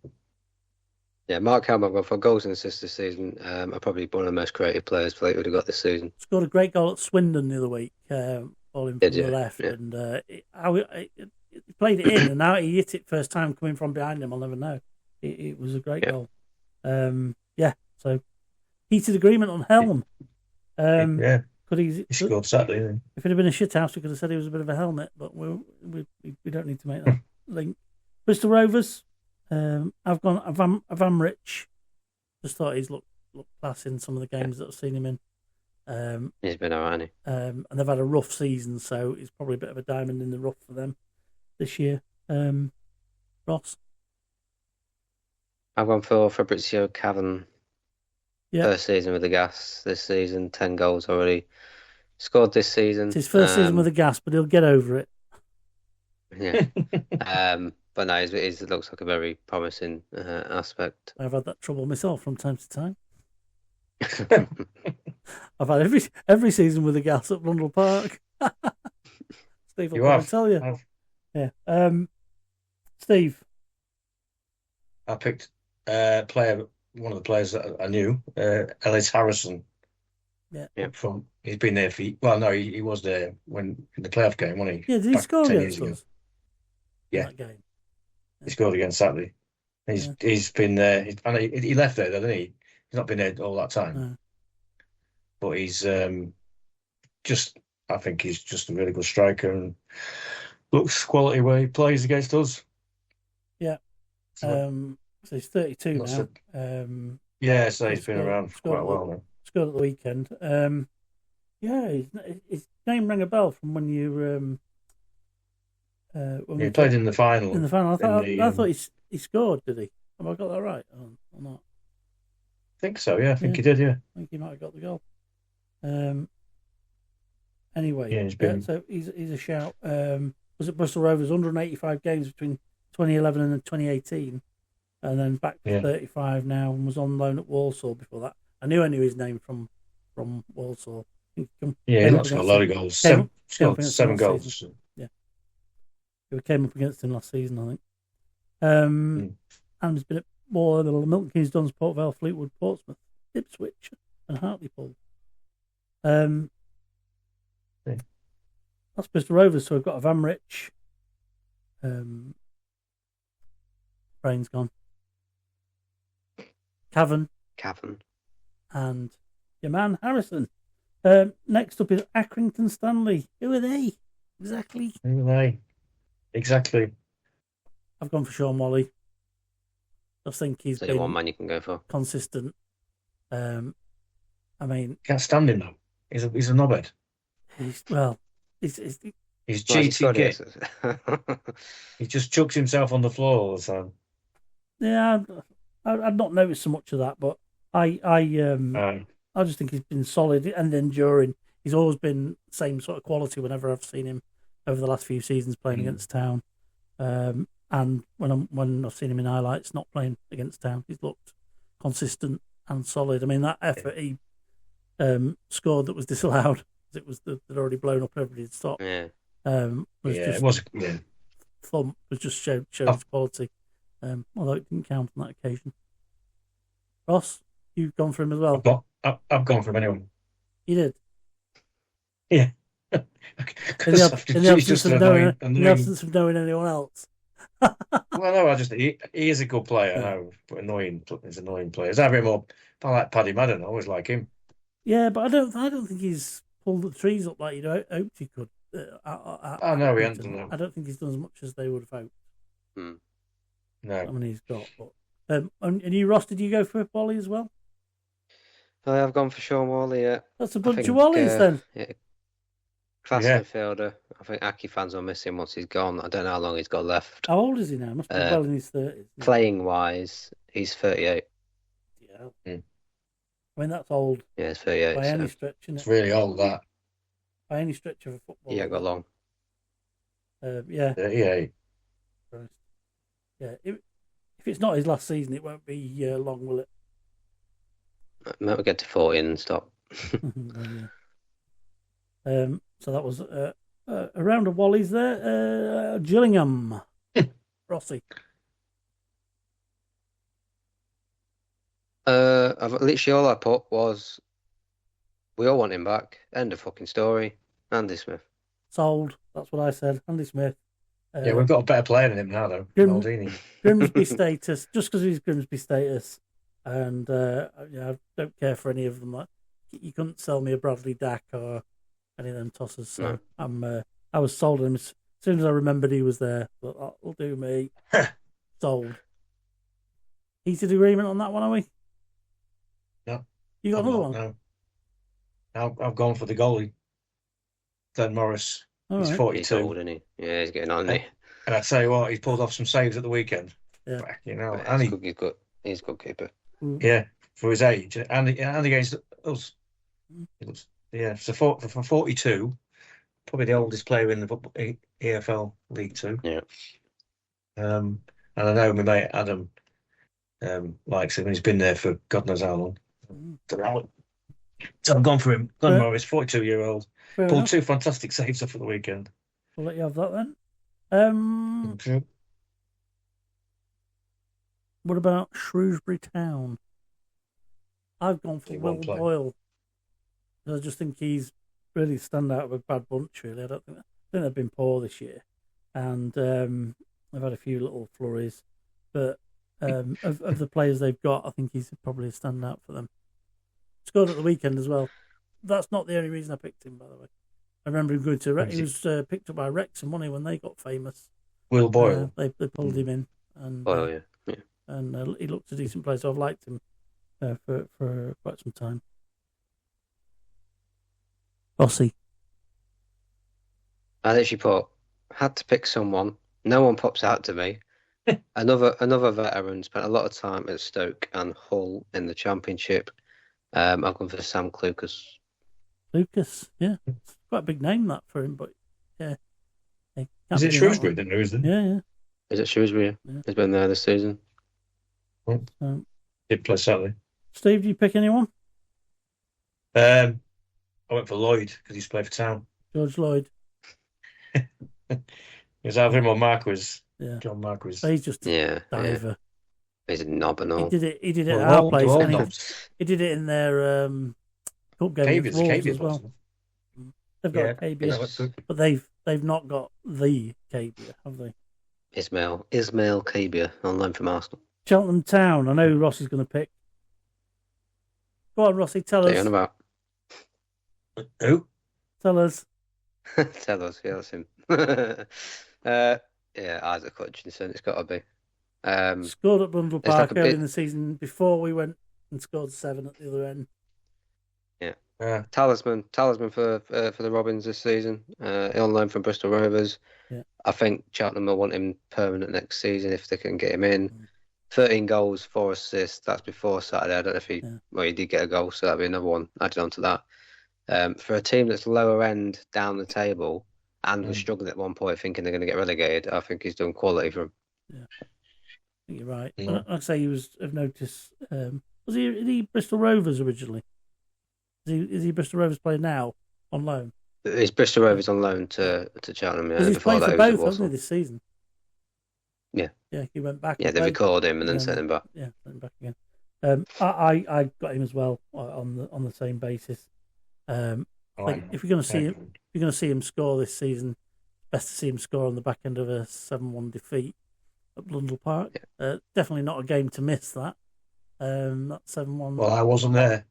Yeah, Mark Helm, I've gone for goals and assists this season. Are probably one of the most creative players Fleetwood have got this season. Scored a great goal at Swindon the other week, falling from the left, and he played it in, and now he hit it first time coming from behind him. I'll never know. It was a great goal. So heated agreement on Helm. Could he scored Saturday. Then. If it had been a shit house, we could have said he was a bit of a helmet, but we don't need to make that link. Bristol Rovers. I've gone Avamrich. Just thought he's looked class in some of the games that I've seen him in. He's been alright. And they've had a rough season, so he's probably a bit of a diamond in the rough for them this year. Ross? I've gone for Fabrizio Cavan. Yeah. First season with the Gas this season, 10 goals already scored this season. It's his first season with the Gas, but he'll get over it. Yeah. But no, it looks like a very promising aspect. I've had that trouble myself from time to time. I've had every season with the Gas at Blundell Park. Steve will probably tell you. Yeah. Steve. I picked one of the players that I knew, Ellis Harrison. Yeah. He's been there he was there in the playoff game, wasn't he? Yeah, did he score against us? Yeah. That game. He scored against Saturday. He's been there. He left there, didn't he? He's not been there all that time. No. But he's I think he's just a really good striker and looks quality where he plays against us. Yeah. So he's 32 now. So he's been around for quite a while now. Scored at the weekend. His name rang a bell from when you he played in the final. In the final, I thought he scored. Did he? Have I got that right or not? I think so. Yeah, I think he did. Yeah, I think he might have got the goal. Anyway, so he's a shout. Was it Bristol Rovers 185 games between 2011 and 2018, and then back to 35 now, and was on loan at Walsall before that. I knew his name from Walsall. He's got a lot of goals. Seven goals. Yeah. We came up against him last season, I think. And he's been at more than Milton Keynes, Duns, Port Vale, Fleetwood, Portsmouth, Ipswich, and Hartlepool. That's Bristol Rovers, so we've got Avamrich. Brain's gone. Cavan. And your man Harrison. Next up is Accrington Stanley. Who are they? Exactly. I've gone for Sean Wally. I think he's been one man you can go for. Consistent. I mean, can't stand him though. He's a knobhead. He's cheating git. He just chucks himself on the floor all the time. Yeah, I've not noticed so much of that, but I just think he's been solid and enduring he's always been same sort of quality whenever I've seen him over the last few seasons playing against Town. And when I've seen him in highlights not playing against Town, he's looked consistent and solid. I mean, that effort he scored that was disallowed, it was they'd already blown up, everybody had stopped. Yeah. It was. Yeah. Thump was just showed his quality, although it didn't count on that occasion. Ross, you've gone for him as well. I've gone for him anyway. You did. Yeah. In the absence of knowing anyone else. Well, no, he is a good player, I know, but he's an annoying player. Is that a bit more? I like Paddy Madden. I always like him. Yeah, but I don't think he's pulled the trees up like you'd hoped he could. I know he hasn't. I don't think he's done as much as they would have hoped. No, I mean he's got. But and you, Ross, did you go for Wally as well? I've gone for Sean Wally. Yeah, that's a bunch of Wallies then. Yeah. Class midfielder. I think Aki fans will miss him once he's gone. I don't know how long he's got left. How old is he now? Must be well in his 30s. Playing wise, he's 38. Yeah. I mean, that's old. Yeah, it's 38. By any stretch, isn't it? It's really old, that. By any stretch of a football. Yeah, got long. Yeah. 38. Yeah. If it's not his last season, it won't be long, will it? Might we get to 40 and stop. So that was a round of Wallies there. Gillingham. Rossi. Literally all I put was we all want him back. End of fucking story. Andy Smith. Sold. That's what I said. Andy Smith. Yeah, we've got a better player than him now, though. Maldini. Grimsby status, just because he's Grimsby status. And I don't care for any of them. Like, you couldn't sell me a Bradley Dack or any of them tossers. So I was sold on him as soon as I remembered he was there. But that'll do me. Sold. Heated agreement on that one, are we? No. You got another one? No. I've gone for the goalie, Glenn Morris. He's 42. He's old, isn't he? Yeah, he's getting on, isn't he? And I tell you what, he's pulled off some saves at the weekend. Yeah. You know, and he's a good keeper. Yeah, for his age, and against us. So for 42, probably the oldest player in the EFL League Two. Yeah. And I know my mate Adam likes him. He's been there for God knows how long. So I've gone for him. Glenn Morris, 42-year-old, pulled two fantastic saves off at the weekend. We'll let you have that then. What about Shrewsbury Town? I've gone for Will Boyle. I just think he's really stand out of a bad bunch, really. I think they've been poor this year. And they've had a few little flurries. But of the players they've got, I think he's probably a standout for them. Scored at the weekend as well. That's not the only reason I picked him, by the way. I remember him going to he was picked up by Wrexham money when they got famous. Will Boyle. They pulled him in. And, Boyle, yeah. And he looked a decent player, so I've liked him for quite some time. Bossy. I literally had to pick someone. No one pops out to me. Another veteran, spent a lot of time at Stoke and Hull in the Championship. I've gone for Sam Clucas. Lucas, yeah. It's quite a big name that for him, but yeah. Is it Shrewsbury then, isn't it? Yeah. Is it Shrewsbury? Yeah. He's been there this season. Did play Saturday. Steve, do you pick anyone? I went for Lloyd because he's played for Town. George Lloyd. It was either him or Marquis. Yeah. John Marquis. So he's just a diver. Yeah. He's a knob and all. He did it at our place. He did it in their cup game with Wolves as well. They've got KBA, but they've not got the KBA, have they? Ismail KBA on loan from Arsenal. Cheltenham Town. I know who Ross is going to pick. Go on, Rossi, tell us. What are you on about? Who? Tell us. Tell us, yeah, that's him. Isaac Hutchinson, it's got to be. Scored at Blundell Park early in the season before we went and scored 7 at the other end. Yeah. Talisman for the Robins this season. On loan from Bristol Rovers. Yeah. I think Cheltenham will want him permanent next season if they can get him in. 13 goals, 4 assists. That's before Saturday. I don't know if he did get a goal, so that'd be another one added on to that. For a team that's lower end down the table and was struggling at one point, thinking they're going to get relegated, I think he's done quality for him. Yeah, I think you're right. Yeah. Like I say, he was of notice. Was he Bristol Rovers originally? Is he Bristol Rovers player now on loan? He's Bristol Rovers on loan to Cheltenham. Yeah, he's played for both, hasn't he, this season? Yeah. Yeah, he went back. Yeah, they recorded him and then sent him back. Yeah, sent him back again. I got him as well on the same basis. Like if you're going to see him score this season, best to see him score on the back end of a 7-1 defeat at Blundell Park. Yeah. Definitely not a game to miss. That 7-1. Well, I wasn't there.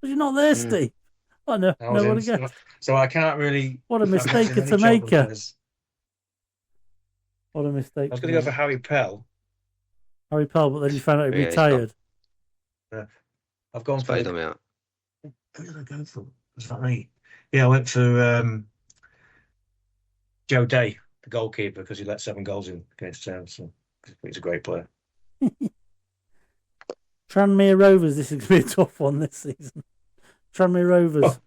Was you not there, Steve? Oh no, no, so I can't really. What a mistake to make. What a mistake. I was going to go for Harry Pell. Harry Pell, but then you found out he'd retired. Yeah. I've gone for. Who did I go for? Was that me? Yeah, I went for Joe Day, the goalkeeper, because he let 7 goals in against Town. So he's a great player. Tranmere Rovers. This is going to be a tough one this season. Tranmere Rovers. Oh.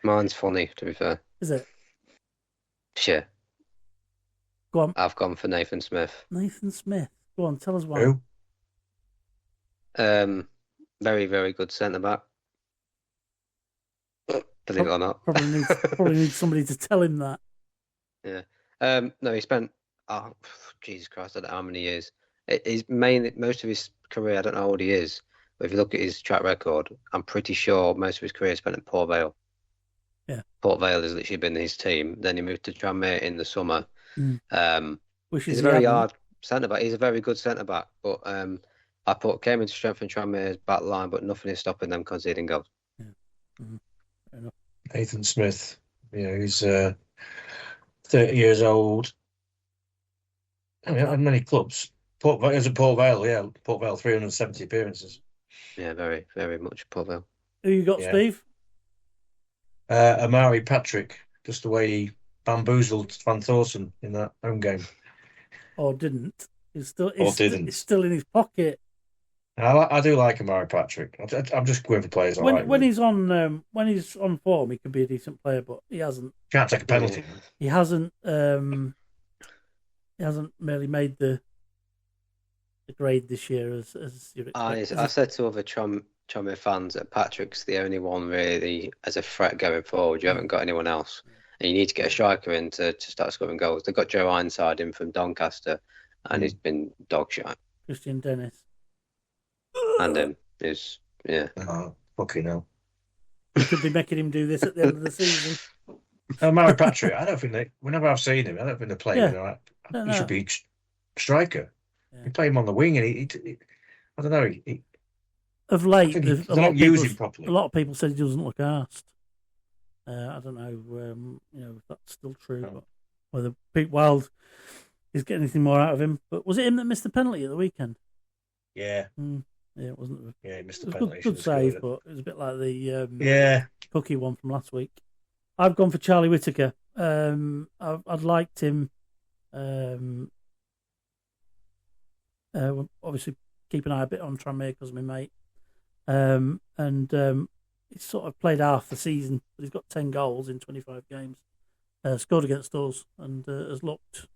Mine's funny, to be fair. Is it? Sure. Go on. I've gone for Nathan Smith. Nathan Smith. Go on, tell us why. Who? Very, very good centre-back. Believe it or not. Probably needs somebody to tell him that. Yeah. No, he spent, Jesus Christ, I don't know how many years. Most of his career, I don't know how old he is, but if you look at his track record, I'm pretty sure most of his career spent at Port Vale. Yeah. Port Vale has literally been his team. Then he moved to Tranmere in the summer. He's a very hard centre-back. He's a very good centre-back, but came into strength in Tranmere's back line, but nothing is stopping them conceding goals. Yeah. Mm-hmm. Nathan Smith, he's 30 years old. I mean, had many clubs. Port Vale, Port Vale, 370 appearances. Yeah, very, very much Port Vale. Who you got, Steve? Amari Patrick, just the way he bamboozled Van Thorsen in that home game. Or didn't. It's still in his pocket. I do like Amari Patrick. I'm just going for players. When he's on form, he can be a decent player, but he hasn't. Can't take a penalty. He hasn't. He hasn't really made the grade this year as you expect. I said to other Tranmere fans that Patrick's the only one really as a threat going forward. You haven't got anyone else. And you need to get a striker in to start scoring goals. They've got Joe Ironside in from Doncaster, and he's been dog shit. Christian Dennis. And him is, yeah. Oh, fucking hell. You could be making him do this at the end of the season. Amari Patrick, I don't think whenever I've seen him, I don't think they're playing him. He should be striker. Yeah. You play him on the wing, and he I don't know. Of late, they don't use him properly. A lot of people said he doesn't look arsed. I don't know, if that's still true, but whether Pete Wild is getting anything more out of him. But was it him that missed the penalty at the weekend? Yeah. Yeah, it wasn't. Yeah, he missed the penalty. Good save, but it was a bit like the Cookie one from last week. I've gone for Charlie Whittaker. I'd liked him. Obviously, keep an eye a bit on Tranmere because of my mate. He's sort of played half the season, but he's got 10 goals in 25 games. Scored against us and has looked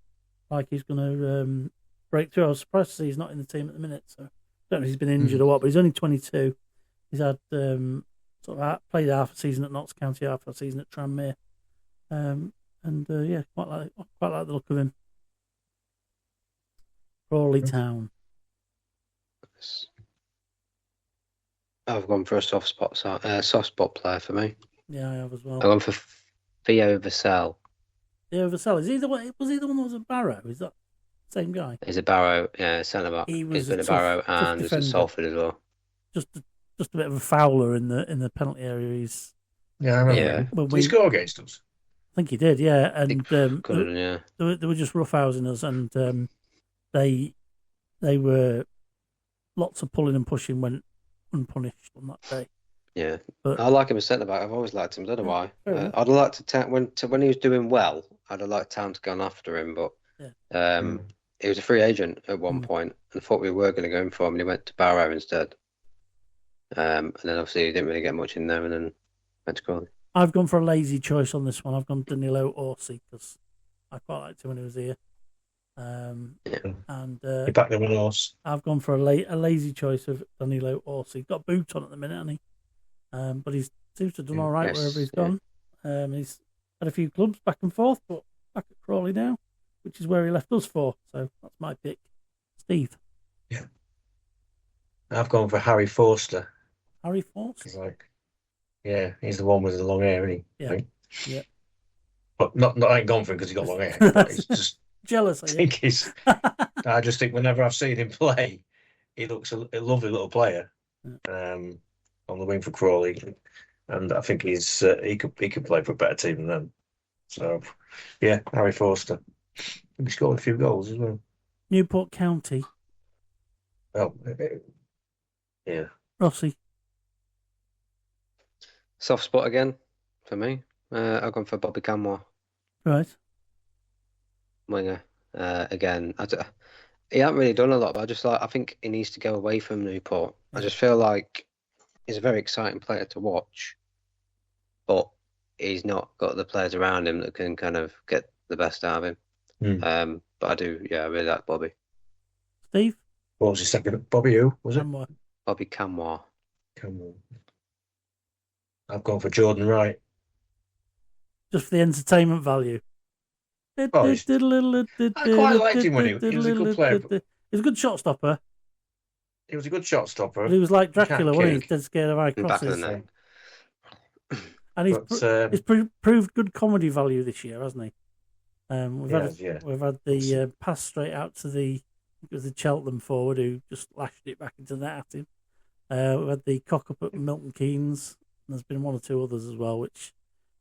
like he's going to break through. I was surprised to see he's not in the team at the minute. So I don't know if he's been injured or what, but he's only 22. He's had played half a season at Notts County, half a season at Tranmere. Quite like the look of him. Crawley Town. I've gone for a soft spot player for me. Yeah, I have as well. I've gone for Theo Vassell. Theo Vassell. Was he the one that was at Barrow? Is that the same guy? He's at Barrow, centre back. He's been at Barrow and he's at Salford as well. Just a bit of a fouler in the penalty area. I remember. Did he score against us? I think he did, yeah. And they were just roughhousing us, and they were lots of pulling and pushing went unpunished on that day. Yeah, but I like him as centre back. I've always liked him. I don't know why. I'd have liked when he was doing well. I'd have liked Town to go after him, but he was a free agent at one point, and I thought we were going to go in for him, and he went to Barrow instead. And then obviously he didn't really get much in there, and then Went to Crawley. I've gone for a lazy choice on this one. I've gone Danilo Orsi because I quite liked him when he was here. And You backed him with a horse. I've gone for a lazy choice of Danilo Orsi. He's got a boot on at the minute, hasn't he? But he seems to have done all right wherever he's gone. He's had a few clubs back and forth, but back at Crawley now, which is where he left us for. So that's my pick. Steve. Yeah. I've gone for Harry Forster. Harry Forster? He's the one with the long hair, isn't he? Yeah. Yeah. But not I ain't gone for him because he's got long hair. But it's just jealous. I just think whenever I've seen him play, he looks a lovely little player. On the wing for Crawley, and I think he could play for a better team than them. So, yeah, Harry Forster. He scored a few goals as well. Newport County. Oh, yeah. Rossi. Soft spot again for me. I've gone for Bobby Camwell. Right. Winger. Again, he hasn't really done a lot, but I think he needs to go away from Newport. I just feel like he's a very exciting player to watch, but he's not got the players around him that can kind of get the best out of him. But I really like Bobby. Steve? What was his second? Bobby who, was it? Bobby Camwell. I've gone for Jordan Wright. Just for the entertainment value. I quite liked him when he was a good player. He was a good shot stopper. He was a good shot stopper. But he was like Dracula, wasn't he? He's dead scared of high crosses. And he's proved good comedy value this year, hasn't he? We've had the pass straight out to the Cheltenham forward who just lashed it back into the net at him. We've had the cock up at Milton Keynes. And there's been one or two others as well, which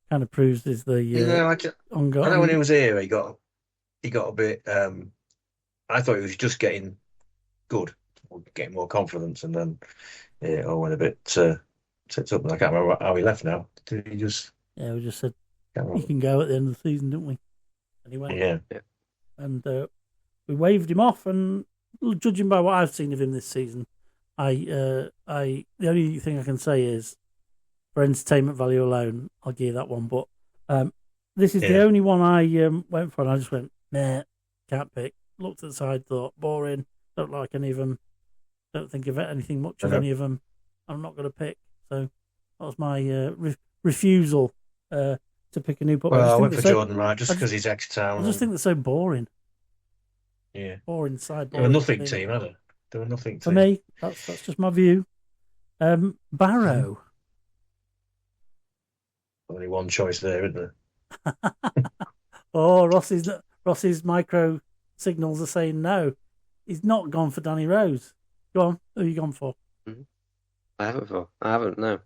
kind of proves is the ongoing. I know when he was here, he got a bit. I thought he was just getting good, getting more confidence, and then it all went a bit tipped up. And I can't remember how he left now. Did he just? Yeah, we just said he can go at the end of the season, didn't we? And he went. Yeah. And we waved him off, and judging by what I've seen of him this season, the only thing I can say is, for entertainment value alone, I'll give you that one. But this is the only one I went for, and I just went, nah, can't pick. Looked at the side, thought, boring, don't like any of them, don't think of anything much of any of them. I'm not going to pick. So that was my refusal to pick a new put. Well, I went for Jordan Wright just because he's ex-Town. I just think they're so boring. Yeah. Boring side. They were nothing team, are they? They were nothing team. For me, that's just my view. Barrow. Only one choice there, isn't there? Oh, Ross's micro signals are saying no. He's not gone for Danny Rose. Go on, who are you gone for? I haven't, no.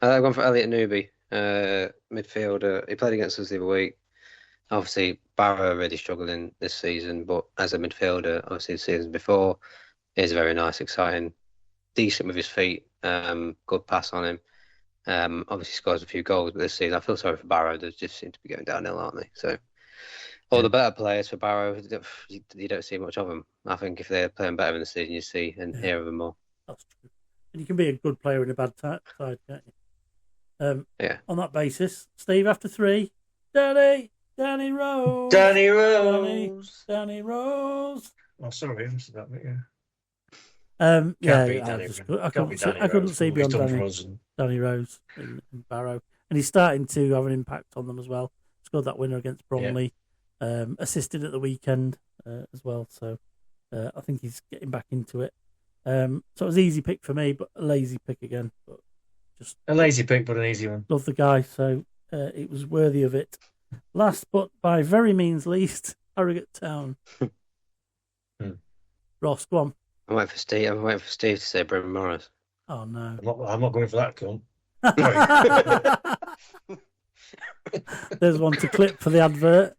I've gone for Elliot Newby, midfielder. He played against us the other week. Obviously, Barrow really struggling this season, but as a midfielder, obviously the season before, he's very nice, exciting, decent with his feet, good pass on him. Obviously scores a few goals, but this season I feel sorry for Barrow. They just seem to be going downhill, aren't they? So, all the better players for Barrow, you don't see much of them. I think if they're playing better in the season, you see and hear of them more. That's true. And you can be a good player in a bad side, can't you? On that basis, Steve, after 3, Danny Rose. Danny Rose. Danny Rose. Oh, sorry, I missed that bit, yeah. I couldn't see beyond Danny Rose in Barrow, and he's starting to have an impact on them as well. Scored that winner against Bromley, assisted at the weekend as well. So I think he's getting back into it. So it was an easy pick for me, but a lazy pick again. But just a lazy pick, but an easy one. Love the guy, so it was worthy of it. Last, but by very means least, Harrogate Town. Ross, go on. I'm waiting for Steve to say Brendan Morris. Oh no! I'm not going for that, cunt. There's one to clip for the advert.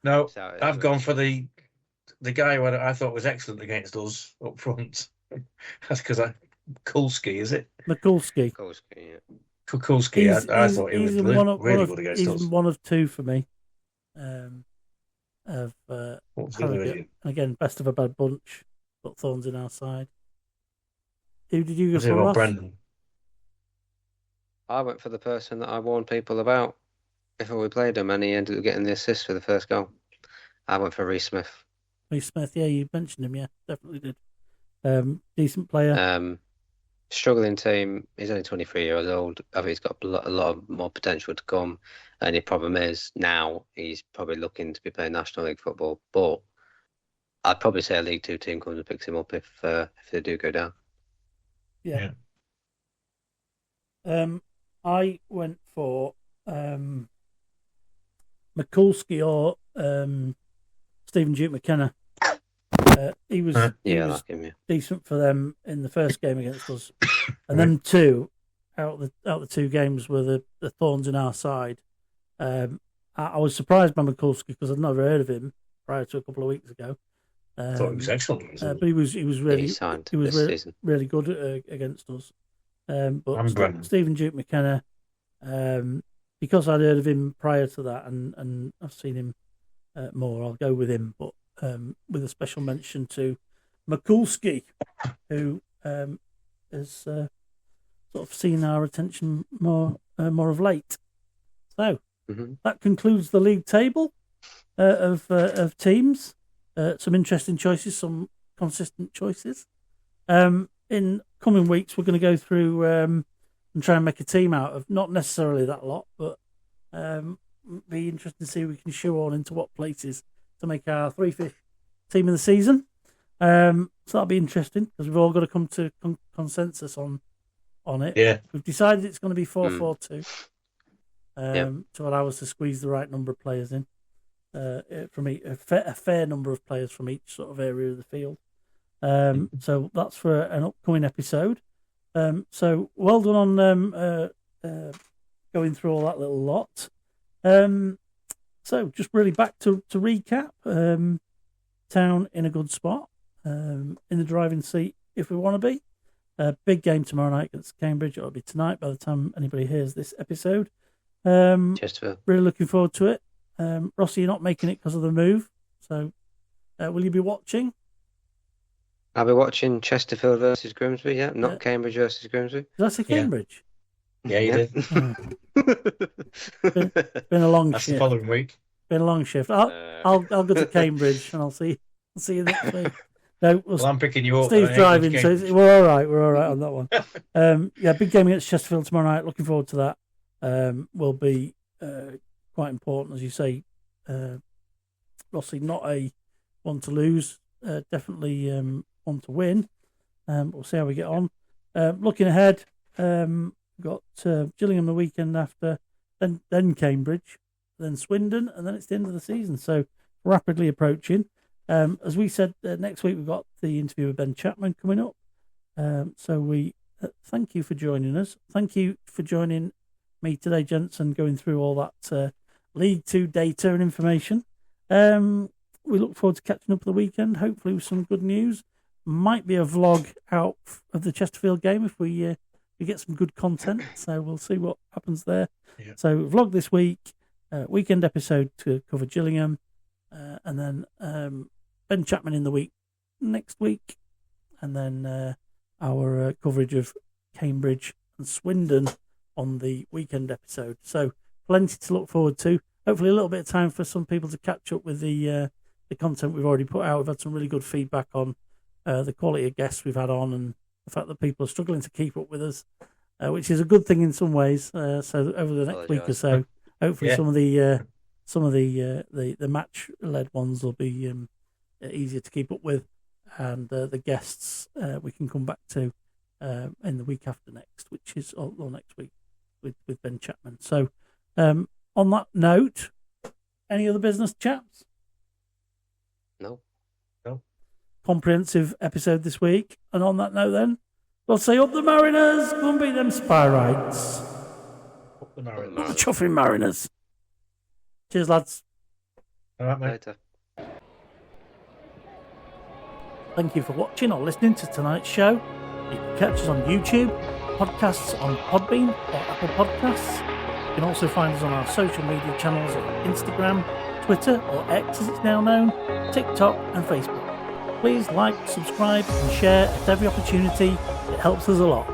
No, I've gone for the guy who I thought was excellent against us up front. That's because Kulski, is it? Mikulski. Kukulski. I thought he was really good against us. He's one of two for me. What's the other idiot? Again, best of a bad bunch. Got thorns in our side. Who did you go for? Brendan. I went for the person that I warned people about before we played him, and he ended up getting the assist for the first goal. I went for Reece Smith. Reece Smith, yeah, you mentioned him, yeah, definitely did. Decent player. Struggling team. He's only 23 years old. I think he's got a lot of more potential to come. And the problem is now he's probably looking to be playing National League football. But I'd probably say a League Two team comes and picks him up if they do go down. Yeah. I went for McCulsky or Stephen Duke McKenna. He was decent for them in the first game against us, and then two out the two games were the thorns in our side. I was surprised by McCulsky because I'd never heard of him prior to a couple of weeks ago. I thought he was excellent. But he was really good against us. But Stephen Duke McKenna, because I'd heard of him prior to that, and I've seen him more, I'll go with him. But with a special mention to McCulsky, who has sort of seen our attention more of late. So that concludes the league table of teams. Some interesting choices, some consistent choices. In coming weeks, we're going to go through and try and make a team out of not necessarily that lot, but be interesting to see if we can shoehorn into what places to make our Three Fish team of the season. So that'll be interesting because we've all got to come to consensus on it. Yeah, we've decided it's going to be 4-4-2 to allow us to squeeze the right number of players in from a fair number of players from each sort of area of the field. So that's for an upcoming episode. So well done on going through all that little lot. So just really back to recap. Town in a good spot, in the driving seat if we want to be. Big game tomorrow night against Cambridge. It'll be tonight by the time anybody hears this episode. Really looking forward to it. Rossi, you're not making it because of the move, so will you be watching? I'll be watching Chesterfield versus Grimsby, not Cambridge versus Grimsby. Did I say Cambridge? Yeah, you did. Been a long That's shift. the following week. Been a long shift. I'll go to Cambridge and I'll see you next week. No, well, I'm picking you up. Steve's driving, so we're all right. We're all right on that one. Big game against Chesterfield tomorrow night. Looking forward to that. Will be quite important, as you say. Rossi, not a one to lose. Definitely one to win. We'll see how we get on. Looking ahead, we've got Gillingham the weekend after, then Cambridge, then Swindon, and then it's the end of the season. So rapidly approaching. As we said, next week we've got the interview with Ben Chapman coming up. So we thank you for joining us. Thank you for joining me today, gents, and going through all that League Two data and information. We look forward to catching up the weekend, hopefully with some good news. Might be a vlog out of the Chesterfield game if we get some good content. So we'll see what happens there. Yeah. So vlog this week, weekend episode to cover Gillingham, and then Ben Chapman in the week next week, and then our coverage of Cambridge and Swindon on the weekend episode. So plenty to look forward to. Hopefully a little bit of time for some people to catch up with the content we've already put out. We've had some really good feedback on the quality of guests we've had on, and the fact that people are struggling to keep up with us, which is a good thing in some ways. So over the next week or so, hopefully some of the match led ones will be easier to keep up with, and the guests we can come back to in the week after next, which is or next week with Ben Chapman. So on that note, any other business, chaps? No. Comprehensive episode this week. And on that note then, we'll say up the Mariners, go and beat them Spyrites. Up the Mariners. Up the chuffing Mariners. Cheers, lads. All right, mate. Later. Thank you for watching or listening to tonight's show. You can catch us on YouTube, podcasts on Podbean or Apple Podcasts. You can also find us on our social media channels on Instagram, Twitter, or X as it's now known, TikTok and Facebook. Please like, subscribe and share at every opportunity. It helps us a lot.